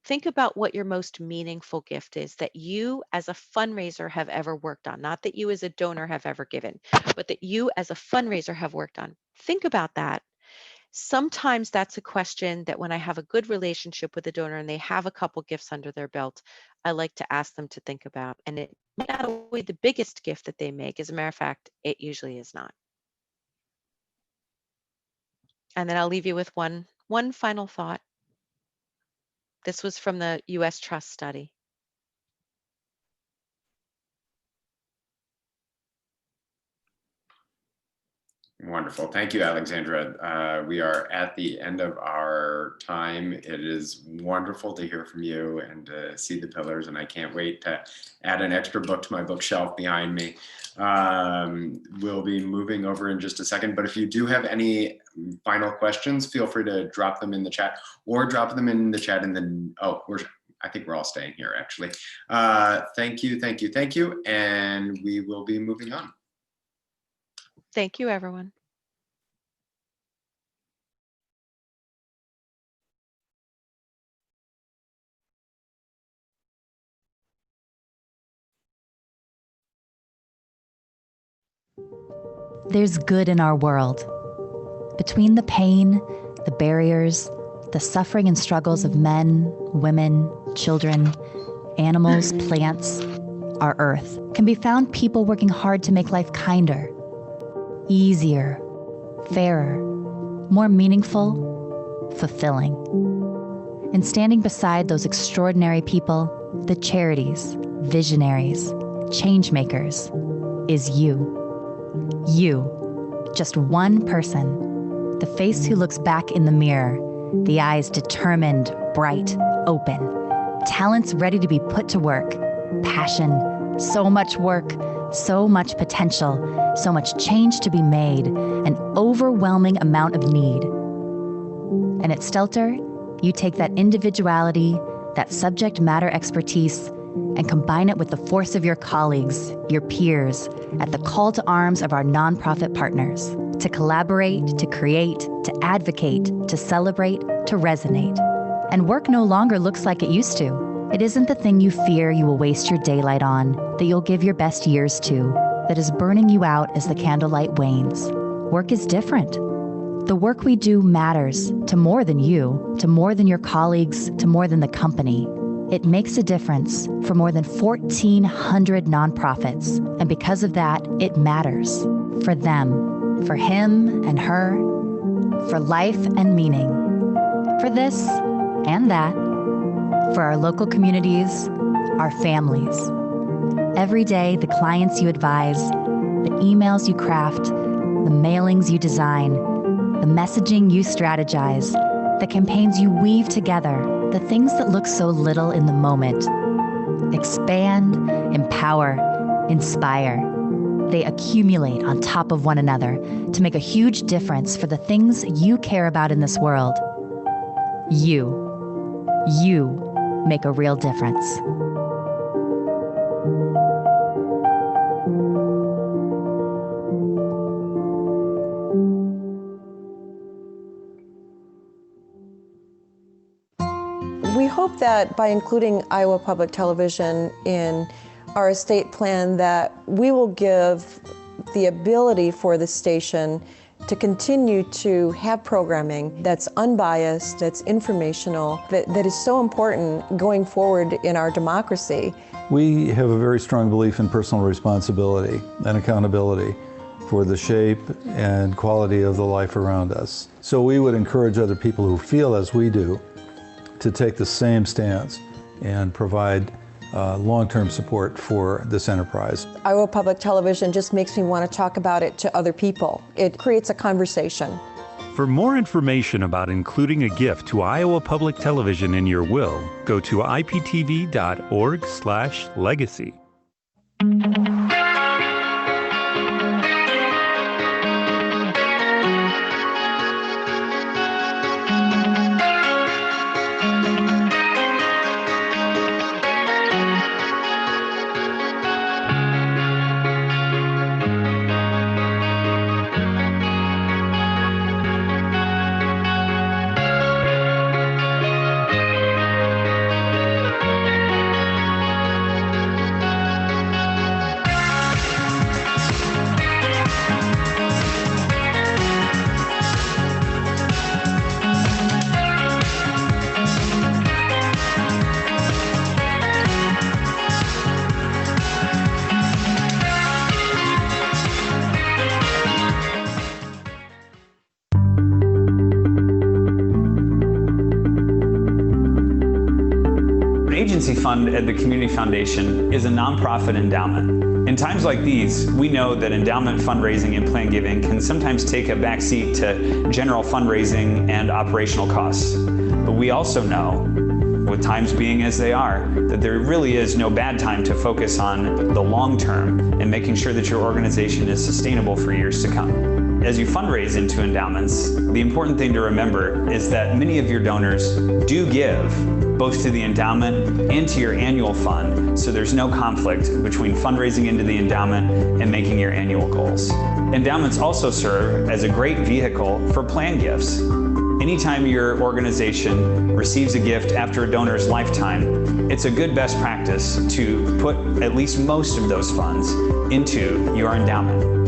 Speaker 15: think about what your most meaningful gift is that you as a fundraiser have ever worked on, not that you as a donor have ever given, but that you as a fundraiser have worked on. Think about that. Sometimes that's a question that when I have a good relationship with a donor and they have a couple gifts under their belt, I like to ask them to think about. And it might not always be the biggest gift that they make. As a matter of fact, it usually is not. And then I'll leave you with one final thought. This was from the US Trust study.
Speaker 14: Wonderful. Thank you, Alexandra. We are at the end of our time. It is wonderful to hear from you and to see the pillars, and I can't wait to add an extra book to my bookshelf behind me. We'll be moving over in just a second, but if you do have any final questions, feel free to drop them in the chat or drop them in the chat and then, I think we're all staying here actually. Thank you, and we will be moving on.
Speaker 15: Thank you, everyone.
Speaker 6: There's good in our world. Between the pain, the barriers, the suffering and struggles of men, women, children, animals, plants, our earth, can be found people working hard to make life kinder, easier, fairer, more meaningful, fulfilling. And standing beside those extraordinary people, the charities, visionaries, change makers, is you. You, just one person, the face who looks back in the mirror, the eyes determined, bright, open, talents ready to be put to work, passion, so much work, so much potential, so much change to be made, an overwhelming amount of need. And at Stelter, you take that individuality, that subject matter expertise, and combine it with the force of your colleagues, your peers, at the call to arms of our nonprofit partners, to collaborate, to create, to advocate, to celebrate, to resonate. And work no longer looks like it used to. It isn't the thing you fear you will waste your daylight on, that you'll give your best years to, that is burning you out as the candlelight wanes. Work is different. The work we do matters to more than you, to more than your colleagues, to more than the company. It makes a difference for more than 1,400 nonprofits, and because of that, it matters. For them, for him and her, for life and meaning, for this and that, for our local communities, our families. Every day, the clients you advise, the emails you craft, the mailings you design, the messaging you strategize, the campaigns you weave together, the things that look so little in the moment. Expand, empower, inspire. They accumulate on top of one another to make a huge difference for the things you care about in this world. You make a real difference.
Speaker 10: We hope that by including Iowa Public Television in our estate plan that we will give the ability for the station to continue to have programming that's unbiased, that's informational, that is so important going forward in our democracy.
Speaker 11: We have a very strong belief in personal responsibility and accountability for the shape and quality of the life around us. So we would encourage other people who feel as we do to take the same stance and provide long-term support for this enterprise.
Speaker 10: Iowa Public Television just makes me want to talk about it to other people. It creates a conversation.
Speaker 12: For more information about including a gift to Iowa Public Television in your will, go to iptv.org/legacy.
Speaker 1: fund at the Community Foundation is a nonprofit endowment. In times like these, we know that endowment fundraising and plan giving can sometimes take a backseat to general fundraising and operational costs. But we also know, with times being as they are, that there really is no bad time to focus on the long term and making sure that your organization is sustainable for years to come. As you fundraise into endowments, the important thing to remember is that many of your donors do give both to the endowment and to your annual fund, so there's no conflict between fundraising into the endowment and making your annual goals. Endowments also serve as a great vehicle for plan gifts. Anytime your organization receives a gift after a donor's lifetime, it's a good best practice to put at least most of those funds into your endowment.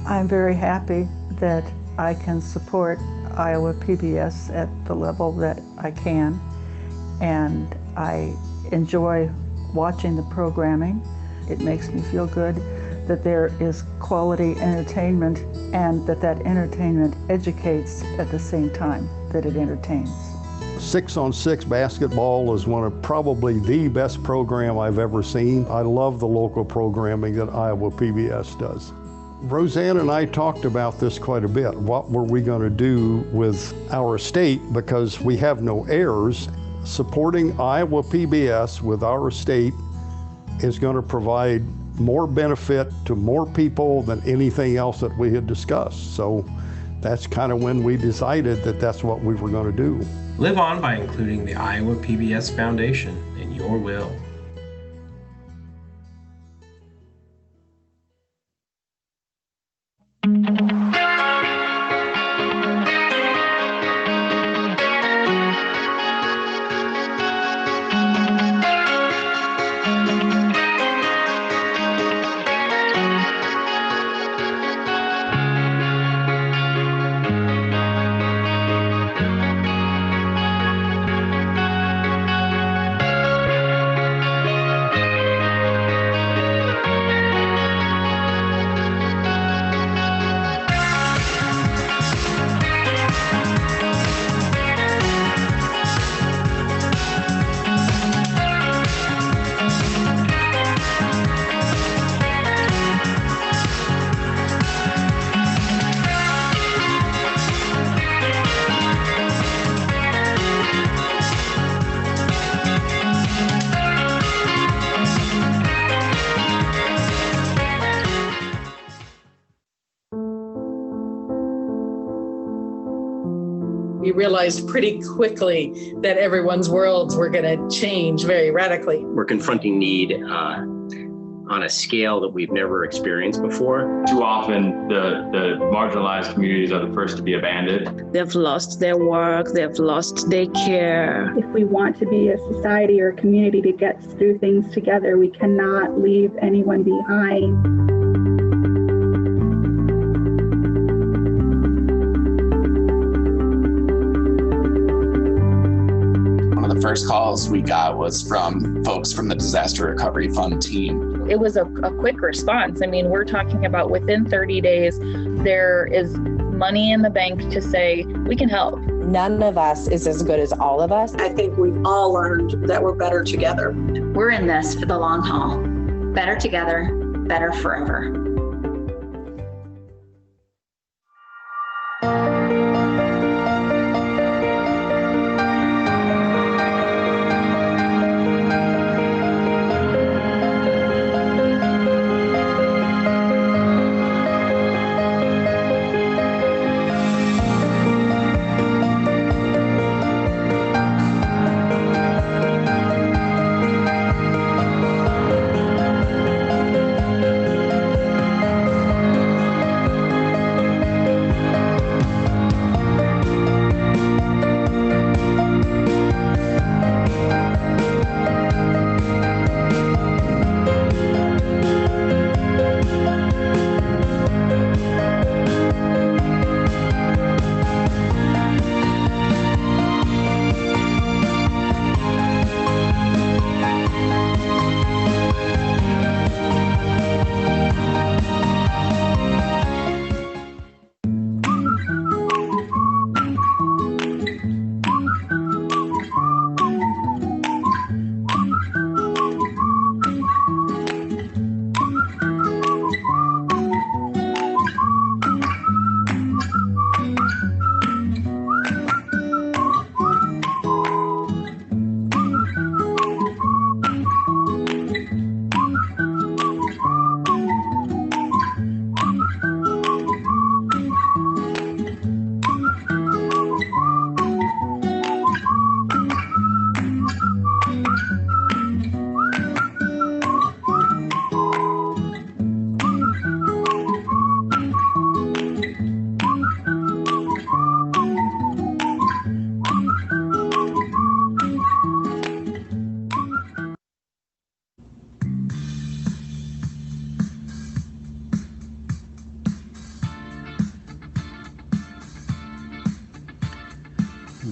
Speaker 16: I'm very happy that I can support Iowa PBS at the level that I can, and I enjoy watching the programming. It makes me feel good that there is quality entertainment and that entertainment educates at the same time that it entertains.
Speaker 17: 6-on-6 basketball is one of probably the best program I've ever seen. I love the local programming that Iowa PBS does. Roseanne and I talked about this quite a bit. What were we going to do with our estate because we have no heirs? Supporting Iowa PBS with our estate is going to provide more benefit to more people than anything else that we had discussed. So that's kind of when we decided that that's what we were going to do.
Speaker 18: Live on by including the Iowa PBS Foundation in your will.
Speaker 19: We realized pretty quickly that everyone's worlds were going to change very radically.
Speaker 20: We're confronting need on a scale that we've never experienced before.
Speaker 21: Too often, the marginalized communities are the first to be abandoned.
Speaker 22: They've lost their work, they've lost their care.
Speaker 23: If we want to be a society or a community to get through things together, we cannot leave anyone behind.
Speaker 24: First calls we got was from folks from the Disaster Recovery Fund team.
Speaker 25: It was a quick response. I mean, we're talking about within 30 days, there is money in the bank to say, we can help.
Speaker 26: None of us is as good as all of us.
Speaker 27: I think we've all learned that we're better together.
Speaker 28: We're in this for the long haul. Better together, better forever.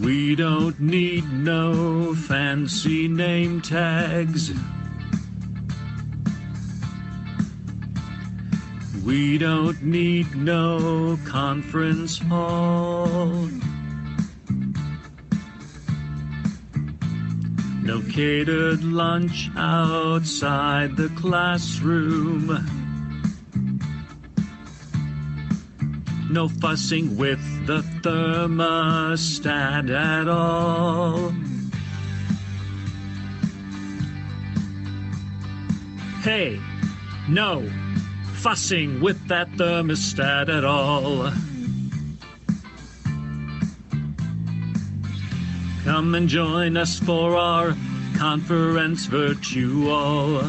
Speaker 13: We don't need no fancy name tags. We don't need no conference hall. No catered lunch outside the classroom. No fussing with the thermostat at all. Hey, no fussing with that thermostat at all. Come and join us for our conference virtual.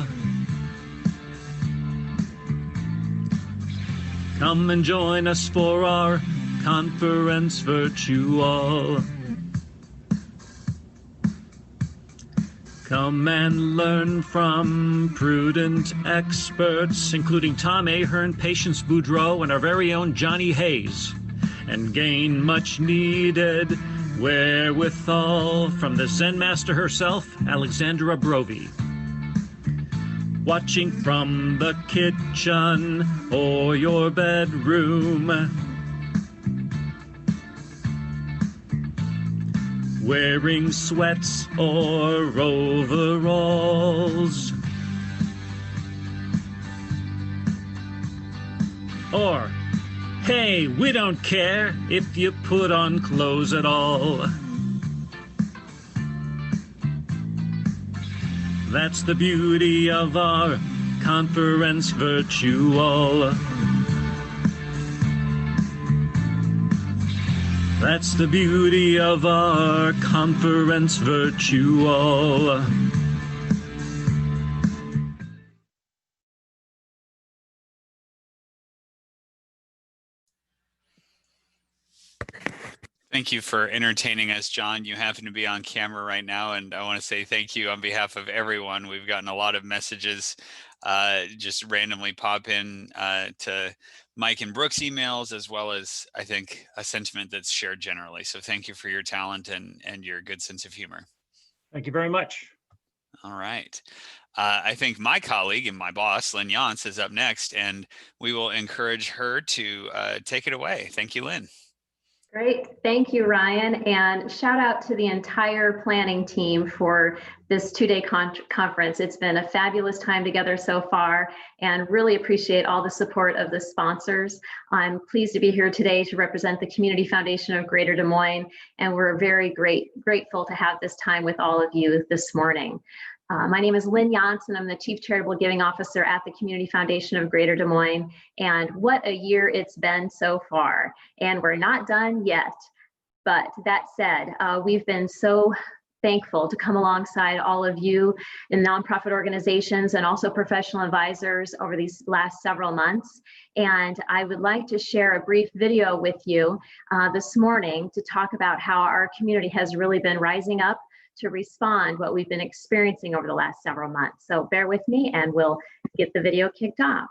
Speaker 13: Come and join us for our conference virtual. Come and learn from prudent experts, including Tom Ahern, Patience Boudreau, and our very own Johnny Hayes, and gain much needed wherewithal from the Zen master herself, Alexandra Brovey. Watching from the kitchen or your bedroom, wearing sweats or overalls, or, hey, we don't care if you put on clothes at all. That's the beauty of our conference virtual. That's the beauty of our conference virtual.
Speaker 1: Thank you for entertaining us, John. You happen to be on camera right now, and I want to say thank you on behalf of everyone. We've gotten a lot of messages just randomly pop in to Mike and Brooke's emails, as well as, I think, a sentiment that's shared generally. So thank you for your talent and your good sense of humor.
Speaker 13: Thank you very much.
Speaker 1: All right. I think my colleague and my boss, Lynn Yance, is up next, and we will encourage her to take it away. Thank you, Lynn.
Speaker 2: Great. Thank you, Ryan. And shout out to the entire planning team for this two-day conference. It's been a fabulous time together so far, and really appreciate all the support of the sponsors. I'm pleased to be here today to represent the Community Foundation of Greater Des Moines, and we're very grateful to have this time with all of you this morning. My name is Lynn Yance, and I'm the Chief Charitable Giving Officer at the Community Foundation of Greater Des Moines. And what a year it's been so far. And we're not done yet. But that said, we've been so thankful to come alongside all of you in nonprofit organizations and also professional advisors over these last several months. And I would like to share a brief video with you this morning to talk about how our community has really been rising up to respond what we've been experiencing over the last several months. So bear with me and we'll get the video kicked off.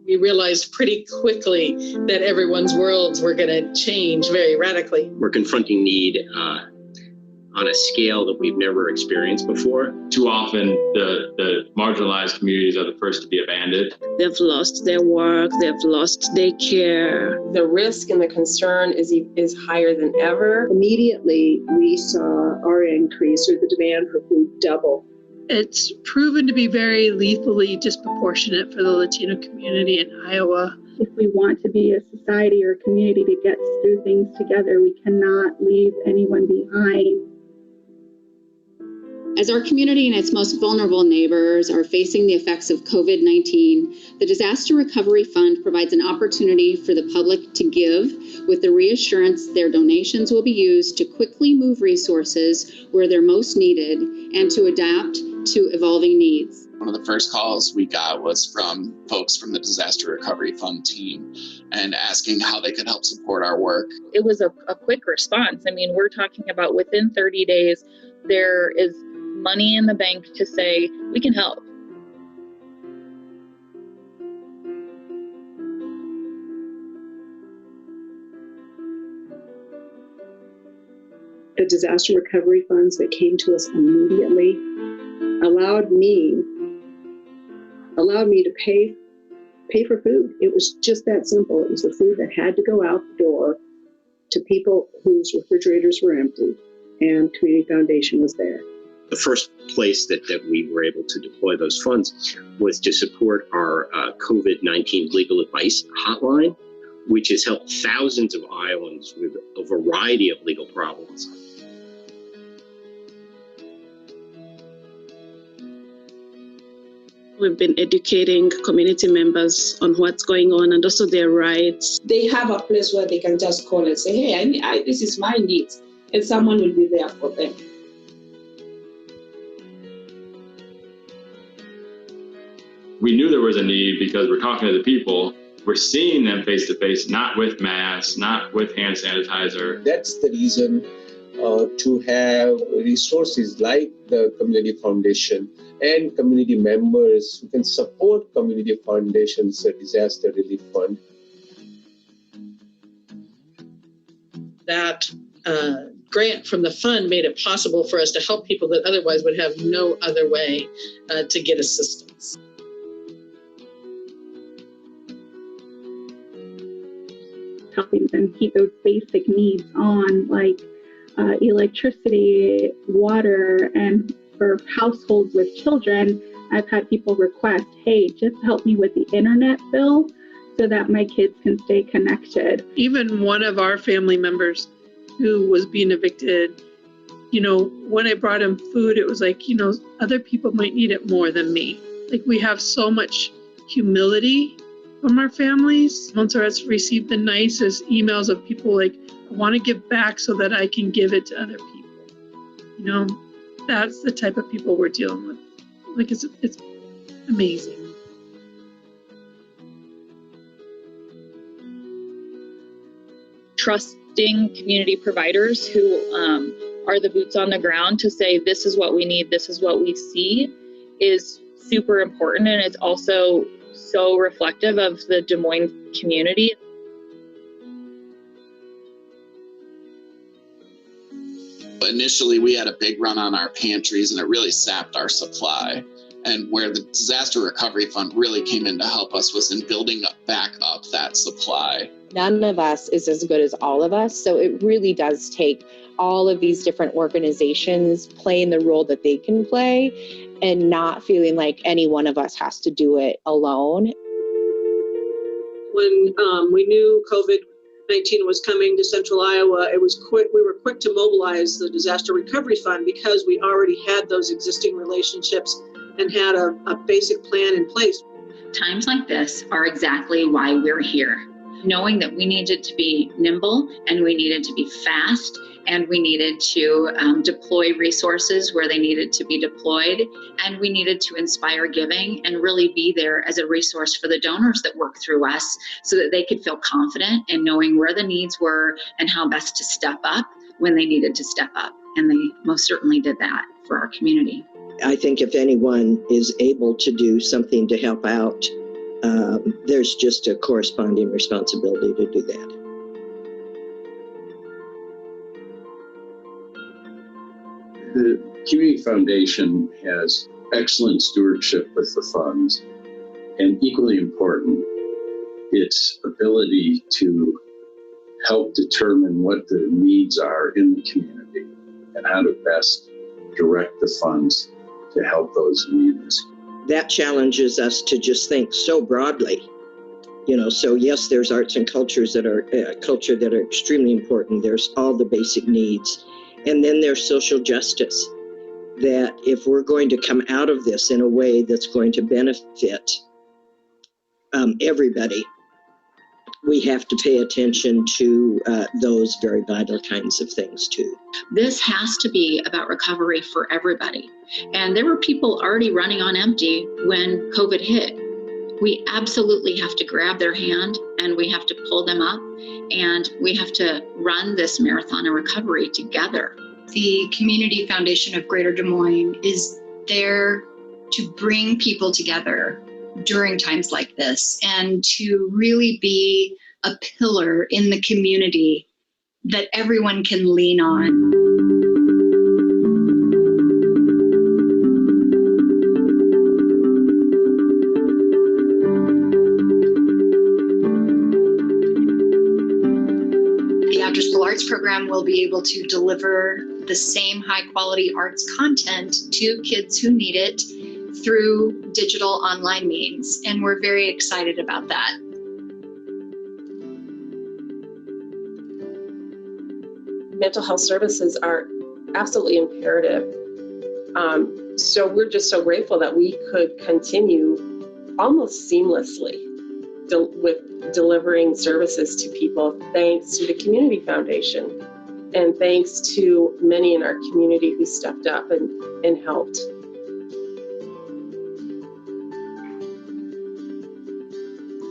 Speaker 19: We realized pretty quickly that everyone's worlds were going to change very radically.
Speaker 20: We're confronting need on a scale that we've never experienced before.
Speaker 21: Too often, the marginalized communities are the first to be abandoned.
Speaker 22: They've lost their work, they've lost their care.
Speaker 27: The risk and the concern is higher than ever.
Speaker 3: Immediately, we saw our increase or the demand for food double.
Speaker 4: It's proven to be very lethally disproportionate for the Latino community in Iowa.
Speaker 23: If we want to be a society or a community that gets through things together, we cannot leave anyone behind.
Speaker 5: As our community and its most vulnerable neighbors are facing the effects of COVID-19, the Disaster Recovery Fund provides an opportunity for the public to give with the reassurance their donations will be used to quickly move resources where they're most needed and to adapt to evolving needs.
Speaker 24: One of the first calls we got was from folks from the Disaster Recovery Fund team and asking how they could help support our work.
Speaker 25: It was a quick response. I mean, we're talking about within 30 days, there is money in the bank to say, we can help.
Speaker 3: The disaster recovery funds that came to us immediately allowed me to pay for food. It was just that simple. It was the food that had to go out the door to people whose refrigerators were empty, and Community Foundation was there.
Speaker 20: The first place that we were able to deploy those funds was to support our COVID-19 legal advice hotline, which has helped thousands of Iowans with a variety of legal problems.
Speaker 22: We've been educating community members on what's going on and also their rights.
Speaker 27: They have a place where they can just call and say, hey, this is my needs, and someone will be there for them.
Speaker 21: We knew there was a need because we're talking to the people. We're seeing them face to face, not with masks, not with hand sanitizer.
Speaker 7: That's the reason to have resources like the Community Foundation and community members who can support Community Foundation's Disaster Relief Fund.
Speaker 19: That grant from the fund made it possible for us to help people that otherwise would have no other way to get assistance.
Speaker 23: Helping them keep those basic needs on, like electricity, water, and for households with children, I've had people request, hey, just help me with the internet bill so that my kids can stay connected.
Speaker 4: Even one of our family members who was being evicted, you know, when I brought him food, it was like, you know, other people might need it more than me. Like, we have so much humility from our families. Once of us received the nicest emails of people like, I want to give back so that I can give it to other people. You know, that's the type of people we're dealing with. Like, it's amazing.
Speaker 25: Trusting community providers who are the boots on the ground to say, this is what we need, this is what we see, is super important. And it's also so reflective of the Des Moines community.
Speaker 24: Initially, we had a big run on our pantries, and it really sapped our supply. And where the Disaster Recovery Fund really came in to help us was in building back up that supply.
Speaker 26: None of us is as good as all of us. So it really does take all of these different organizations playing the role that they can play and not feeling like any one of us has to do it alone.
Speaker 6: When we knew COVID-19 was coming to Central Iowa, we were quick to mobilize the Disaster Recovery Fund because we already had those existing relationships and had a basic plan in place.
Speaker 28: Times like this are exactly why we're here. Knowing that we needed to be nimble and we needed to be fast and we needed to deploy resources where they needed to be deployed, and we needed to inspire giving and really be there as a resource for the donors that work through us so that they could feel confident in knowing where the needs were and how best to step up when they needed to step up. And they most certainly did that for our community.
Speaker 8: I think if anyone is able to do something to help out, there's just a corresponding responsibility to do that.
Speaker 9: The Community Foundation has excellent stewardship with the funds, and equally important, its ability to help determine what the needs are in the community and how to best direct the funds to help those needs.
Speaker 8: That challenges us to just think so broadly. You know, so yes, there's arts and cultures that are culture that are extremely important. There's all the basic needs. And then there's social justice, that if we're going to come out of this in a way that's going to benefit everybody, we have to pay attention to those very vital kinds of things too.
Speaker 28: This has to be about recovery for everybody. And there were people already running on empty when COVID hit. We absolutely have to grab their hand and we have to pull them up, and we have to run this marathon of recovery together.
Speaker 10: The Community Foundation of Greater Des Moines is there to bring people together during times like this and to really be a pillar in the community that everyone can lean on. The After School Arts program will be able to deliver the same high quality arts content to kids who need it through digital online means, and we're very excited about that.
Speaker 11: Mental health services are absolutely imperative. So we're just so grateful that we could continue almost seamlessly with delivering services to people, thanks to the Community Foundation and thanks to many in our community who stepped up and helped.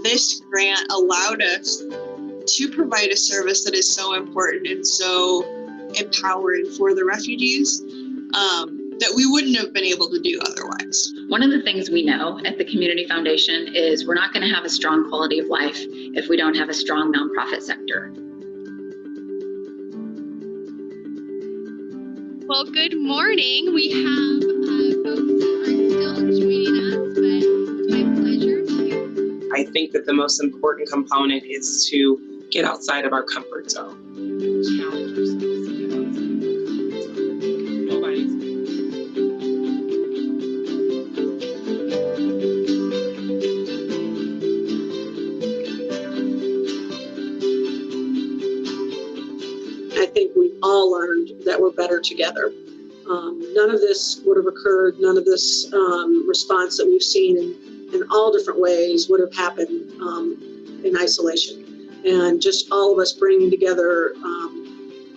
Speaker 12: This grant allowed us to provide a service that is so important and so empowering for the refugees that we wouldn't have been able to do otherwise.
Speaker 28: One of the things we know at the Community Foundation is we're not going to have a strong quality of life if we don't have a strong nonprofit sector.
Speaker 14: Well, good morning. We have folks that are still joining us, but it's my pleasure to...
Speaker 11: I think that the most important component is to get outside of our comfort zone. Challenge ourselves to get outside of our comfort zone. Nobody's
Speaker 6: all learned that we're better together. None of this would have occurred, none of this response that we've seen in all different ways would have happened in isolation. And just all of us bringing together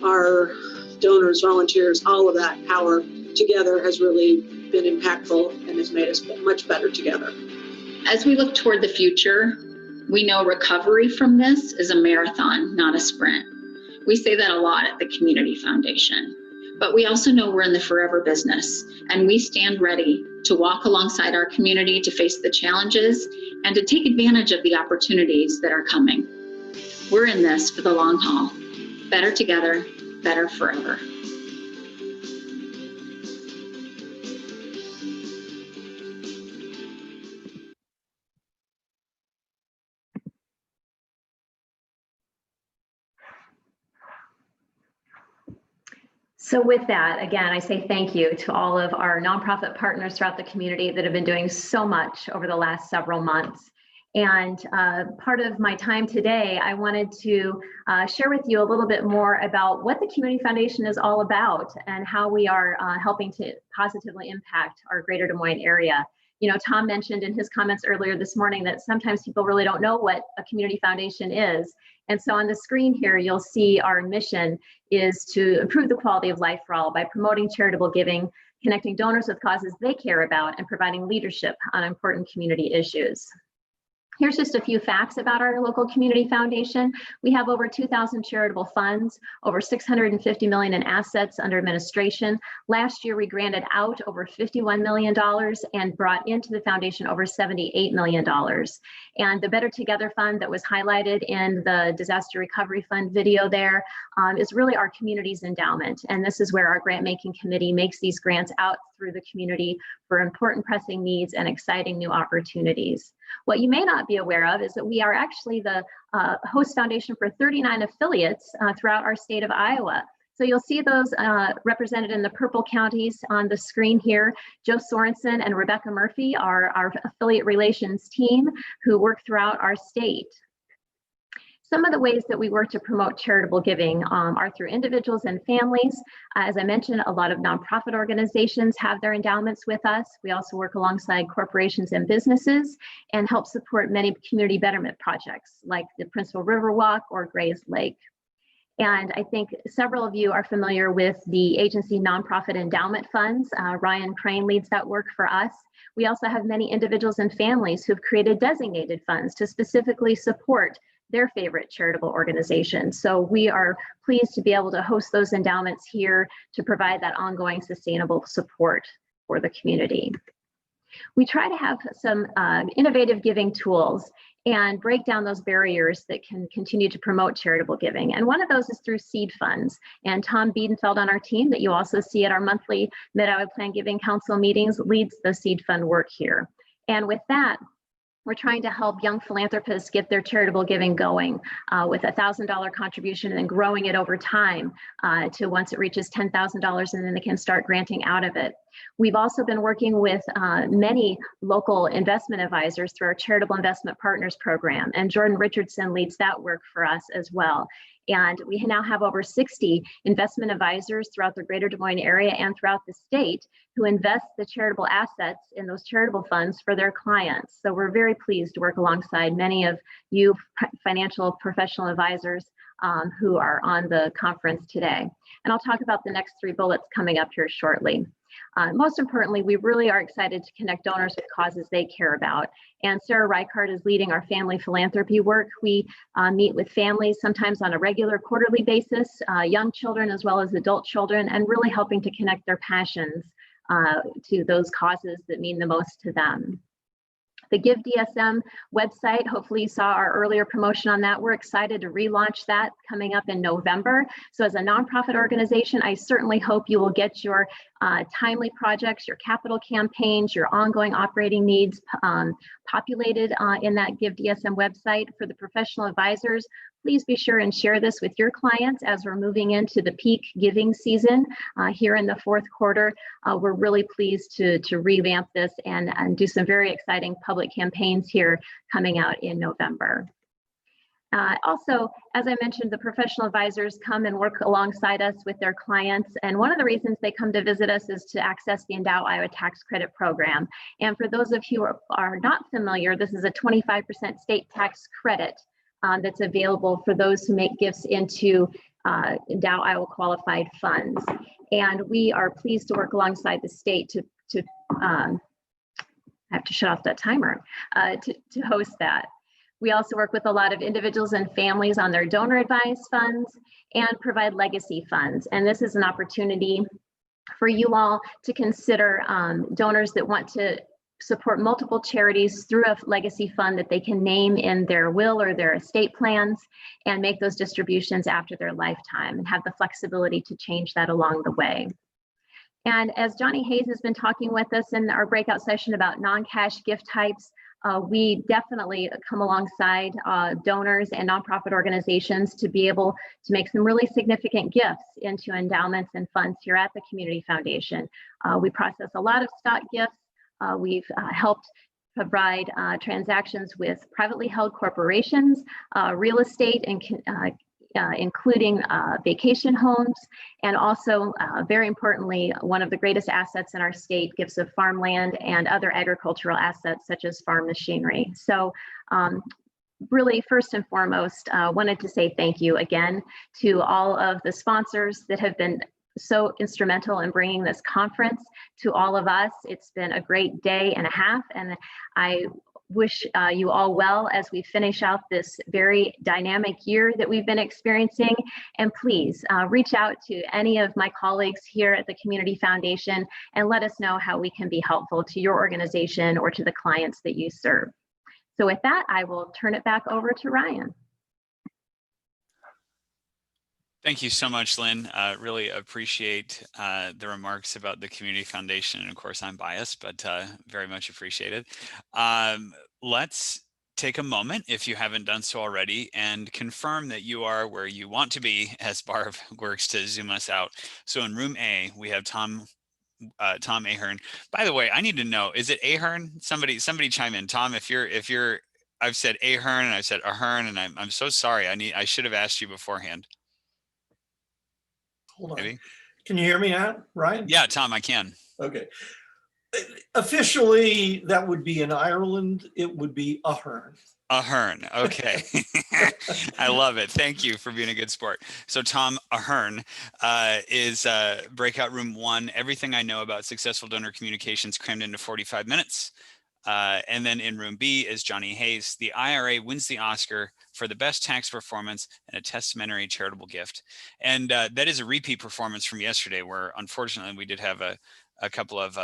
Speaker 6: our donors, volunteers, all of that power together has really been impactful and has made us much better together.
Speaker 28: As we look toward the future, we know recovery from this is a marathon, not a sprint. We say that a lot at the Community Foundation, but we also know we're in the forever business, and we stand ready to walk alongside our community to face the challenges and to take advantage of the opportunities that are coming. We're in this for the long haul. Better together, better forever.
Speaker 1: So with that, again, I say thank you to all of our nonprofit partners throughout the community that have been doing so much over the last several months. And part of my time today, I wanted to share with you a little bit more about what the Community Foundation is all about and how we are helping to positively impact our Greater Des Moines area. You know, Tom mentioned in his comments earlier this morning that sometimes people really don't know what a community foundation is. And so on the screen here, you'll see our mission is to improve the quality of life for all by promoting charitable giving, connecting donors with causes they care about, and providing leadership on important community issues. Here's just a few facts about our local community foundation. We have over 2,000 charitable funds, over $650 million in assets under administration. Last year, we granted out over $51 million and brought into the foundation over $78 million. And the Better Together Fund that was highlighted in the Disaster Recovery Fund video there is really our community's endowment. And this is where our grant making committee makes these grants out through the community for important pressing needs and exciting new opportunities. What you may not be aware of is that we are actually the host foundation for 39 affiliates throughout our state of Iowa. So you'll see those represented in the purple counties on the screen here. Joe Sorensen and Rebecca Murphy are our affiliate relations team who work throughout our state. Some of the ways that we work to promote charitable giving are through individuals and families. As I mentioned, a lot of nonprofit organizations have their endowments with us. We also work alongside corporations and businesses and help support many community betterment projects like the Princeville Riverwalk or Grays Lake. And I think several of you are familiar with the agency nonprofit endowment funds. Ryan Crane leads that work for us. We also have many individuals and families who've created designated funds to specifically support their favorite charitable organizations. So we are pleased to be able to host those endowments here to provide that ongoing sustainable support for the community. We try to have some innovative giving tools and break down those barriers that can continue to promote charitable giving. And one of those is through seed funds. And Tom Biedenfeld on our team, that you also see at our monthly Mid-Iowa Plan Giving Council meetings, leads the seed fund work here. And with that, we're trying to help young philanthropists get their charitable giving going with a $1,000 contribution and then growing it over time to once it reaches $10,000, and then they can start granting out of it. We've also been working with many local investment advisors through our Charitable Investment Partners program, and Jordan Richardson leads that work for us as well. And we now have over 60 investment advisors throughout the Greater Des Moines area and throughout the state who invest the charitable assets in those charitable funds for their clients. So we're very pleased to work alongside many of you financial professional advisors who are on the conference today. And I'll talk about the next 3 bullets coming up here shortly. Most importantly, we really are excited to connect donors with causes they care about. And Sarah Reichart is leading our family philanthropy work. We meet with families sometimes on a regular quarterly basis, young children as well as adult children, and really helping to connect their passions to those causes that mean the most to them. The Give DSM website, hopefully you saw our earlier promotion on that. We're excited to relaunch that coming up in November. So as a nonprofit organization, I certainly hope you will get your timely projects, your capital campaigns, your ongoing operating needs populated in that Give DSM website. For the professional advisors, please be sure and share this with your clients as we're moving into the peak giving season here in the 4th quarter. We're really pleased to revamp this and do some very exciting public campaigns here coming out in November. Also, as I mentioned, the professional advisors come and work alongside us with their clients. And one of the reasons they come to visit us is to access the Endow Iowa Tax Credit Program. And for those of you who are not familiar, this is a 25% state tax credit that's available for those who make gifts into Endow Iowa qualified funds. And we are pleased to work alongside the state to I have to shut off that timer, to host that. We also work with a lot of individuals and families on their donor advised funds and provide legacy funds. And this is an opportunity for you all to consider donors that want to support multiple charities through a legacy fund that they can name in their will or their estate plans and make those distributions after their lifetime and have the flexibility to change that along the way. And as Johnny Hayes has been talking with us in our breakout session about non-cash gift types, we definitely come alongside donors and nonprofit organizations to be able to make some really significant gifts into endowments and funds here at the Community Foundation. We process a lot of stock gifts. We've helped provide transactions with privately held corporations, real estate, and including vacation homes, and also very importantly, one of the greatest assets in our state, gifts of farmland and other agricultural assets such as farm machinery. So really, first and foremost, wanted to say thank you again to all of the sponsors that have been so instrumental in bringing this conference to all of us. It's been a great day and a half, and I wish you all well as we finish out this very dynamic year that we've been experiencing. And please reach out to any of my colleagues here at the Community Foundation and let us know how we can be helpful to your organization or to the clients that you serve. So with that, I will turn it back over to Ryan.
Speaker 2: Thank you so much, Lynn. Really appreciate the remarks about the Community Foundation. And of course, I'm biased, but very much appreciated. Let's take a moment, if you haven't done so already, and confirm that you are where you want to be as Barb works to zoom us out. So in room A, we have Tom Ahern. By the way, I need to know, is it Ahern? Somebody chime in. Tom, if you're, I've said Ahern and I've said Ahern, and I'm so sorry. I should have asked you beforehand.
Speaker 3: Hold on.
Speaker 2: Maybe.
Speaker 3: Can you hear me now, Ryan?
Speaker 2: Yeah, Tom, I can.
Speaker 3: Okay. Officially, that would be in Ireland. It would be Ahern.
Speaker 2: Ahern. Okay. I love it. Thank you for being a good sport. So Tom Ahern is breakout room 1. Everything I know about successful donor communications crammed into 45 minutes. And then in room B is Johnny Hayes. The IRA wins the Oscar for the best tax performance and a testamentary charitable gift. And that is a repeat performance from yesterday, where unfortunately we did have a couple of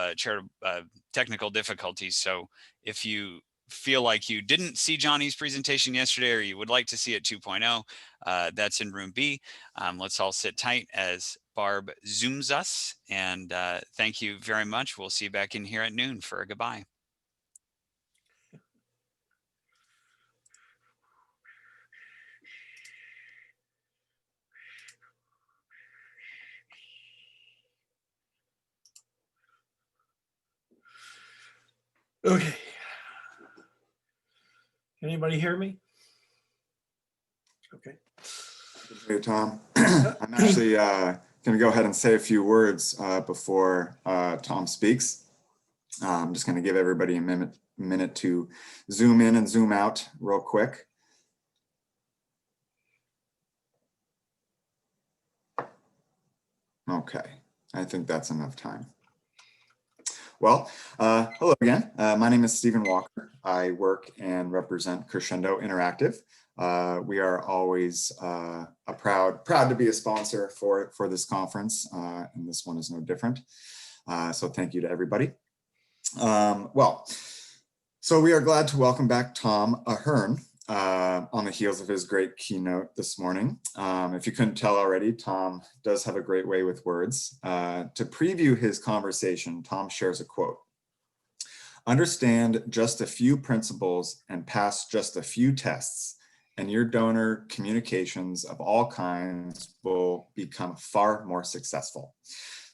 Speaker 2: technical difficulties. So if you feel like you didn't see Johnny's presentation yesterday, or you would like to see it 2.0, that's in room B. Let's all sit tight as Barb zooms us. And thank you very much. We'll see you back in here at noon for a goodbye.
Speaker 3: Okay. Anybody hear me? Okay.
Speaker 5: Hey, Tom. I'm actually going to go ahead and say a few words before Tom speaks. I'm just going to give everybody a minute to zoom in and zoom out real quick. Okay, I think that's enough time. Well, hello again. My name is Stephen Walker. I work and represent Crescendo Interactive. We are always proud to be a sponsor for this conference, and this one is no different. So thank you to everybody. So we are glad to welcome back Tom Ahern on the heels of his great keynote this morning. If you couldn't tell already, Tom does have a great way with words. To preview his conversation, Tom shares a quote. "Understand just a few principles and pass just a few tests, and your donor communications of all kinds will become far more successful."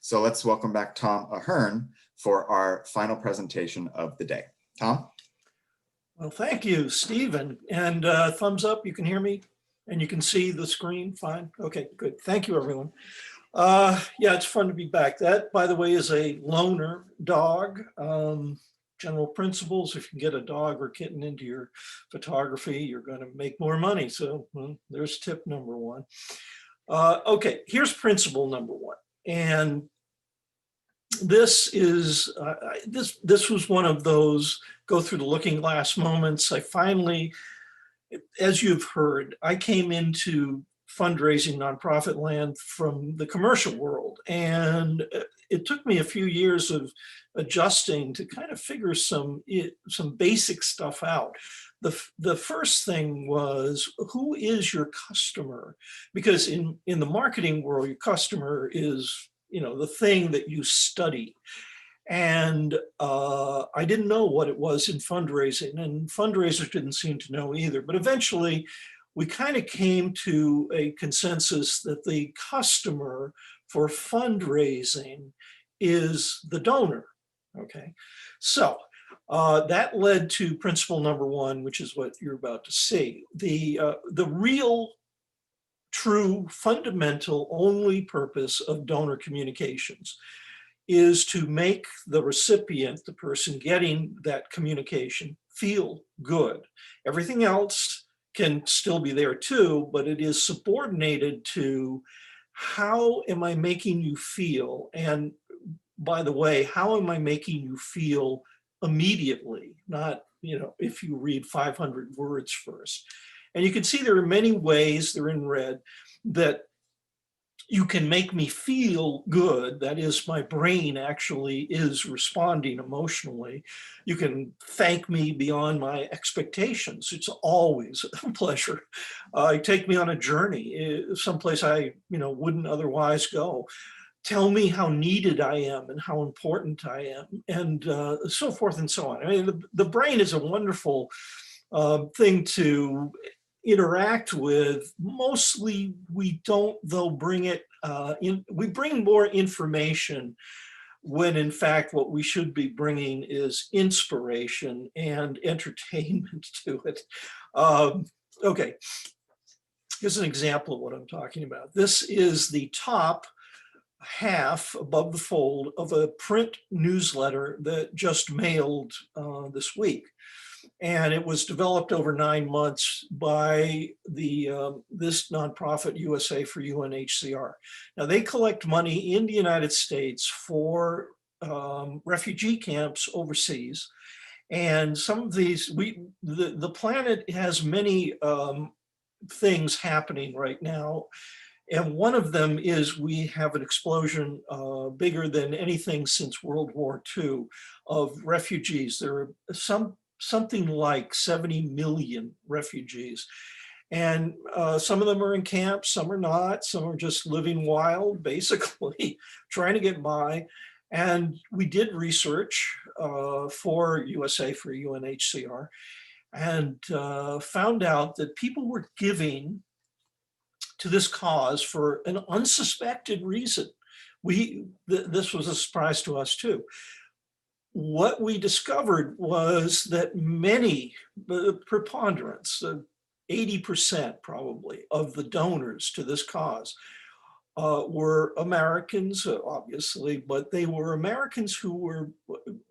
Speaker 5: So let's welcome back Tom Ahern for our final presentation of the day. Tom?
Speaker 3: Well, thank you, Stephen. And thumbs up, you can hear me and you can see the screen fine. Okay, good. Thank you, everyone. Yeah, it's fun to be back. That, by the way, is a loner dog. General principles, if you can get a dog or kitten into your photography, you're going to make more money. So well, there's tip number one. Okay, here's principle number one. And this is, this was one of those go through the looking glass moments. I finally, as you've heard, I came into fundraising nonprofit land from the commercial world. And it took me a few years of adjusting to kind of figure some basic stuff out. The first thing was, who is your customer? Because in the marketing world, your customer is, you know, the thing that you study. And I didn't know what it was in fundraising, and fundraisers didn't seem to know either. But eventually, we kind of came to a consensus that the customer for fundraising is the donor. Okay, so that led to principle number one, which is what you're about to see. The real, true, fundamental, only purpose of donor communications is to make the recipient, the person getting that communication, feel good. Everything else can still be there too, but it is subordinated to how am I making you feel? And by the way, how am I making you feel immediately? Not, you know, if you read 500 words first. And you can see there are many ways, they're in red, that you can make me feel good. That is, my brain actually is responding emotionally. You can thank me beyond my expectations. It's always a pleasure. Take me on a journey, someplace I, you know, wouldn't otherwise go. Tell me how needed I am and how important I am, and so forth and so on. I mean, the brain is a wonderful thing to interact with. Mostly we don't, though, bring it we bring more information when in fact what we should be bringing is inspiration and entertainment to it. Okay, here's an example of what I'm talking about. This is the top half above the fold of a print newsletter that just mailed this week. And it was developed over 9 months by this nonprofit, USA for UNHCR. Now, they collect money in the United States for refugee camps overseas. And some of these, the planet has many things happening right now. And one of them is we have an explosion bigger than anything since World War II of refugees. There are something like 70 million refugees. And some of them are in camps, some are not, some are just living wild, basically trying to get by. And we did research for USA for UNHCR and found out that people were giving to this cause for an unsuspected reason. This was a surprise to us too. What we discovered was that many, the preponderance, 80% probably of the donors to this cause were Americans, obviously, but they were Americans who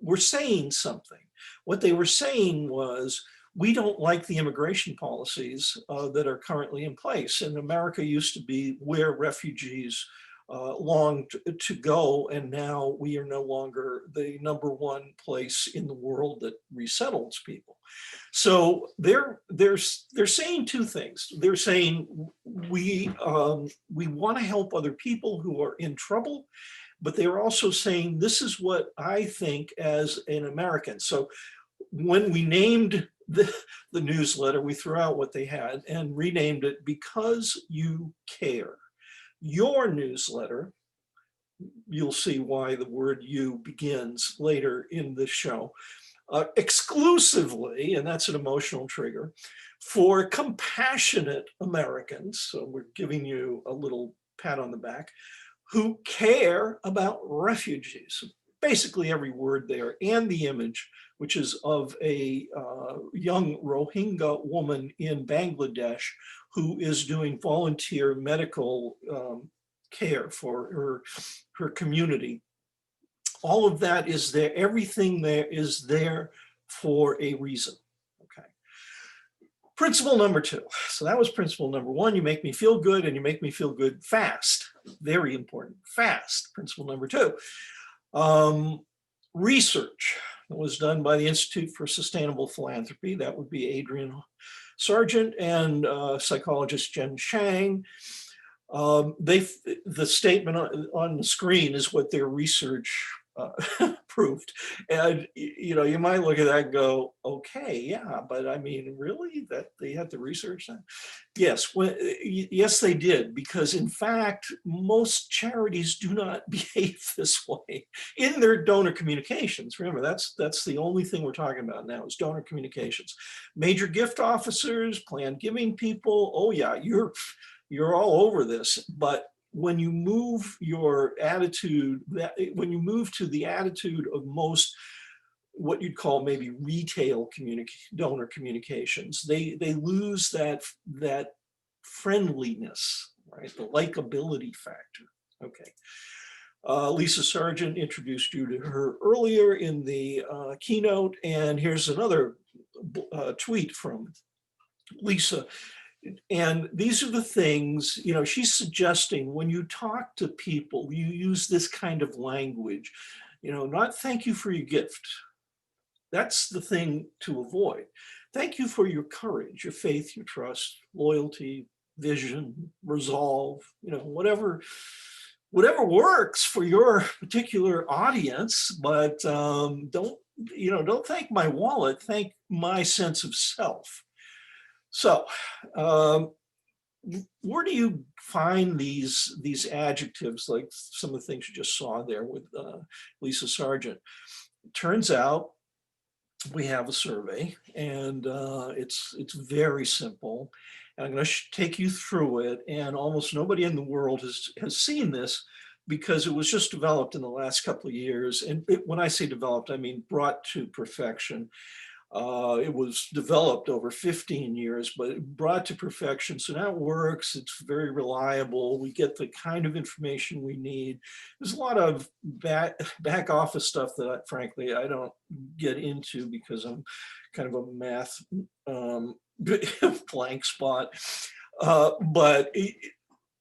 Speaker 3: were saying something. What they were saying was, we don't like the immigration policies that are currently in place. And America used to be where refugees longed to go, and now we are no longer the #1 place in the world that resettles people. So they're saying two things. They're saying we want to help other people who are in trouble, but they're also saying this is what I think as an American. So when we named the newsletter, we threw out what they had and renamed it Because You Care. Your newsletter, you'll see why the word you begins later in this show, exclusively, and that's an emotional trigger, for compassionate Americans, so we're giving you a little pat on the back, who care about refugees. Basically every word there, and the image, which is of a young Rohingya woman in Bangladesh who is doing volunteer medical care for her community. All of that is there. Everything there is there for a reason. Okay. Principle number 2. So that was principle number 1. You make me feel good, and you make me feel good fast. Very important. Fast. Principle number 2. Research that was done by the Institute for Sustainable Philanthropy. That would be Adrian Sargent and psychologist Jen Shang. The statement on the screen is what their research proved. And, you know, you might look at that and go, okay, yeah, but I mean, really, that they had the research done? Yes, yes, they did, because in fact, most charities do not behave this way in their donor communications. Remember, that's the only thing we're talking about now is donor communications. Major gift officers, planned giving people, oh yeah, you're all over this, but when you move your attitude, when you move to the attitude of most what you'd call maybe retail donor communications, they lose that friendliness, right? The likability factor. Okay. Lisa Sargent introduced you to her earlier in the keynote, and here's another tweet from Lisa. And these are the things, you know, she's suggesting when you talk to people, you use this kind of language, you know, not thank you for your gift. That's the thing to avoid. Thank you for your courage, your faith, your trust, loyalty, vision, resolve, you know, whatever works for your particular audience, but don't thank my wallet, thank my sense of self. So, where do you find these adjectives, like some of the things you just saw there with Lisa Sargent? It turns out we have a survey, and it's very simple. And I'm going to take you through it, and almost nobody in the world has seen this because it was just developed in the last couple of years. And when I say developed, I mean brought to perfection. It was developed over 15 years, but brought to perfection. So now it works. It's very reliable. We get the kind of information we need. There's a lot of back office stuff that, frankly, I don't get into because I'm kind of a math blank spot. But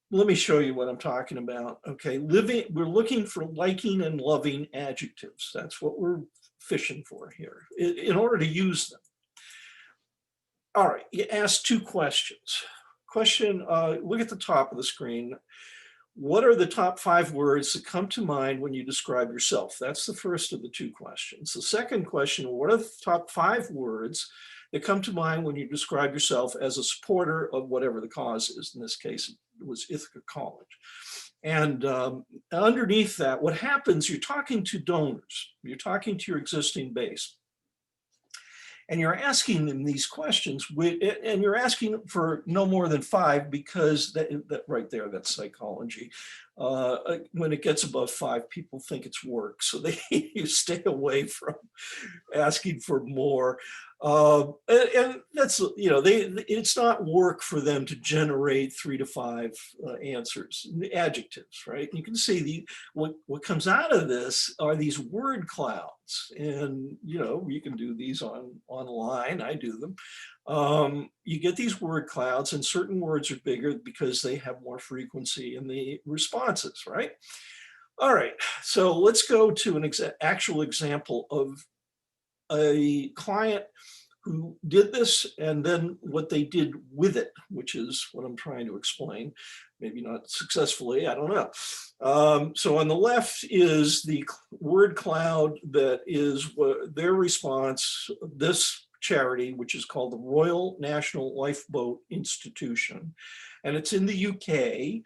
Speaker 3: let me show you what I'm talking about. Okay, we're looking for liking and loving adjectives. That's what we're fishing for here in order to use them. All right, you asked 2 questions. Look at the top of the screen. What are the top 5 words that come to mind when you describe yourself? That's the first of the 2 questions. The second question, what are the top 5 words that come to mind when you describe yourself as a supporter of whatever the cause is? In this case, it was Ithaca College. And underneath that, what happens, you're talking to donors, you're talking to your existing base, and you're asking them these questions, and you're asking for no more than 5 because that right there, that's psychology. When it gets above 5, people think it's work, so you stay away from asking for more. And that's, you know, it's not work for them to generate 3 to 5 answers, adjectives, right? You can see what comes out of this are these word clouds, and you know, you can do these online. I do them. You get these word clouds, and certain words are bigger because they have more frequency in the responses, right? All right, so let's go to an actual example of a client who did this and then what they did with it, which is what I'm trying to explain. Maybe not successfully, I don't know. So on the left is the word cloud that is their response, this charity, which is called the Royal National Lifeboat Institution. And it's in the UK.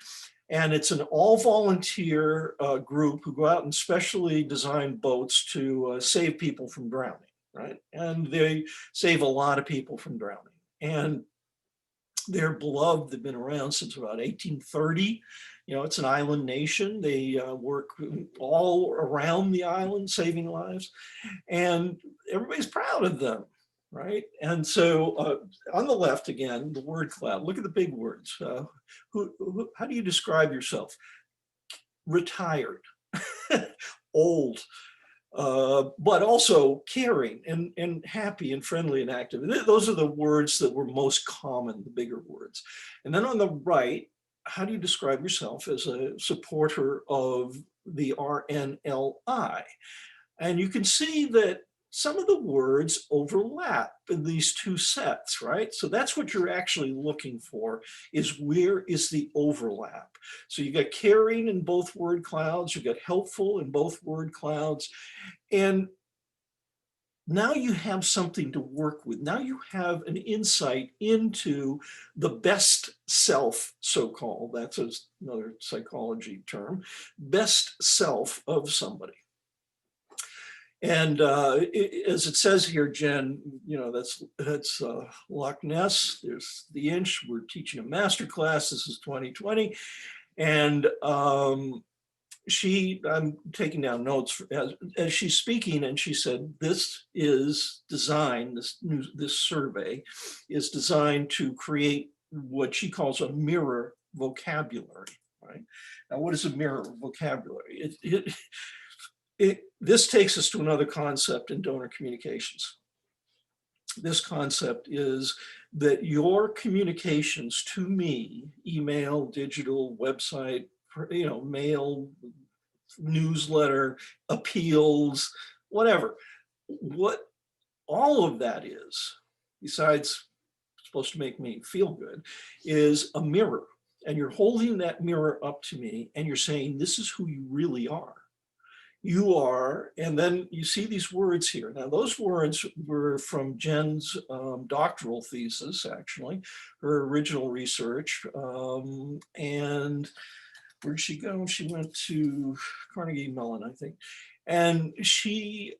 Speaker 3: And it's an all-volunteer group who go out and specially design boats to save people from drowning, right? And they save a lot of people from drowning. And They're beloved. They've been around since about 1830. You know, it's an island nation. They work all around the island, saving lives, and everybody's proud of them, right? And so on the left, again, the word cloud. Look at the big words. How do you describe yourself? Retired, old, but also caring and happy and friendly and active. And those are the words that were most common, the bigger words. And then on the right, how do you describe yourself as a supporter of the RNLI? And you can see that some of the words overlap in these two sets, right? So that's what you're actually looking for, is where is the overlap? So you got caring in both word clouds, you got helpful in both word clouds, and now you have something to work with. Now you have an insight into the best self, so-called, that's another psychology term, best self of somebody. And as it says here, Jen, you know, that's Loch Ness, there's the inch, we're teaching a master class, this is 2020. And I'm taking down notes as she's speaking, and she said, this is designed, this survey is designed to create what she calls a mirror vocabulary, right? Now, what is a mirror vocabulary? This takes us to another concept in donor communications. This concept is that your communications to me, email, digital, website, you know, mail, newsletter, appeals, whatever, what all of that is, besides supposed to make me feel good, is a mirror. And you're holding that mirror up to me and you're saying, this is who you really are. You are, and then you see these words here. Now, those words were from Jen's doctoral thesis, actually, her original research. And where'd she go? She went to Carnegie Mellon, I think. And she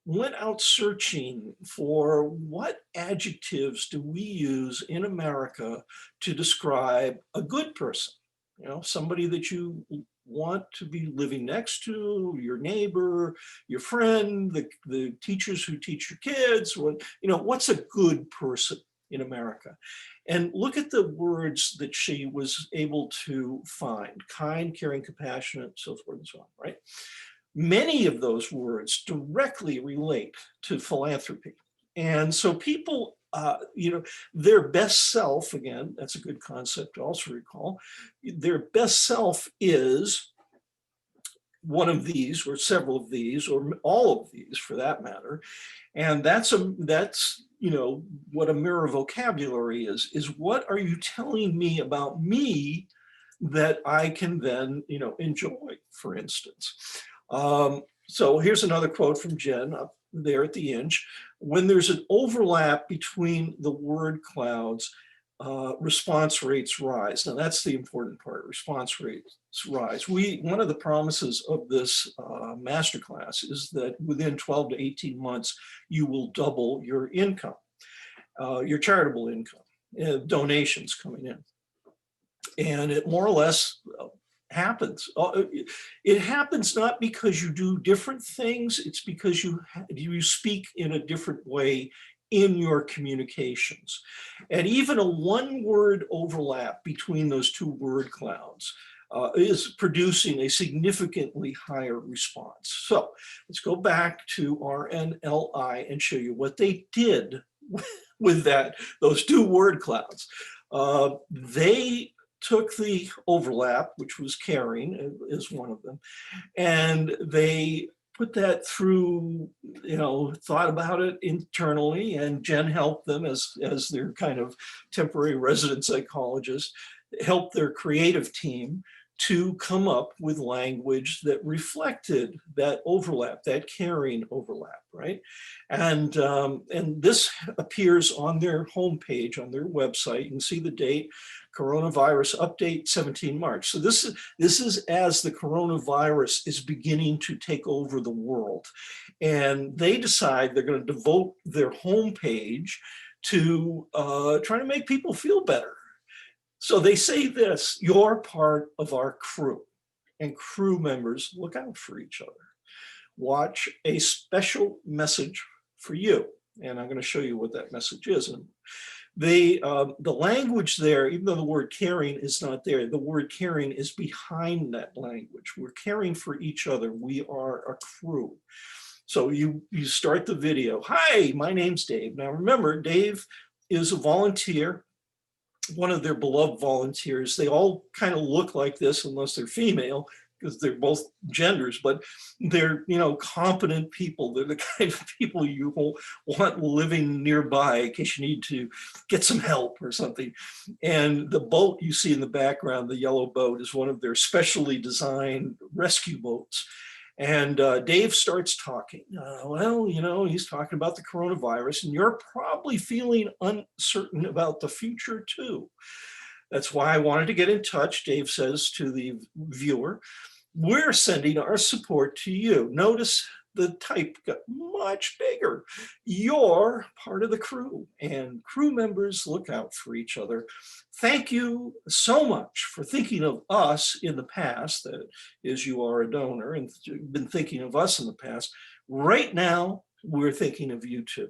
Speaker 3: went out searching for what adjectives do we use in America to describe a good person, you know, somebody that you want to be living next to, your neighbor, your friend, the teachers who teach your kids, what's a good person in America? And look at the words that she was able to find: kind, caring, compassionate, so forth and so on, right? Many of those words directly relate to philanthropy. And so people, their best self, again, that's a good concept to also recall, their best self is one of these or several of these or all of these for that matter. And that's what a mirror vocabulary is what are you telling me about me that I can then, enjoy, for instance. So here's another quote from Jen up there at the inch. When there's an overlap between the word clouds, response rates rise. Now that's the important part, response rates rise. One of the promises of this masterclass is that within 12 to 18 months, you will double your income, your charitable income, donations coming in. And it more or less happens. It happens not because you do different things, it's because you speak in a different way in your communications. And even a one-word overlap between those two word clouds is producing a significantly higher response. So let's go back to RNLI and show you what they did with those two word clouds. They took the overlap, which was caring, is one of them, and they put that through, thought about it internally, and Jen helped them as their kind of temporary resident psychologist, helped their creative team to come up with language that reflected that overlap, that caring overlap, right? And this appears on their homepage, on their website. You can see the date, coronavirus update, 17 March. So this is as the coronavirus is beginning to take over the world. And they decide they're going to devote their homepage to try to make people feel better. So they say this: you're part of our crew, and crew members look out for each other. Watch a special message for you, and I'm going to show you what that message is. And the language there, even though the word caring is not there, the word caring is behind that language. We're caring for each other. We are a crew. So you start the video. Hi, my name's Dave. Now remember, Dave is a volunteer, one of their beloved volunteers. They all kind of look like this unless they're female, because they're both genders, but they're, competent people. They're the kind of people you want living nearby in case you need to get some help or something. And the boat you see in the background, the yellow boat, is one of their specially designed rescue boats. And Dave starts talking. He's talking about the coronavirus, and you're probably feeling uncertain about the future too. That's why I wanted to get in touch, Dave says to the viewer. We're sending our support to you. Notice the type got much bigger. You're part of the crew, and crew members look out for each other. Thank you so much for thinking of us in the past. That is, you are a donor and been thinking of us in the past. Right now, we're thinking of you too.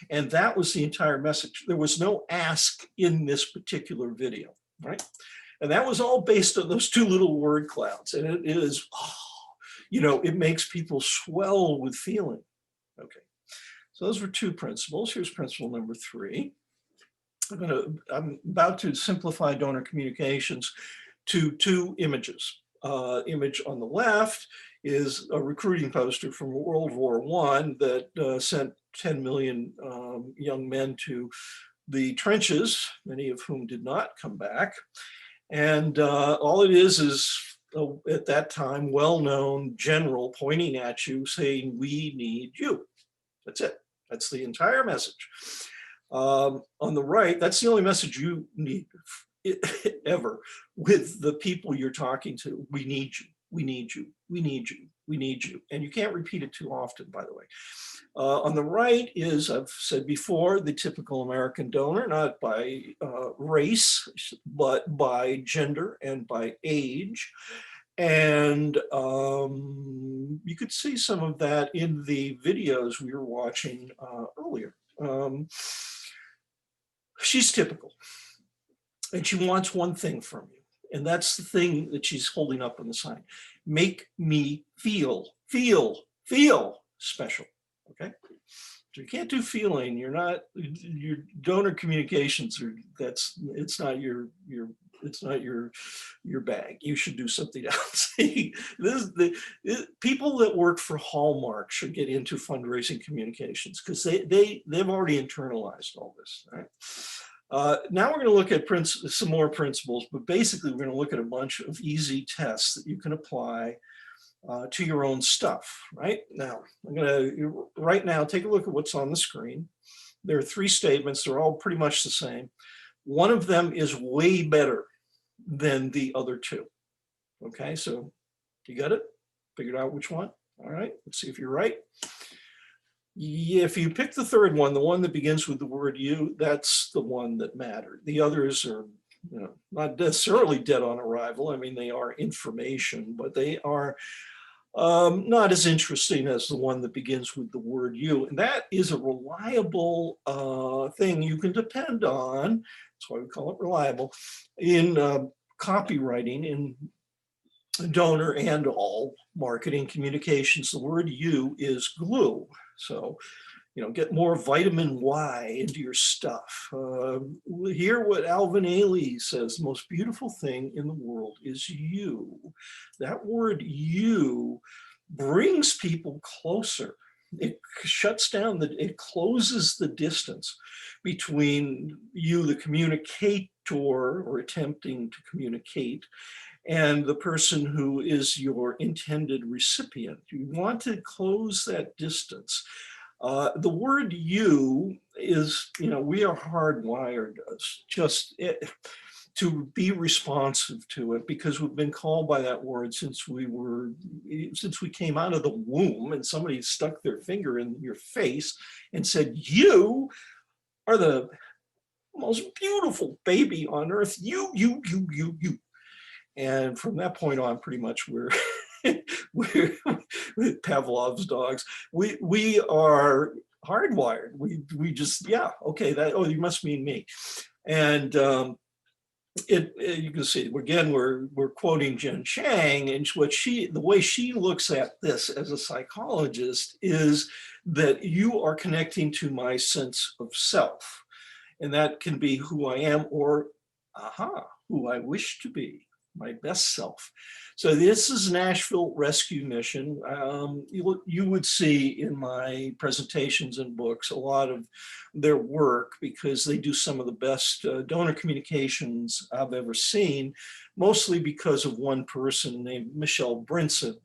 Speaker 3: And that was the entire message. There was no ask in this particular video, right? And that was all based on those two little word clouds. And it is, it makes people swell with feeling. Okay, so those were two principles. Here's principle number 3. I'm about to simplify donor communications to 2 images. Image on the left is a recruiting poster from World War I that sent 10 million young men to the trenches, many of whom did not come back. And all it is at that time, well-known general pointing at you saying, we need you. That's it. That's the entire message. On the right, that's the only message you need ever with the people you're talking to. We need you. We need you. We need you. We need you. And you can't repeat it too often, by the way. On the right is, I've said before, the typical American donor, not by race, but by gender and by age. And you could see some of that in the videos we were watching earlier. She's typical, and she wants one thing from you. And that's the thing that she's holding up on the sign. Make me feel special. Okay, so you can't do feeling. You're not, your donor communications are, it's not your bag. You should do something else. People that work for Hallmark should get into fundraising communications, because they've already internalized all this. Right? Now we're going to look at some more principles, but basically we're going to look at a bunch of easy tests that you can apply to your own stuff. Right now, take a look at what's on the screen. There are 3 statements. They're all pretty much the same. One of them is way better than the other 2. Okay, so you got it? Figured out which one? All right, let's see if you're right. Yeah, if you pick the 3rd one, the one that begins with the word you, that's the one that mattered. The others are, not necessarily dead on arrival. I mean, they are information, but they are not as interesting as the one that begins with the word you. And that is a reliable thing you can depend on. That's why we call it reliable in copywriting, in donor and all marketing communications. The word you is glue. So, get more vitamin Y into your stuff. Hear what Alvin Ailey says: the most beautiful thing in the world is you. That word you brings people closer. It shuts down, it closes the distance between you, the communicator or attempting to communicate, and the person who is your intended recipient. You want to close that distance. The word you is, we are hardwired to be responsive to it, because we've been called by that word since we came out of the womb, and somebody stuck their finger in your face and said, you, are the most beautiful baby on earth. You. And from that point on, pretty much we're with Pavlov's dogs. We are hardwired. We just, yeah, okay, oh, you must mean me. And you can see, again, we're quoting Jen Chang, and the way she looks at this as a psychologist is that you are connecting to my sense of self. And that can be who I am, or who I wish to be, my best self. So this is Nashville Rescue Mission. You would see in my presentations and books a lot of their work, because they do some of the best donor communications I've ever seen, mostly because of one person named Michelle Brinson.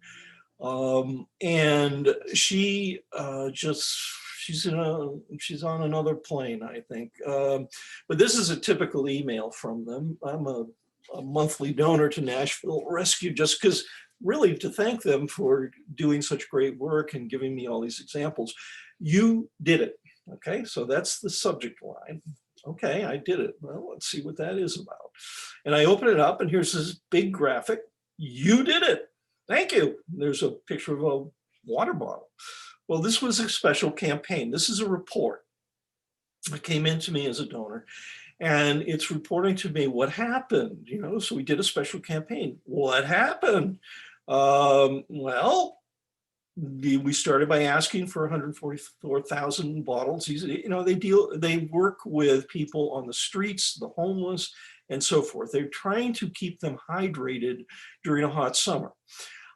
Speaker 3: And she she's on another plane, I think. But this is a typical email from them. I'm a monthly donor to Nashville Rescue, just because really to thank them for doing such great work and giving me all these examples. You did it. Okay, so that's the subject line. Okay, I did it. Well, let's see what that is about. And I open it up, and here's this big graphic. You did it. Thank you. There's a picture of a water bottle. Well, this was a special campaign. This is a report that came into me as a donor, and it's reporting to me what happened. So we did a special campaign. What happened? Well, we started by asking for 144,000 bottles. They work with people on the streets, the homeless, and so forth. They're trying to keep them hydrated during a hot summer.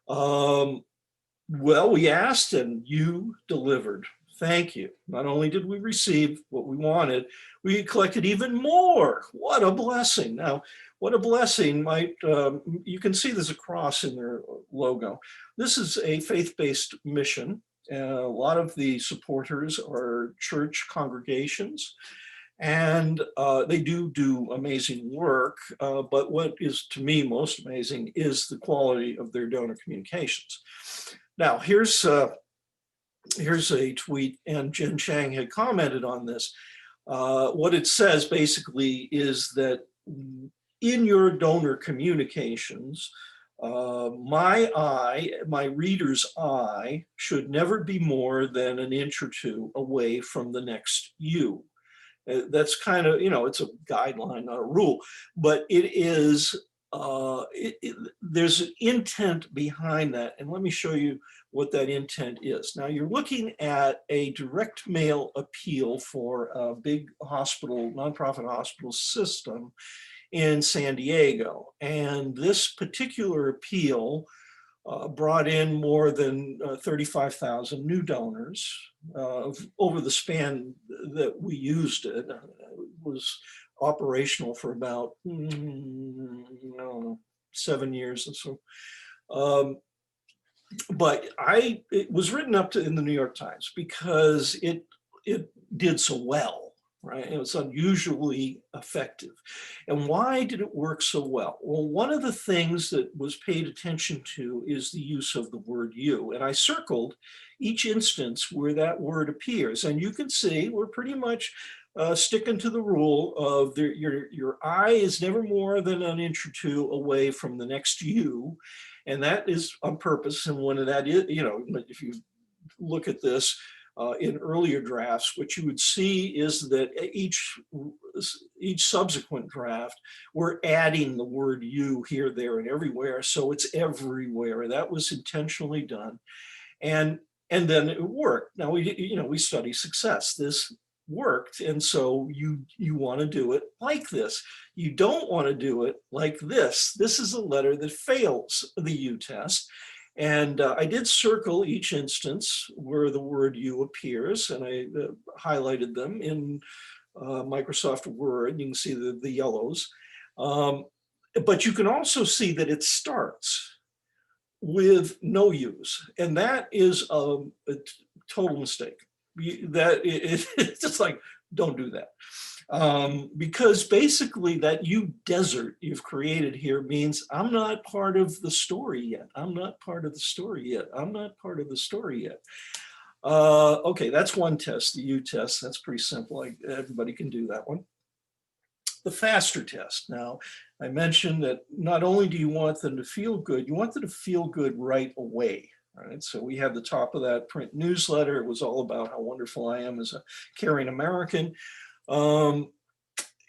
Speaker 3: Well, we asked, and you delivered. Thank you. Not only did we receive what we wanted, we collected even more. What a blessing. Now, what a blessing you can see there's a cross in their logo. This is a faith-based mission. A lot of the supporters are church congregations, and they do amazing work. But what is to me most amazing is the quality of their donor communications. Now, here's a tweet, and Jen Chang had commented on this. What it says basically is that in your donor communications, my reader's eye should never be more than an inch or two away from the next you. That's kind of, it's a guideline, not a rule, but it is, there's an intent behind that. And let me show you what that intent is. Now, you're looking at a direct mail appeal for a big hospital, nonprofit hospital system in San Diego. And this particular appeal brought in more than 35,000 new donors over the span that we used it. It was operational for about 7 years or so. But it was written up in the New York Times because it did so well, right? It was unusually effective. And why did it work so well? Well, one of the things that was paid attention to is the use of the word you. And I circled each instance where that word appears. And you can see we're pretty much sticking to the rule of your eye is never more than an inch or two away from the next you. And that is on purpose. And when that is, if you look at this in earlier drafts, what you would see is that each subsequent draft, we're adding the word you here, there, and everywhere. So it's everywhere. That was intentionally done. And then it worked. Now we study success. This worked, and so you want to do it like this. You don't want to do it like this. This is a letter that fails the U test. And I did circle each instance where the word you appears, and I highlighted them in Microsoft Word. You can see the yellows. But you can also see that it starts with no use, and that is a total mistake. It's just like, don't do that. Because basically that you desert you've created here means I'm not part of the story yet. I'm not part of the story yet. I'm not part of the story yet. Okay, that's one test, the U test. That's pretty simple. Everybody can do that one. The FASTER test. Now, I mentioned that not only do you want them to feel good, you want them to feel good right away. Right? So we have the top of that print newsletter. It was all about how wonderful I am as a caring American.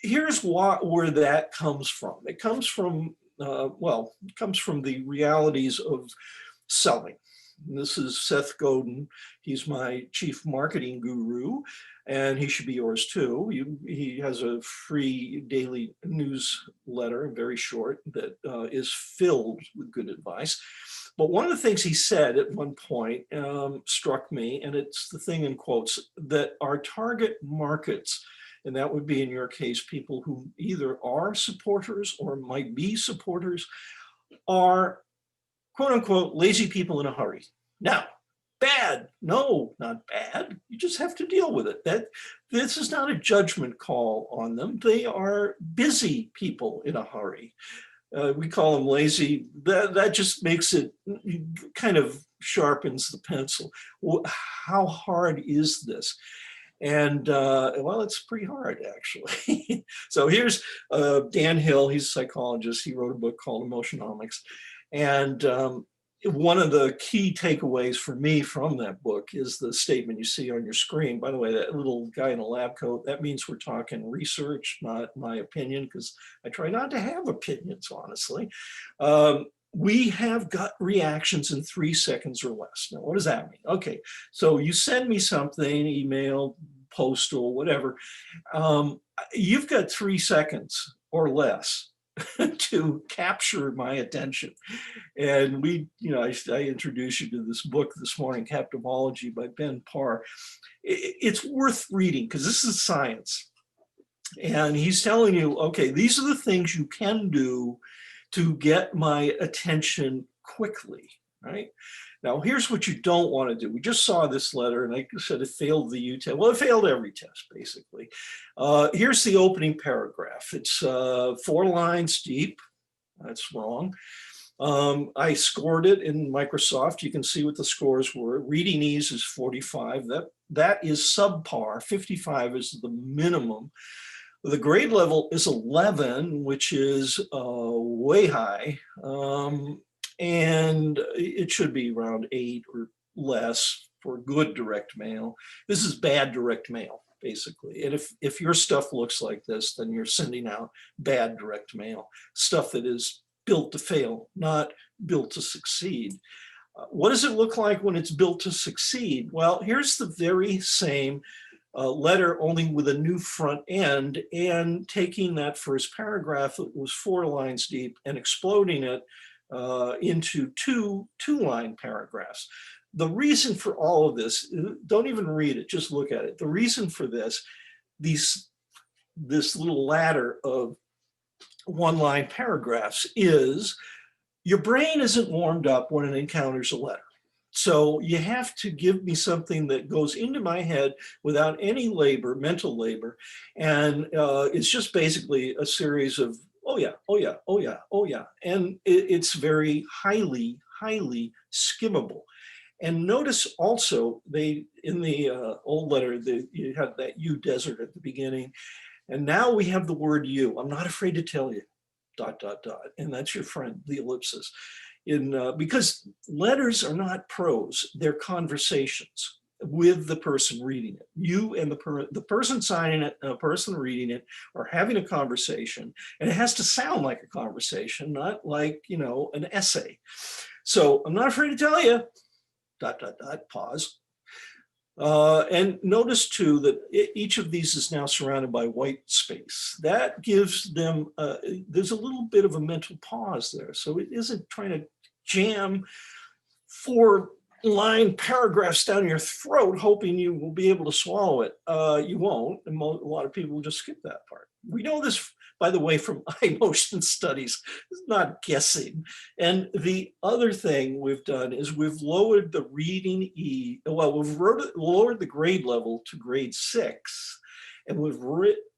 Speaker 3: Here's where that comes from. It comes from, it comes from the realities of selling. And this is Seth Godin. He's my chief marketing guru, and he should be yours too. He has a free daily newsletter, very short, that is filled with good advice. But one of the things he said at one point struck me, and it's the thing in quotes, that our target markets, and that would be in your case, people who either are supporters or might be supporters, are quote unquote lazy people in a hurry. Now, bad? No, not bad. You just have to deal with it. This is not a judgment call on them. They are busy people in a hurry. We call them lazy. That just makes it, kind of sharpens the pencil. How hard is this? And well, it's pretty hard, actually. So here's Dan Hill. He's a psychologist. He wrote a book called Emotionomics. And one of the key takeaways for me from that book is the statement you see on your screen. By the way, that little guy in a lab coat, that means we're talking research, not my opinion, because I try not to have opinions, honestly. We have gut reactions in 3 seconds or less. Now, what does that mean? Okay, so you send me something, email, postal, whatever. You've got 3 seconds or less to capture my attention. And I introduced you to this book this morning, Captivology by Ben Parr. It's worth reading because this is science. And he's telling you, okay, these are the things you can do to get my attention quickly, right? Now, here's what you don't want to do. We just saw this letter, and like I said, it failed the U test. Well, it failed every test, basically. Here's the opening paragraph. It's 4 lines deep. That's wrong. I scored it in Microsoft. You can see what the scores were. Reading ease is 45. That is subpar. 55 is the minimum. The grade level is 11, which is way high. And it should be around 8 or less for good direct mail. This is bad direct mail, basically. And if your stuff looks like this, then you're sending out bad direct mail, stuff that is built to fail, not built to succeed. What does it look like when it's built to succeed? Well, here's the very same letter, only with a new front end, and taking that first paragraph that was 4 lines deep and exploding it into two-line paragraphs. The reason for all of this, don't even read it, just look at it. The reason for this little ladder of 1-line paragraphs is your brain isn't warmed up when it encounters a letter. So you have to give me something that goes into my head without any labor, mental labor. And it's just basically a series of, oh yeah, oh yeah, oh yeah, oh yeah. And it's very highly, highly skimmable. And notice also, in the old letter, you had that you desert at the beginning. And now we have the word you. I'm not afraid to tell you, ... And that's your friend, the ellipsis. Because letters are not prose, they're conversations with the person reading it. You and the person signing it and the person reading it are having a conversation, and it has to sound like a conversation, not like, an essay. So I'm not afraid to tell you, ... pause. And notice too that each of these is now surrounded by white space. That gives them, there's a little bit of a mental pause there. So it isn't trying to jam 4-line paragraphs down your throat, hoping you will be able to swallow it. You won't, and a lot of people will just skip that part. We know this, by the way, from eye motion studies. It's not guessing. And the other thing we've done is we've lowered the reading we've lowered the grade level to grade 6, and we've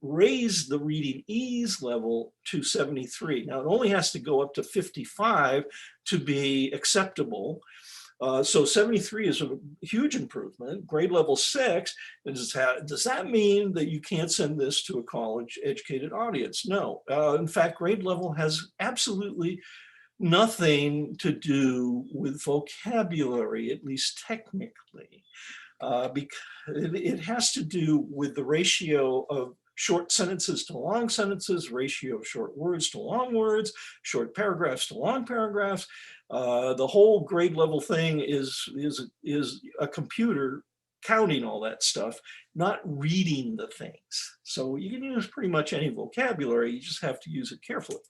Speaker 3: raised the reading ease level to 73. Now, it only has to go up to 55 to be acceptable. So 73 is a huge improvement. Grade level 6, does that mean that you can't send this to a college educated audience? No. In fact, grade level has absolutely nothing to do with vocabulary, at least technically, because it has to do with the ratio of short sentences to long sentences, ratio of short words to long words, short paragraphs to long paragraphs. The whole grade level thing is a computer counting all that stuff, not reading the things. So you can use pretty much any vocabulary, you just have to use it carefully.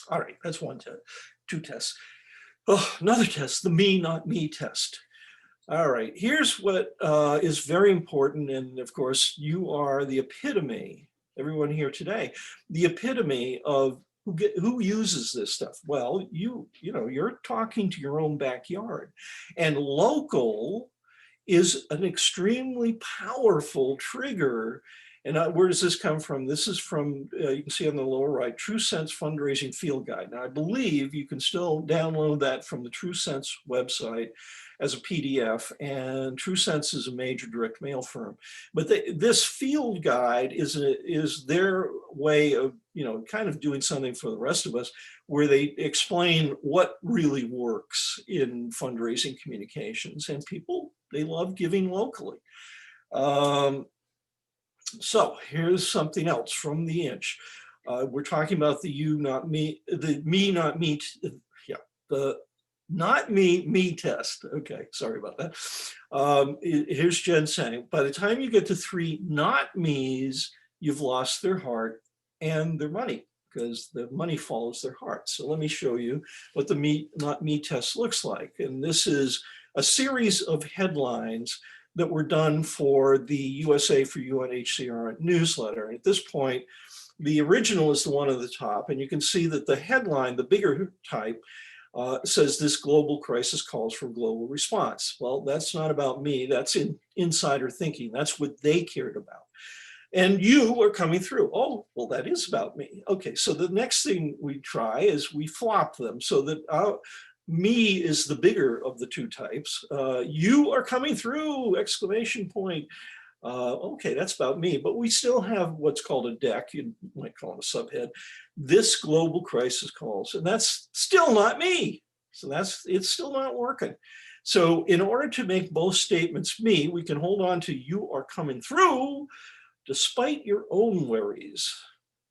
Speaker 3: All right, that's one test, 2 tests. Oh, another test, the me, not me test. All right, here's what is very important. And of course, you are the epitome, everyone here today, the epitome of who uses this stuff. Well, you're talking to your own backyard, and local is an extremely powerful trigger. And where does this come from? This is from, you can see on the lower right, True Sense Fundraising Field Guide. Now, I believe you can still download that from the True Sense website as a PDF, and True Sense is a major direct mail firm. But this field guide is their way of, kind of doing something for the rest of us, where they explain what really works in fundraising communications, and people, they love giving locally. So here's something else from the inch. We're talking about the you, not me, the me, not me, the not me, me test. Okay, sorry about that. Here's Jen saying, by the time you get to 3 not me's, you've lost their heart and their money, because the money follows their heart. So let me show you what the me, not me test looks like. And this is a series of headlines that were done for the USA for UNHCR newsletter. At this point, the original is the one at the top, and you can see that the headline, the bigger type, says this global crisis calls for global response. Well, that's not about me, that's insider thinking. That's what they cared about. And you are coming through. Oh, well, that is about me. Okay, so the next thing we try is we flop them so that me is the bigger of the 2 types. You are coming through, exclamation point. Okay, that's about me, but we still have what's called a deck, you might call it a subhead. This global crisis calls, and that's still not me. So it's still not working. So in order to make both statements me, we can hold on to you are coming through, despite your own worries.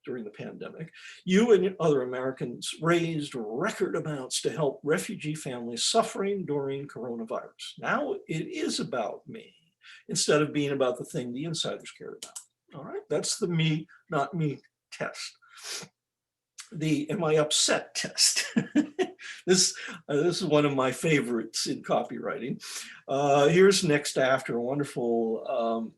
Speaker 3: During the pandemic, you and other Americans raised record amounts to help refugee families suffering during coronavirus. Now it is about me, instead of being about the thing the insiders cared about. All right, that's the me, not me test. The am I upset test. This is one of my favorites in copywriting. Here's Next After, a wonderful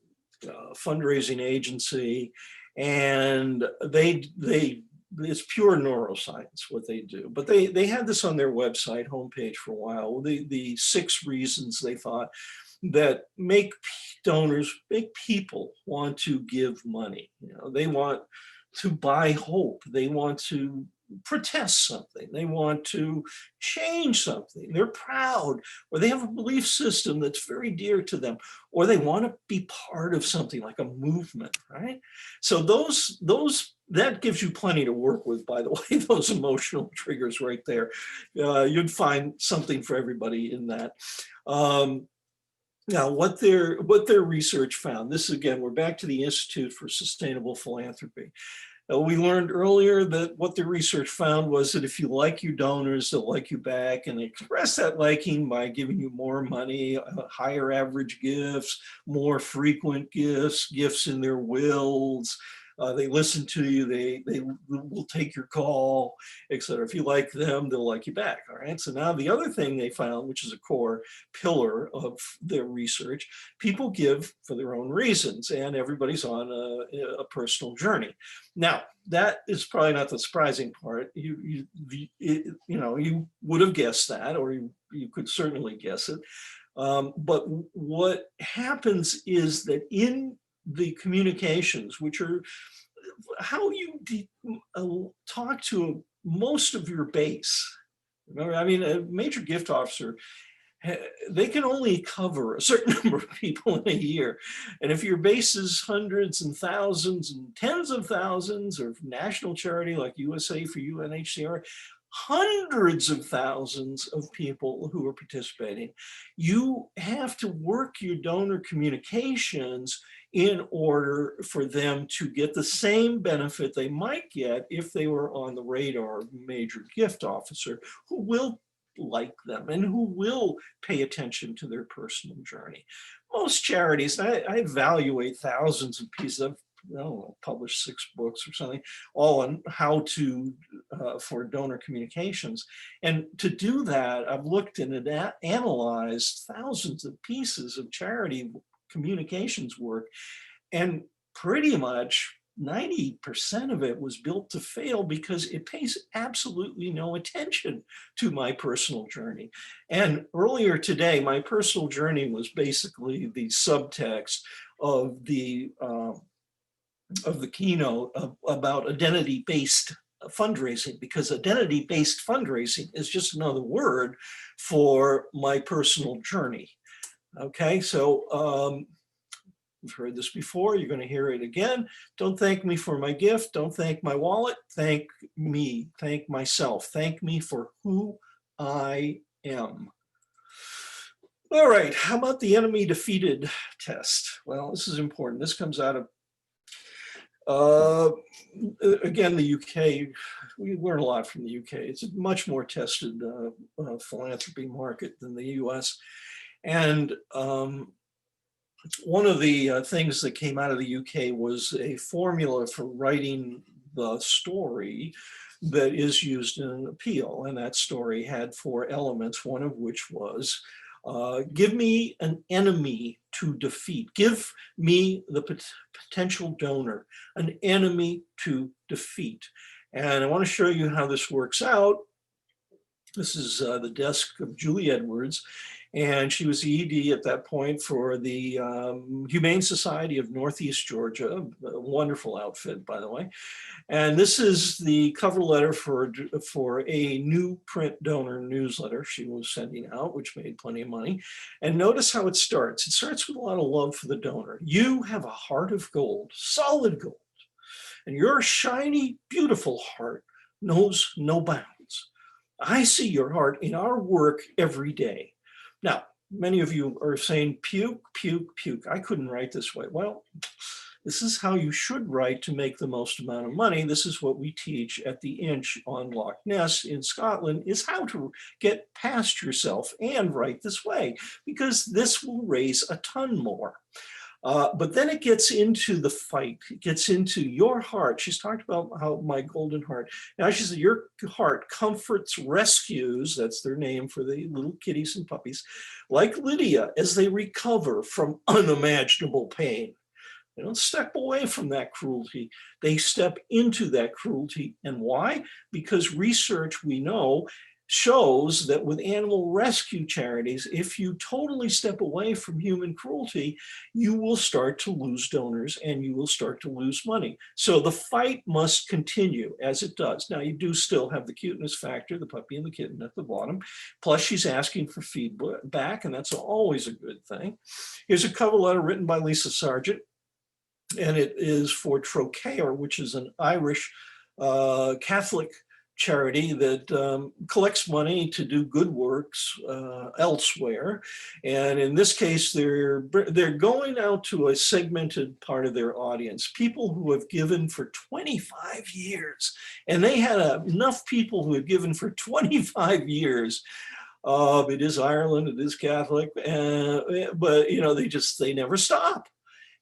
Speaker 3: fundraising agency. And it's pure neuroscience what they do, but they had this on their website homepage for a while. The 6 reasons they thought that make donors, make people want to give money. They want to buy hope. They want to protest something. They want to change something. They're proud, or they have a belief system that's very dear to them, or they want to be part of something like a movement, right? So that gives you plenty to work with, by the way, those emotional triggers right there. You'd find something for everybody in that. Now, what their research found, this again, we're back to the Institute for Sustainable Philanthropy. We learned earlier that what the research found was that if you like your donors, they'll like you back, and they express that liking by giving you more money, higher average gifts, more frequent gifts, gifts in their wills. They listen to you, they will take your call, etc. If you like them, they'll like you back, all right? So now the other thing they found, which is a core pillar of their research, people give for their own reasons, and everybody's on a personal journey. Now, that is probably not the surprising part. You would have guessed that, or you could certainly guess it. But what happens is that in the communications, which are how you talk to most of your base. I mean, a major gift officer they can only cover a certain number of people in a year. And if your base is hundreds and thousands and tens of thousands, or national charity like USA for UNHCR, hundreds of thousands of people who are participating, you have to work your donor communications in order for them to get the same benefit they might get if they were on the radar of a major gift officer who will like them and who will pay attention to their personal journey. Most charities, I evaluate thousands of pieces. I've published 6 books or something, all on how to, for donor communications. And to do that, I've looked and analyzed thousands of pieces of charity communications work, and pretty much 90% of it was built to fail because it pays absolutely no attention to my personal journey. And earlier today, my personal journey was basically the subtext of the keynote about identity-based fundraising, because identity-based fundraising is just another word for my personal journey. Okay, so you've heard this before, you're going to hear it again. Don't thank me for my gift. Don't thank my wallet. Thank me. Thank myself. Thank me for who I am. All right, how about the enemy defeated test? Well, this is important. This comes out of, again, the UK. We learn a lot from the UK. It's a much more tested philanthropy market than the US. And one of the things that came out of the UK was a formula for writing the story that is used in an appeal. And that story had 4 elements, one of which was, give me an enemy to defeat. Give me the potential donor an enemy to defeat. And I want to show you how this works out. This is the desk of Julie Edwards. And she was the ED at that point for the Humane Society of Northeast Georgia, a wonderful outfit, by the way. And this is the cover letter for a new print donor newsletter she was sending out, which made plenty of money. And notice how it starts. It starts with a lot of love for the donor. You have a heart of gold, solid gold, and your shiny, beautiful heart knows no bounds. I see your heart in our work every day. Now, many of you are saying, puke, puke, puke. I couldn't write this way. Well, this is how you should write to make the most amount of money. This is what we teach at the Inch on Loch Ness in Scotland, is how to get past yourself and write this way, because this will raise a ton more. But then it gets into the fight. It gets into your heart. She's talked about how my golden heart. Now she said, your heart comforts, rescues, that's their name for the little kitties and puppies, like Lydia, as they recover from unimaginable pain. They don't step away from that cruelty. They step into that cruelty. And why? Because research, we know, shows that with animal rescue charities, if you totally step away from human cruelty, you will start to lose donors and you will start to lose money. So the fight must continue, as it does. Now, you do still have the cuteness factor, the puppy and the kitten at the bottom. Plus, she's asking for feedback, and that's always a good thing. Here's a cover letter written by Lisa Sargent, and it is for Trocare, which is an Irish Catholic charity that collects money to do good works elsewhere. And in this case, they're going out to a segmented part of their audience, people who have given for 25 years. And they had enough people who have given for 25 years. It is Ireland, it is Catholic, but you know, they never stop.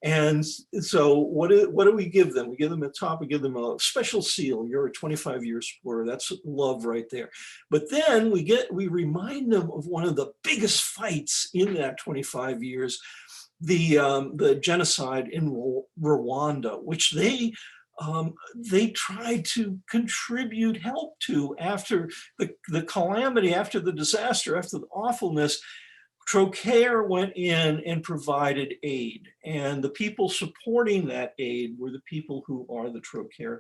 Speaker 3: And so what do we give them? We give them a top, we give them a special seal. You're a 25 year supporter. That's love right there. But then we remind them of one of the biggest fights in that 25 years, the genocide in Rwanda, which they tried to contribute help to after the calamity, after the disaster, after the awfulness. Trocare went in and provided aid, and the people supporting that aid were the people who are the Trocare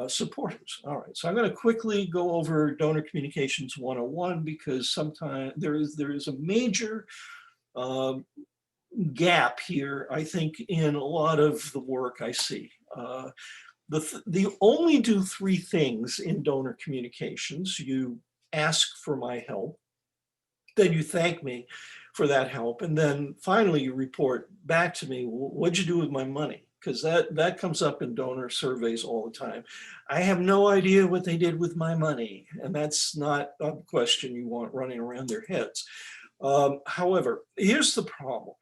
Speaker 3: supporters. All right, so I'm going to quickly go over Donor Communications 101 because sometimes there is a major gap here, I think, in a lot of the work I see. They only do three things in donor communications. You ask for my help, then you thank me for that help, and then finally you report back to me, what'd you do with my money? Because that comes up in donor surveys all the time. I have no idea what they did with my money, and that's not a question you want running around their heads. However, here's the problem.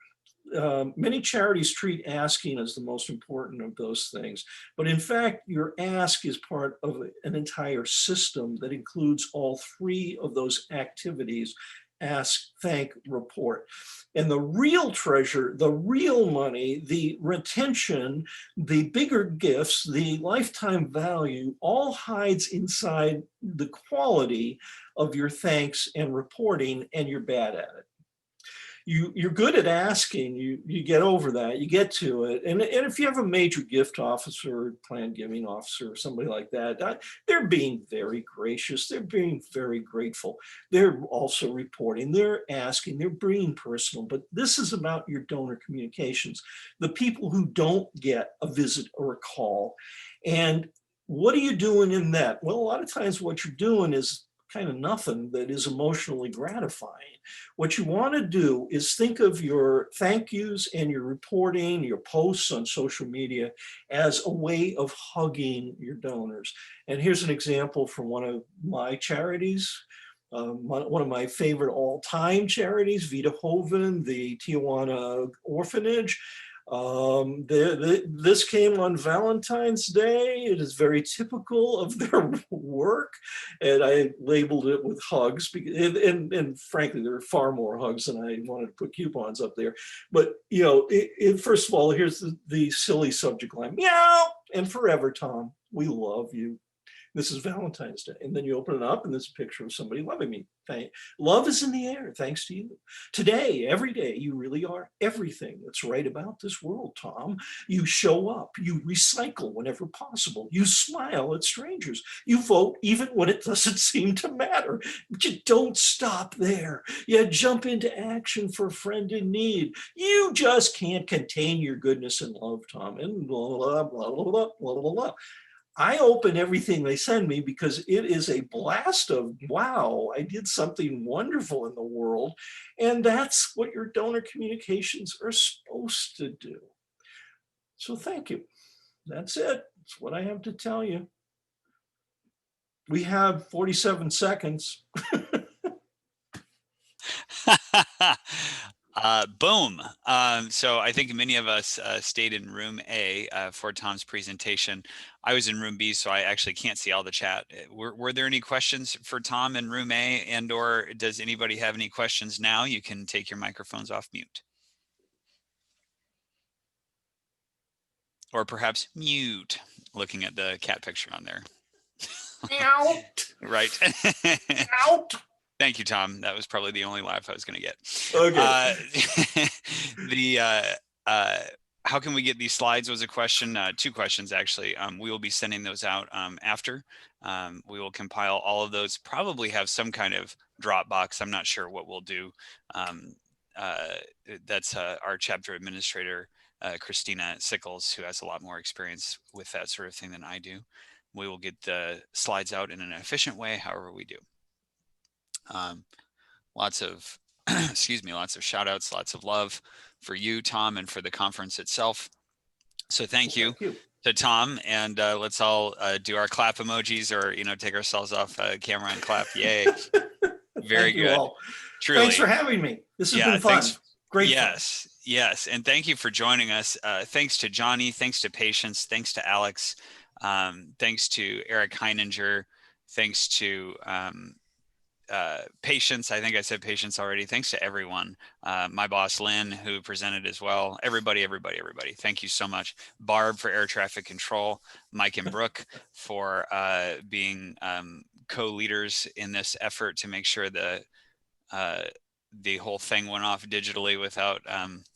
Speaker 3: Many charities treat asking as the most important of those things, but in fact, your ask is part of an entire system that includes all three of those activities: ask, thank, report. And the real treasure, the real money, the retention, the bigger gifts, the lifetime value, all hides inside the quality of your thanks and reporting, and you're bad at it. You're good at asking, you get over that, you get to it. And if you have a major gift officer, planned giving officer, or somebody like that, they're being very gracious, they're being very grateful. They're also reporting, they're asking, they're being personal. But this is about your donor communications, the people who don't get a visit or a call. And what are you doing in that? Well, a lot of times what you're doing is kind of nothing that is emotionally gratifying. What you want to do is think of your thank yous and your reporting, your posts on social media as a way of hugging your donors. And here's an example from one of my charities. One of my favorite all-time charities, Vita Hoven, the Tijuana Orphanage. This came on Valentine's Day. It is very typical of their work, and I labeled it with hugs. And frankly, there are far more hugs than I wanted to put coupons up there. But you know, first of all, here's the silly subject line: meow and forever, Tom. We love you. This is Valentine's Day. And then you open it up and there's a picture of somebody loving me. Love is in the air, thanks to you. Today, every day, you really are everything that's right about this world, Tom. You show up, you recycle whenever possible, you smile at strangers, you vote even when it doesn't seem to matter. But you don't stop there. You jump into action for a friend in need. You just can't contain your goodness and love, Tom. And blah, blah, blah, blah, blah, blah, blah, blah. I open everything they send me because it is a blast of, wow, I did something wonderful in the world. And that's what your donor communications are supposed to do. So thank you. That's it. That's what I have to tell you. We have 47 seconds.
Speaker 2: Boom. So I think many of us stayed in room A for Tom's presentation. I was in room B, so I actually can't see all the chat. Were there any questions for Tom in room A, and or does anybody have any questions now? You can take your microphones off mute. Or perhaps mute, looking at the cat picture on there.
Speaker 3: Out.
Speaker 2: Right.
Speaker 3: Out.
Speaker 2: Thank you, Tom. That was probably the only laugh I was going to get.
Speaker 3: Okay.
Speaker 2: How can we get these slides was a question. Two questions, actually. We will be sending those out after. We will compile all of those, probably have some kind of Dropbox. I'm not sure what we'll do. That's our chapter administrator, Christina Sickles, who has a lot more experience with that sort of thing than I do. We will get the slides out in an efficient way, however we do. Lots of, excuse me, lots of shout outs, lots of love for you, Tom, and for the conference itself. So thank you to Tom, and let's all do our clap emojis, or, take ourselves off camera and clap. Yay. Very
Speaker 3: Thank you
Speaker 2: good.
Speaker 3: all.
Speaker 2: Truly.
Speaker 3: Thanks for having me. This has been fun. Great
Speaker 2: yes, fun. Yes. And thank you for joining us. Thanks to Johnny, thanks to Patience, thanks to Alex, thanks to Eric Heininger, thanks to Patience. I think I said Patience already. Thanks to everyone. My boss, Lynn, who presented as well. Everybody. Thank you so much. Barb for air traffic control. Mike and Brooke for being co-leaders in this effort to make sure the the whole thing went off digitally without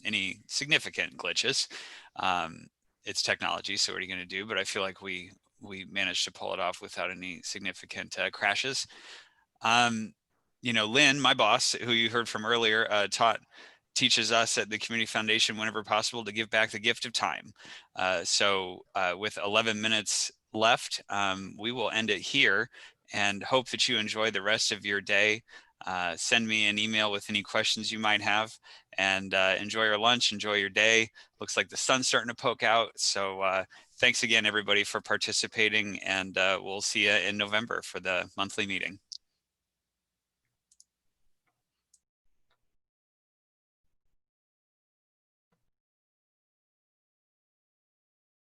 Speaker 2: any significant glitches. It's technology, so what are you going to do? But I feel like we managed to pull it off without any significant crashes. You know, Lynn, my boss, who you heard from earlier, teaches us at the Community Foundation whenever possible to give back the gift of time. So with 11 minutes left, we will end it here and hope that you enjoy the rest of your day. Send me an email with any questions you might have, and enjoy your lunch, enjoy your day. Looks like the sun's starting to poke out. So thanks again, everybody, for participating, and we'll see you in November for the monthly meeting.